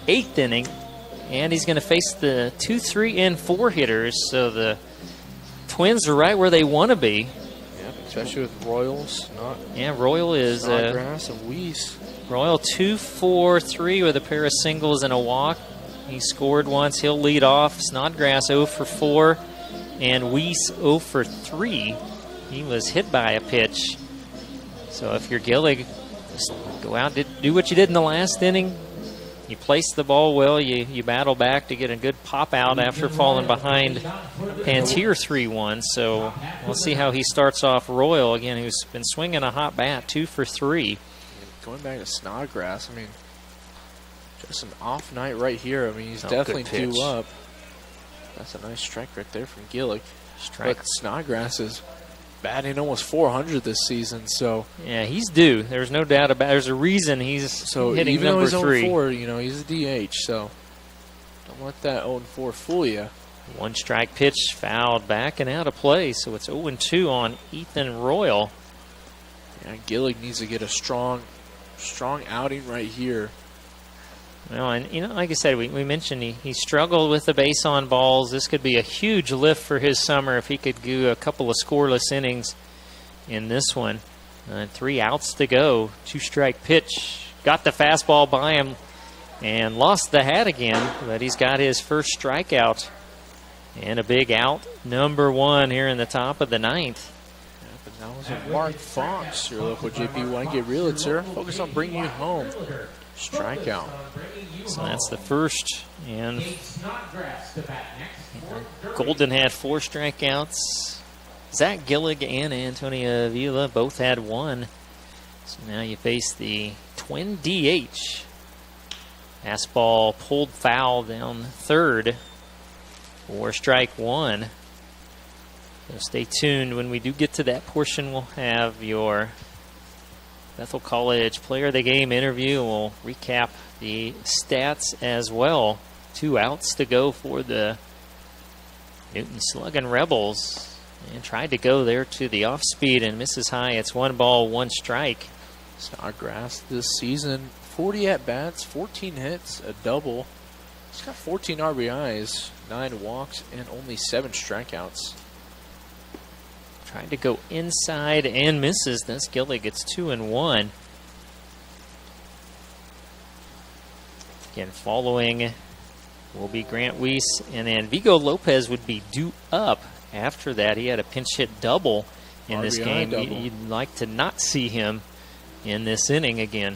8th inning, and he's going to face the 2, 3, and 4 hitters. So the Twins are right where they want to be. Yeah, especially with Royals. Royal is Snodgrass and Weiss. Royal 2 for 3 with a pair of singles and a walk. He scored once. He'll lead off. Snodgrass 0 for 4, and Weiss 0 for 3. He was hit by a pitch. So if you're Gillig, just go out, do what you did in the last inning. You place the ball well. You battle back to get a good pop out after falling behind Pantier 3-1. So we'll see how he starts off. Royal, again, who's been swinging a hot bat, 2 for 3. Going back to Snodgrass, I mean, just an off night right here. I mean, he's definitely due up. That's a nice strike right there from Gillig. But Snodgrass is batting almost 400 this season, so yeah, he's due. There's no doubt about it. There's a reason he's hitting even number though 3. 0-4, he's a DH, so don't let that 0-4 fool you. 1 strike pitch fouled back and out of play, so it's 0-2 on Ethan Royal. Yeah, Gillig needs to get a strong outing right here. Well, and like I said, we mentioned he struggled with the base on balls. This could be a huge lift for his summer if he could do a couple of scoreless innings in this one. 3 outs to go. 2-strike pitch. Got the fastball by him and lost the hat again, but he's got his first strikeout and a big out. Number 1 here in the top of the 9th. Yeah, but that was a Mark Fox, your local JP Wygate realtor. Focus on bringing you home. Strikeout. So that's the first. And Golden had 4 strikeouts. Zach Gillig and Antonio Avila both had 1. So now you face the Twin DH. Fastball pulled foul down third for strike 1. So stay tuned. When we do get to that portion, we'll have your Bethel College Player of the Game interview. We'll recap the stats as well. 2 outs to go for the Newton Sluggin Rebels. And tried to go there to the off speed and misses high. It's 1 ball, 1 strike. Snodgrass this season, 40 at-bats, 14 hits, a double. He's got 14 RBIs, 9 walks, and only 7 strikeouts. Tried to go inside and misses. That's Gillig gets 2 and 1. Again, following will be Grant Weiss, and then Vigo Lopez would be due up after that. He had a pinch hit double in this game. Double. You'd like to not see him in this inning again.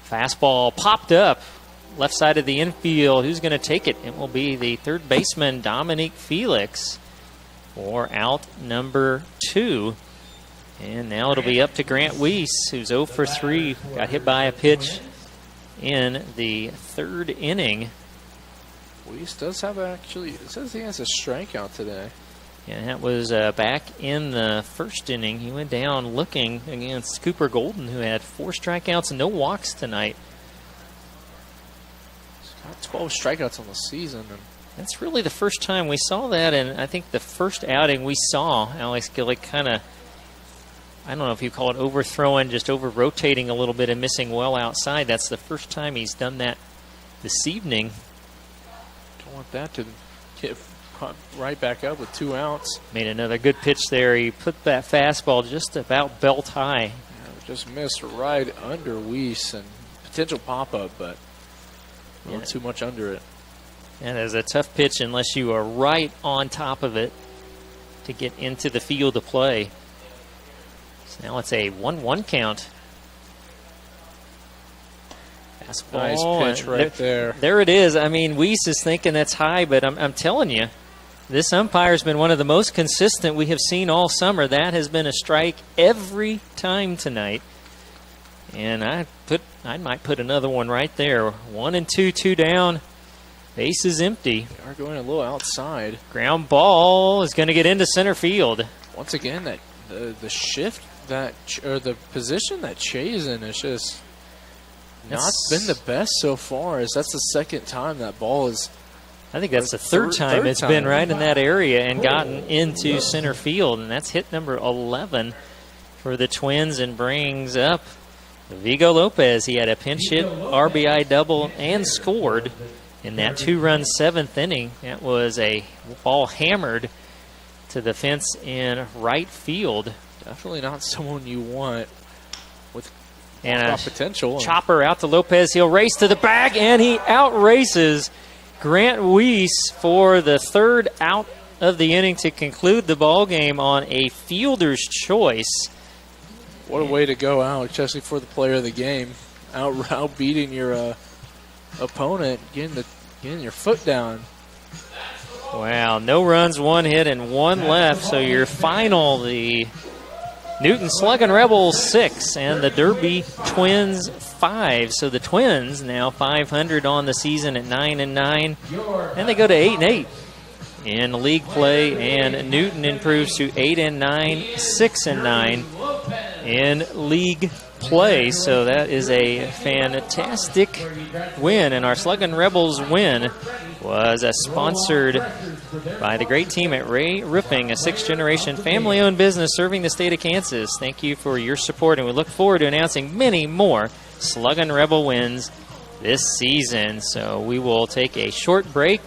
Fastball popped up left side of the infield. Who's going to take it? It will be the third baseman, Dominique Felix, for out number 2. And now it'll be up to Grant Weiss, who's 0 for 3. Got hit by a pitch in the 3rd inning. Weiss does have actually, it says he has a strikeout today. And that was back in the 1st inning. He went down looking against Cooper Golden, who had 4 strikeouts and no walks tonight. He's got 12 strikeouts on the season. And that's really the first time we saw that, and I think the first outing we saw Alex Gillig kind of, I don't know if you call it overthrowing, just over-rotating a little bit and missing well outside. That's the first time he's done that this evening. Don't want that to get right back up with 2 outs. Made another good pitch there. He put that fastball just about belt high. Yeah, just missed right under Weiss, and potential pop-up, but not too much under it. That is a tough pitch unless you are right on top of it to get into the field of play. So now it's a 1-1 count. Fastball. Nice pitch right there. There it is. I mean, Weiss is thinking that's high, but I'm telling you, this umpire's been one of the most consistent we have seen all summer. That has been a strike every time tonight. And I might put another one right there. 1-2, 2 down. Base is empty. They are going a little outside. Ground ball is going to get into center field. Once again, that the shift or the position that Che's in is just not been the best so far. As that's the second time that ball is. I think that's the third time it's been right in that area and gotten into center field, and that's hit number 11 for the Twins and brings up Vigo Lopez. He had a pinch hit, RBI double, and scored in that 2-run 7th inning. That was a ball hammered to the fence in right field. Definitely not someone you want with and potential. Chopper out to Lopez. He'll race to the bag, and he outraces Grant Weiss for the third out of the inning to conclude the ball game on a fielder's choice. What a way to go out, especially for the player of the game. Out beating your opponent, getting your foot down. Wow, no runs, 1 hit, and 1 left. So your final, the Newton Sluggin Rebels 6 and the Derby Twins 5. So the Twins now 500 on the season at 9-9, and they go to 8-8 in league play. And Newton improves to 8-9, 6-9 in league play. So that is a fantastic win, and our Sluggin Rebels win was sponsored by the great team at Ray Roofing, a 6th-generation family-owned business serving the state of Kansas. Thank you for your support, and we look forward to announcing many more Sluggin Rebel wins this season. So we will take a short break,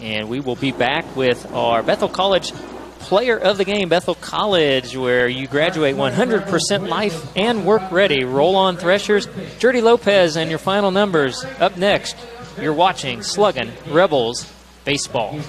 and we will be back with our Bethel College Player of the Game. Bethel College, where you graduate 100% life and work ready. Roll on Threshers, Jordy Lopez, and your final numbers. Up next, you're watching Sluggin Rebels Baseball.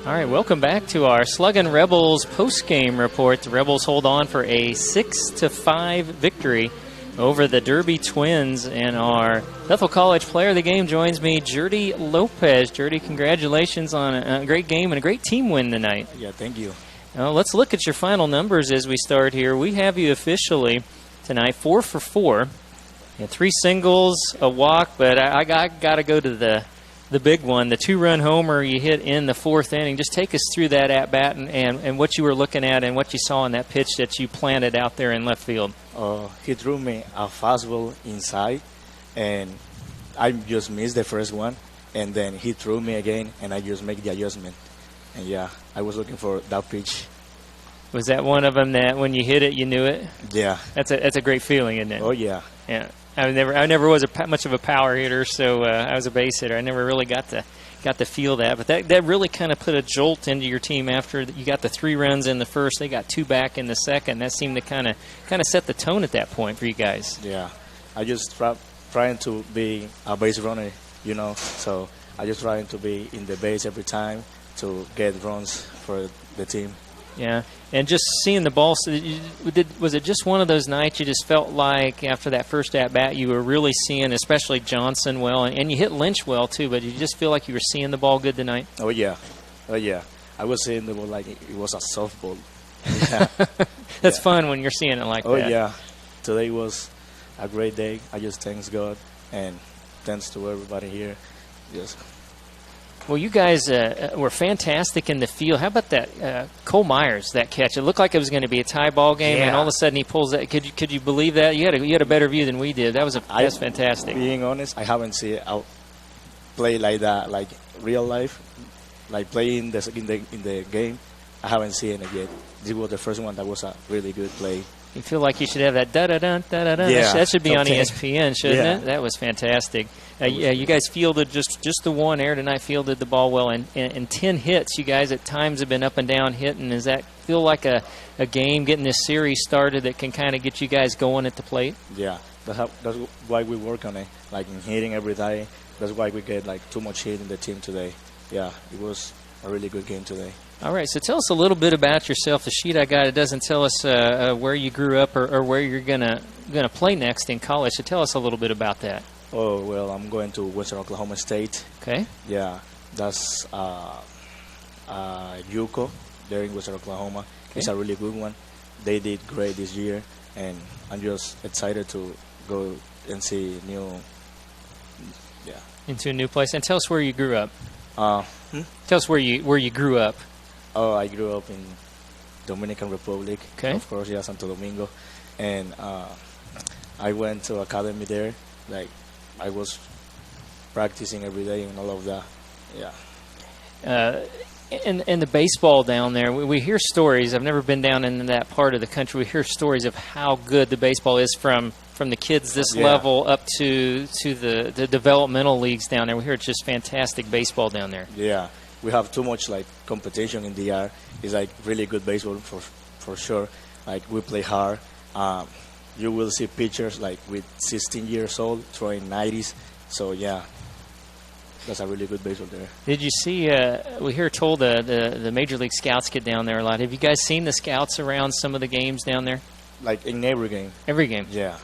All right, welcome back to our Sluggin Rebels post-game report. The Rebels hold on for a 6-5 victory over the Derby Twins, and our Bethel College player of the game joins me, Jordy Lopez. Jordy, congratulations on a great game and a great team win tonight. Yeah, thank you. Now, let's look at your final numbers as we start here. We have you officially tonight 4 for 4. You had 3 singles, a walk, but I got to go to the big one, the 2-run homer you hit in the 4th inning. Just take us through that at-bat and what you were looking at and what you saw in that pitch that you planted out there in left field. He threw me a fastball inside, and I just missed the first one, and then he threw me again, and I just made the adjustment. And, yeah, I was looking for that pitch. Was that one of them that when you hit it, you knew it? Yeah. That's a great feeling, isn't it? Oh, yeah. Yeah. I never was much of a power hitter, so I was a base hitter. I never really got to feel that, but that really kind of put a jolt into your team after you got the 3 runs in the first. They got 2 back in the second. That seemed to kind of set the tone at that point for you guys. Yeah, I just trying to be a base runner, you know. So I just trying to be in the base every time to get runs for the team. Yeah, and just seeing the ball, was it just one of those nights you just felt like after that first at-bat you were really seeing, especially Johnson well, and you hit Lynch well too, but you just feel like you were seeing the ball good tonight? Oh, yeah. I was seeing the ball like it was a softball. Yeah. That's fun when you're seeing it like that. Oh, yeah. Today was a great day. I just thanks God and thanks to everybody here. Yes. Well, you guys were fantastic in the field. How about that Cole Myers, that catch? It looked like it was going to be a tie ball game, and all of a sudden he pulls that. Could you believe that? You had a better view than we did. That's fantastic. Being honest, I haven't seen it out play like that, like real life, like playing in the game. I haven't seen it yet. This was the first one that was a really good play. You feel like you should have that da-da-da-da-da-da. Yeah, that should be on okay. ESPN, shouldn't it? That was fantastic. Yeah, you guys fielded just the one air tonight, fielded the ball well, and 10 hits. You guys at times have been up and down hitting. Does that feel like a game getting this series started that can kind of get you guys going at the plate? Yeah, that's why we work on it, like in hitting every day. That's why we get like too much hit in the team today. Yeah, it was a really good game today. All right, so tell us a little bit about yourself. The sheet I got, it doesn't tell us where you grew up or where you're gonna play next in college. So tell us a little bit about that. Oh, well, I'm going to Western Oklahoma State. Okay. Yeah, that's JUCO there in Western Oklahoma. Okay. It's a really good one. They did great this year, and I'm just excited to go and see into a new place. And tell us where you grew up. Tell us where you grew up. Oh, I grew up in Dominican Republic. Okay. Of course, yeah, Santo Domingo. And I went to academy there. Like, I was practicing every day and all of that. Yeah. And the baseball down there, we hear stories. I've never been down in that part of the country. We hear stories of how good the baseball is from the kids this level up to the developmental leagues down there. We hear it's just fantastic baseball down there. Yeah. We have too much like competition in the air. It's like really good baseball for sure. Like, we play hard. You will see pitchers like with 16 years old throwing 90s. So yeah, that's a really good baseball there. Did you see? We hear told the major league scouts get down there a lot. Have you guys seen the scouts around some of the games down there? Like in every game. Every game. Yeah.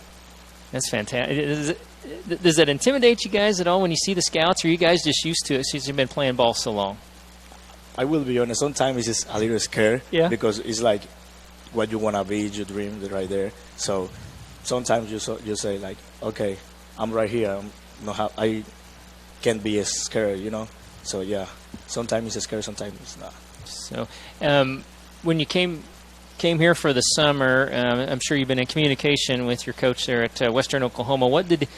That's fantastic. Does that intimidate you guys at all when you see the scouts, or are you guys just used to it since you've been playing ball so long? I will be honest. Sometimes it's just a little scared. Yeah. Because it's like what you want to be, your dream right there. So sometimes you say like, okay, I'm right here. I can't be as scared, you know. So yeah, sometimes it's scary, sometimes it's not. So when you came here for the summer, I'm sure you've been in communication with your coach there at Western Oklahoma. What did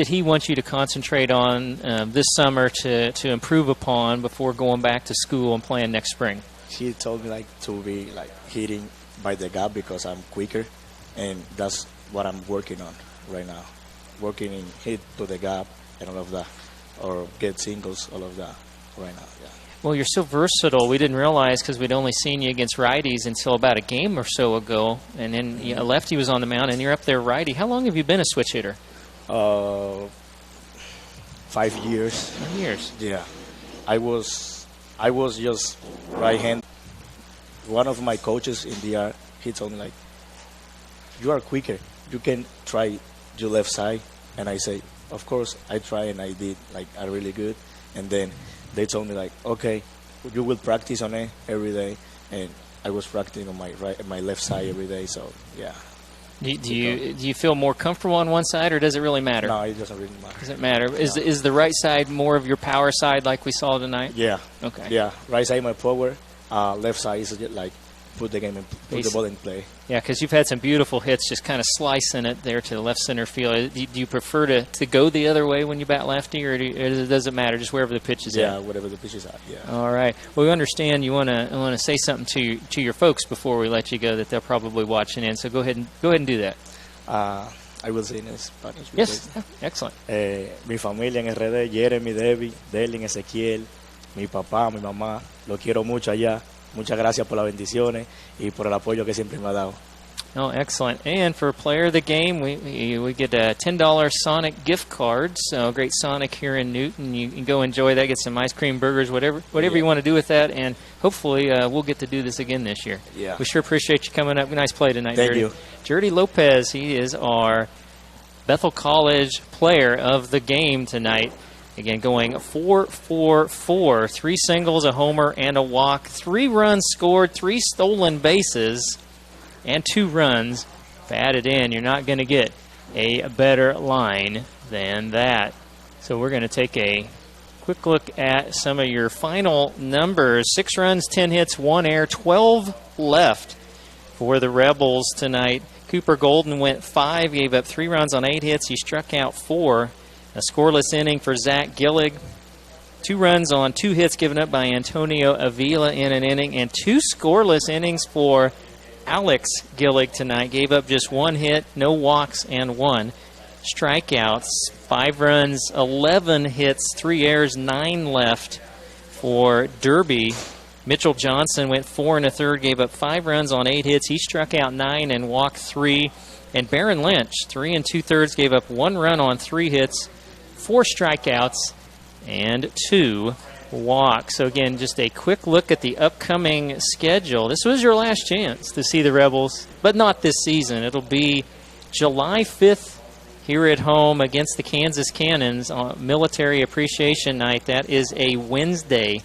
he want you to concentrate on this summer to improve upon before going back to school and playing next spring? He told me like to be like hitting by the gap because I'm quicker, and that's what I'm working on right now. Working in hit to the gap and all of that, or get singles, all of that right now. Yeah. Well, you're so versatile. We didn't realize because we'd only seen you against righties until about a game or so ago, and then a lefty was on the mound, and you're up there righty. How long have you been a switch hitter? 5 years. 5 years. Yeah. I was I was just right hand. One of my coaches in DR, he told me like, you are quicker. You can try your left side. And I say, of course, I try and I did like a really good. And then they told me like, okay, you will practice on it every day. And I was practicing on my left side every day. So yeah. Do you feel more comfortable on one side, or does it really matter? No, it doesn't really matter. Doesn't matter. No. Is the right side more of your power side, like we saw tonight? Yeah. Okay. Yeah, right side my power. Left side is just like put the game and put the ball in play. Yeah, because you've had some beautiful hits, just kind of slicing it there to the left center field. Do you prefer to go the other way when you bat lefty, or does it matter, just wherever the pitch is at? Yeah, whatever the pitch is at. Yeah. All right. Well, we understand you want to say something to your folks before we let you go that they're probably watching in. So go ahead and do that. I will say in Spanish. Yes, excellent. Mi familia en RD, Jeremy, Debbie, Delin, Ezequiel, mi papá, mi mamá, lo quiero mucho allá. Muchas gracias por las bendiciones y por el apoyo que siempre me ha dado. Oh, excellent. And for player of the game, we get a $10 Sonic gift card. So great Sonic here in Newton. You can go enjoy that, get some ice cream, burgers, whatever you want to do with that. And hopefully we'll get to do this again this year. Yeah. We sure appreciate you coming up. Nice play tonight, Thank Jerdy. you. Jerdy Lopez, he is our Bethel College player of the game tonight. Again, going 4-4-4, 3 singles, a homer, and a walk. 3 runs scored, 3 stolen bases, and 2 runs. If added in, you're not going to get a better line than that. So we're going to take a quick look at some of your final numbers. 6 runs, 10 hits, 1 error, 12 left for the Rebels tonight. Cooper Golden went 5, gave up 3 runs on 8 hits. He struck out 4. A scoreless inning for Zach Gillig. 2 runs on 2 hits given up by Antonio Avila in an inning, and 2 scoreless innings for Alex Gillig tonight. Gave up just 1 hit, no walks, and 1 strikeouts. 5 runs, 11 hits, 3 errors, 9 left for Derby. Mitchell Johnson went 4 1/3, gave up 5 runs on 8 hits. He struck out 9 and walked 3. And Barron Lynch, 3 2/3, gave up 1 run on 3 hits, 4 strikeouts, and 2 walks. So again, just a quick look at the upcoming schedule. This was your last chance to see the Rebels, but not this season. It'll be July 5th here at home against the Kansas Cannons on Military Appreciation Night. That is a Wednesday.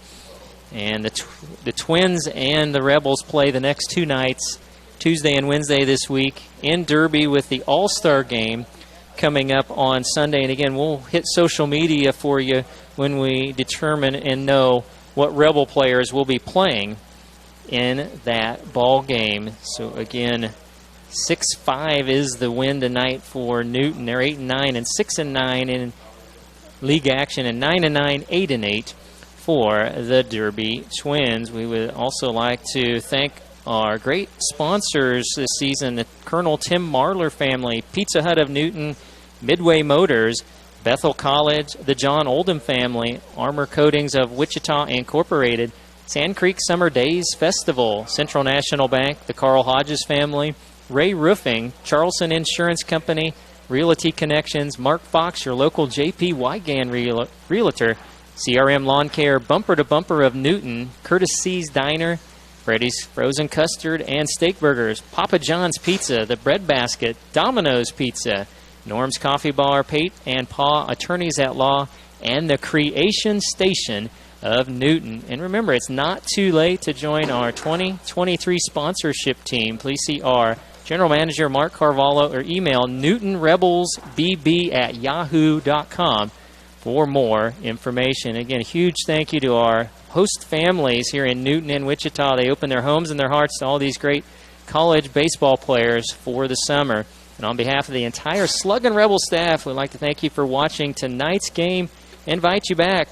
And the Twins and the Rebels play the next 2 nights, Tuesday and Wednesday this week, in Derby, with the All-Star game coming up on Sunday. And again, we'll hit social media for you when we determine and know what Rebel players will be playing in that ball game. So again, 6-5 is the win tonight for Newton. They're 8-9 and 6-9 in league action, and 9-9, 8-8 for the Derby Twins. We would also like to thank our great sponsors this season, the Colonel Tim Marler family, Pizza Hut of Newton, Midway Motors, Bethel College, the John Oldham family, Armor Coatings of Wichita Incorporated, Sand Creek Summer Days Festival, Central National Bank, the Carl Hodges family, Ray Roofing, Charleston Insurance Company, Realty Connections, Mark Fox, your local J.P. Wygan Realtor, CRM Lawn Care, Bumper to Bumper of Newton, Curtis C's Diner, Freddy's Frozen Custard and Steak Burgers, Papa John's Pizza, The Bread Basket, Domino's Pizza, Norm's Coffee Bar, Pate and Paw Attorneys at Law, and the Creation Station of Newton. And remember, it's not too late to join our 2023 sponsorship team. Please see our General Manager Mark Carvalho or email newtonrebelsbb@yahoo.com for more information. Again, a huge thank you to our host families here in Newton and Wichita. They open their homes and their hearts to all these great college baseball players for the summer. And on behalf of the entire Sluggin Rebel staff, we'd like to thank you for watching tonight's game. Invite you back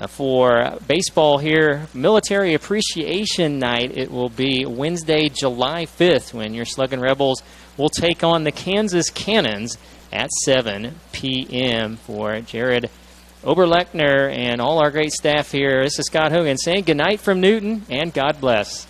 for baseball here, Military Appreciation Night. It will be Wednesday, July 5th, when your Sluggin Rebels will take on the Kansas Cannons at 7 p.m. For Jared Oberlechner and all our great staff here, this is Scott Hogan saying good night from Newton, and God bless.